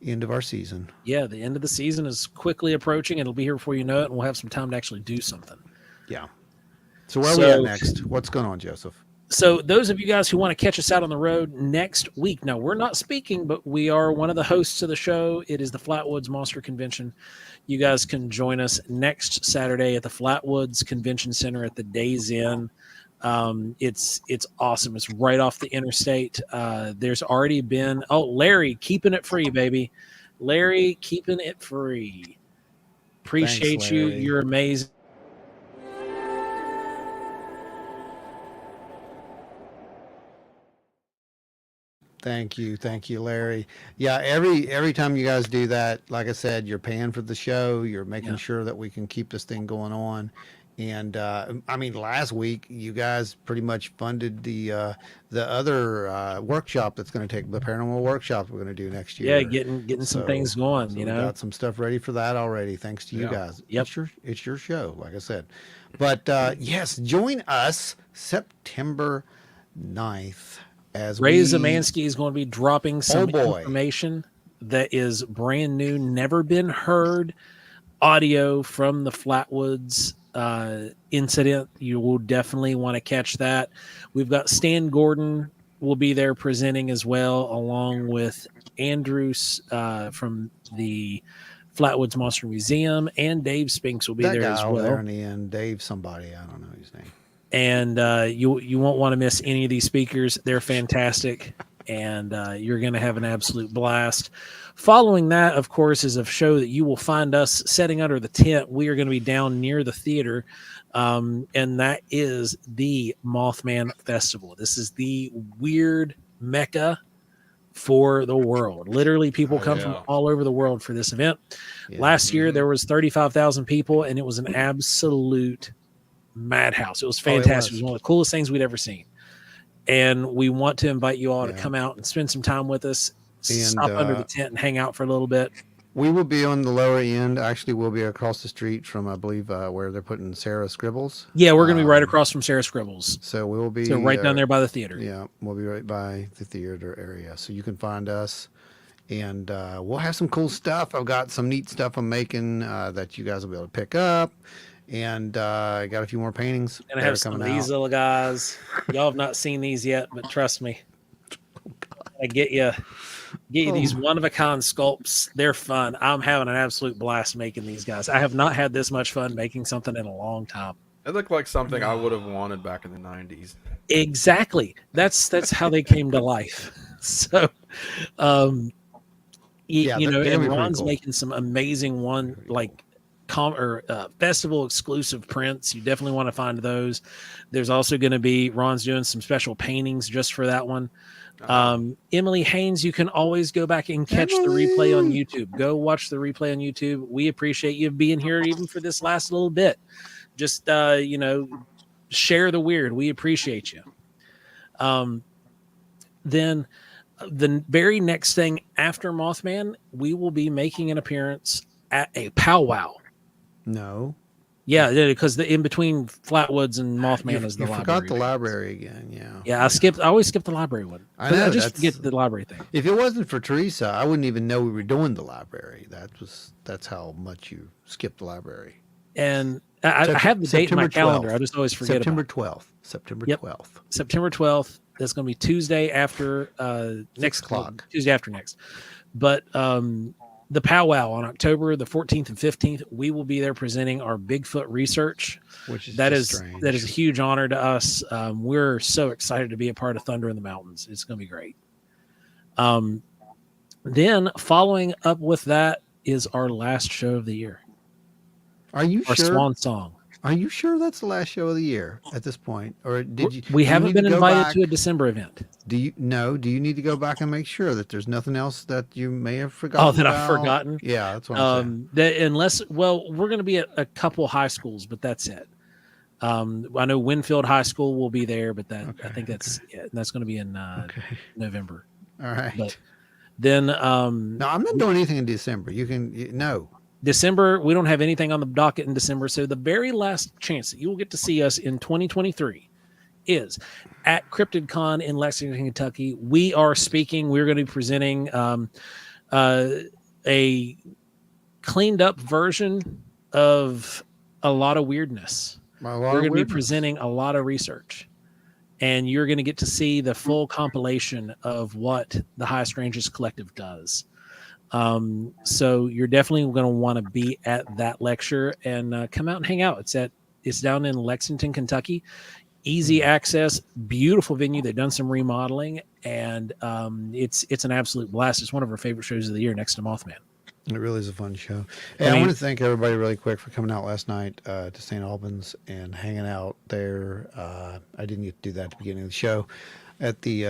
end of our season. Yeah, the end of the season is quickly approaching. It'll be here before you know it, and we'll have some time to actually do something. Yeah. So where are we at next? What's going on, Joseph? So those of you guys who want to catch us out on the road next week, now we're not speaking, but we are one of the hosts of the show. It is the Flatwoods Monster Convention. You guys can join us next Saturday at the Flatwoods Convention Center at the Days Inn. It's awesome. It's right off the interstate. There's already been, Larry keeping it free, baby. Larry keeping it free. Appreciate Thanks, you. Larry. You're amazing. Thank you, Larry. Yeah, every time you guys do that, like I said, you're paying for the show. You're making Yeah. sure that we can keep this thing going on. And I mean, last week you guys pretty much funded the other workshop that's going to take the paranormal workshop we're going to do next Yeah, year. getting some things going. So You we know. got some stuff ready for that already. Thanks to you Yeah. guys. Yep. It's your show, like I said. But yes, join us September 9th as Ray we Zemansky is going to be dropping some boy. information that is brand new, never been heard audio from the Flatwoods incident. You will definitely want to catch that. We've got Stan Gordon will be there presenting as well, along with Andrews from the Flatwoods Monster Museum, and Dave Spinks will be that there guy as over well. there in the end, Dave somebody, I don't know his name. And you won't want to miss any of these speakers. They're fantastic, and you're going to have an absolute blast. Following that, of course, is a show that you will find us setting under the tent. We are going to be down near the theater, and that is the Mothman Festival. This is the weird mecca for the world. Literally, people come from all over the world for this event. Yeah. Last year, there was 35,000 people, and it was an absolute madhouse. It was fantastic. It was one of the coolest things we'd ever seen. And we want to invite you all to come out and spend some time with us, stop under the tent and hang out for a little bit. We will be on the lower end. Actually, we'll be across the street from, I believe, where they're putting Sarah Scribbles. Yeah, we're going to be right across from Sarah Scribbles. So we will be right down there by the theater. Yeah, we'll be right by the theater area. So you can find us. And we'll have some cool stuff. I've got some neat stuff I'm making that you guys will be able to pick up. And I got a few more paintings. And I have some of these little guys. Y'all have not seen these yet, but trust me, I get you these one-of-a-kind sculpts. They're fun. I'm having an absolute blast making these guys. I have not had this much fun making something in a long time. It looked like something I would have wanted back in the 90s. Exactly. That's how they came to life. So, you know, and Ron's making some amazing festival exclusive prints. You definitely want to find those. There's also going to be Ron's doing some special paintings just for that one. Emily Haynes, you can always go back and catch the replay on YouTube. Go watch the replay on YouTube. We appreciate you being here even for this last little bit. Just you know, share the weird. We appreciate you. Then the very next thing after Mothman, we will be making an appearance at a powwow. No. Yeah, because the in between Flatwoods and Mothman is the library. Forgot the library again. Yeah. Yeah, I always skip the library one. I know. I just forget the library thing. If it wasn't for Teresa, I wouldn't even know we were doing the library. That's how much you skipped the library. And I have the date in my calendar. 12th. I just always forget September about 12th. September 12th. September 12th. That's going to be Tuesday after next clock. Tuesday after next. But the powwow on October the 14th and 15th, we will be there presenting our Bigfoot research. Which is that strange. is a huge honor to us. We're so excited to be a part of Thunder in the Mountains. It's going to be great. Then following up with that is our last show of the year. Are you our sure? Swan Song. Are you sure that's the last show of the year at this point, or did you? We haven't been invited to a December event. Do you need to go back and make sure that there's nothing else that you may have forgotten? Oh, that about? I've forgotten. Yeah, that's what I'm saying. We're going to be at a couple high schools, but that's it. I know Winfield High School will be there, but I think that's it. That's going to be in November. All right. But then, no, I'm not doing anything in December. No. December, we don't have anything on the docket in December. So the very last chance that you will get to see us in 2023 is at CryptidCon in Lexington, Kentucky. We are speaking. We're going to be presenting a cleaned up version of a lot of weirdness. We're going to be presenting a lot of research. And you're going to get to see the full compilation of what the High Strangers Collective does. So you're definitely going to want to be at that lecture and come out and hang out. It's down in Lexington, Kentucky. Easy access, beautiful venue. They've done some remodeling, and it's an absolute blast. It's one of our favorite shows of the year, next to Mothman. It really is a fun show. Hey, I I mean- want to thank everybody really quick for coming out last night to St. Albans and hanging out there. I didn't get to do that at the beginning of the show at the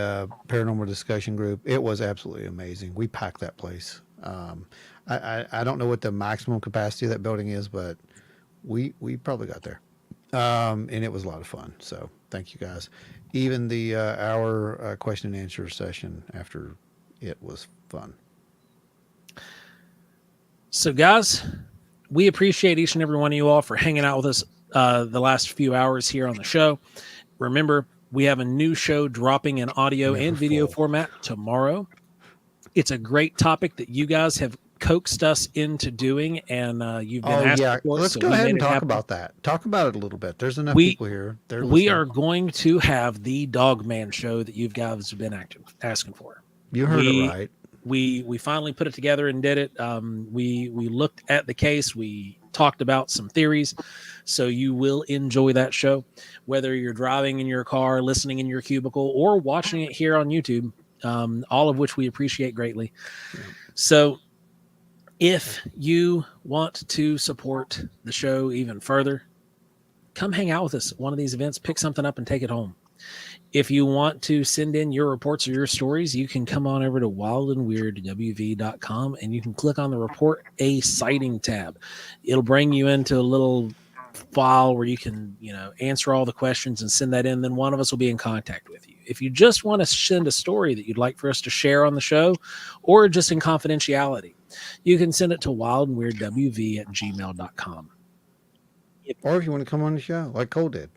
paranormal discussion group. It was absolutely amazing. We packed that place. I don't know what the maximum capacity of that building is, but we probably got there. And it was a lot of fun. So thank you guys. Even the hour question and answer session after it was fun. So, guys, we appreciate each and every one of you all for hanging out with us the last few hours here on the show. Remember, we have a new show dropping in audio and video format tomorrow. It's a great topic that you guys have coaxed us into doing, and you've been asking for. Let's go ahead and talk about that. Talk about it a little bit. There's enough people here. We are going to have the Dogman show that you guys have been asking for. You heard it right. We finally put it together and did it. We looked at the case. We talked about some theories. So you will enjoy that show, whether you're driving in your car, listening in your cubicle, or watching it here on YouTube, all of which we appreciate greatly. Yeah. So if you want to support the show even further, come hang out with us at one of these events, pick something up and take it home. If you want to send in your reports or your stories, you can come on over to wildandweirdwv.com and you can click on the Report a Sighting tab. It'll bring you into a little file where you can, answer all the questions and send that in. Then one of us will be in contact with you. If you just want to send a story that you'd like for us to share on the show or just in confidentiality, you can send it to wildandweirdwv@gmail.com. Or if you want to come on the show like Cole did.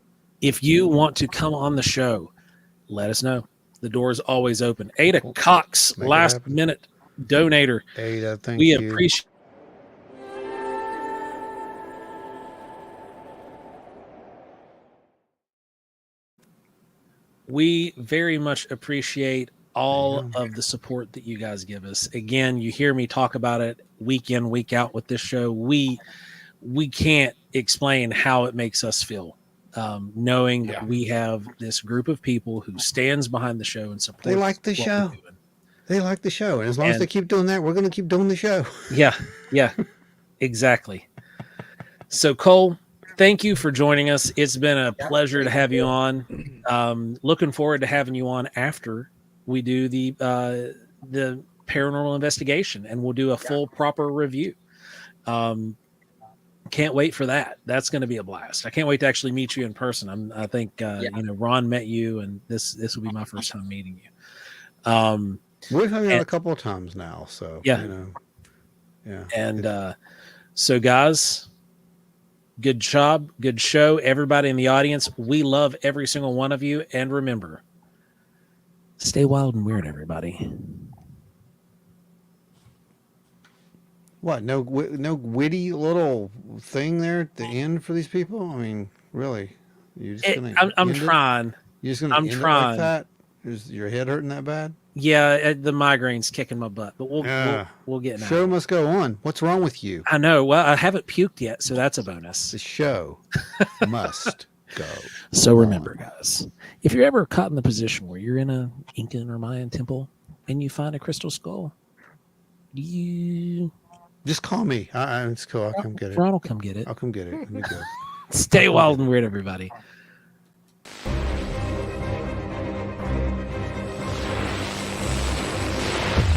If you want to come on the show, let us know. The door is always open. Ada Cox, last minute donator. Ada, thank you. We appreciate. We very much appreciate all of the support that you guys give us. Again, you hear me talk about it week in, week out with this show. We can't explain how it makes us feel. Knowing that we have this group of people who stands behind the show and supports. They like the show. They like the show. And as long as they keep doing that, we're going to keep doing the show. Yeah, exactly. So, Cole, thank you for joining us. It's been a pleasure to have you on. Looking forward to having you on after we do the paranormal investigation, and we'll do a full proper review. Can't wait for that. That's going to be a blast. I can't wait to actually meet you in person. I think Ron met you, and this will be my first time meeting you. We've hung out a couple of times now, so And so, guys, good job, good show, everybody in the audience. We love every single one of you, and remember, stay wild and weird, everybody. What? No witty little thing there at the end for these people? I mean, really? You're just gonna I'm trying. You're just gonna I'm end trying. it like that? Is your head hurting that bad? Yeah, the migraine's kicking my butt, but we'll get now. Show must go on. What's wrong with you? I know. Well, I haven't puked yet, so that's a bonus. The show must go. So remember, guys, if you're ever caught in the position where you're in a Incan or Mayan temple and you find a crystal skull, you just call me. It's cool. I'll come get it. Ron will come get it. I'll come get it. Let me go. Stay wild and weird, everybody.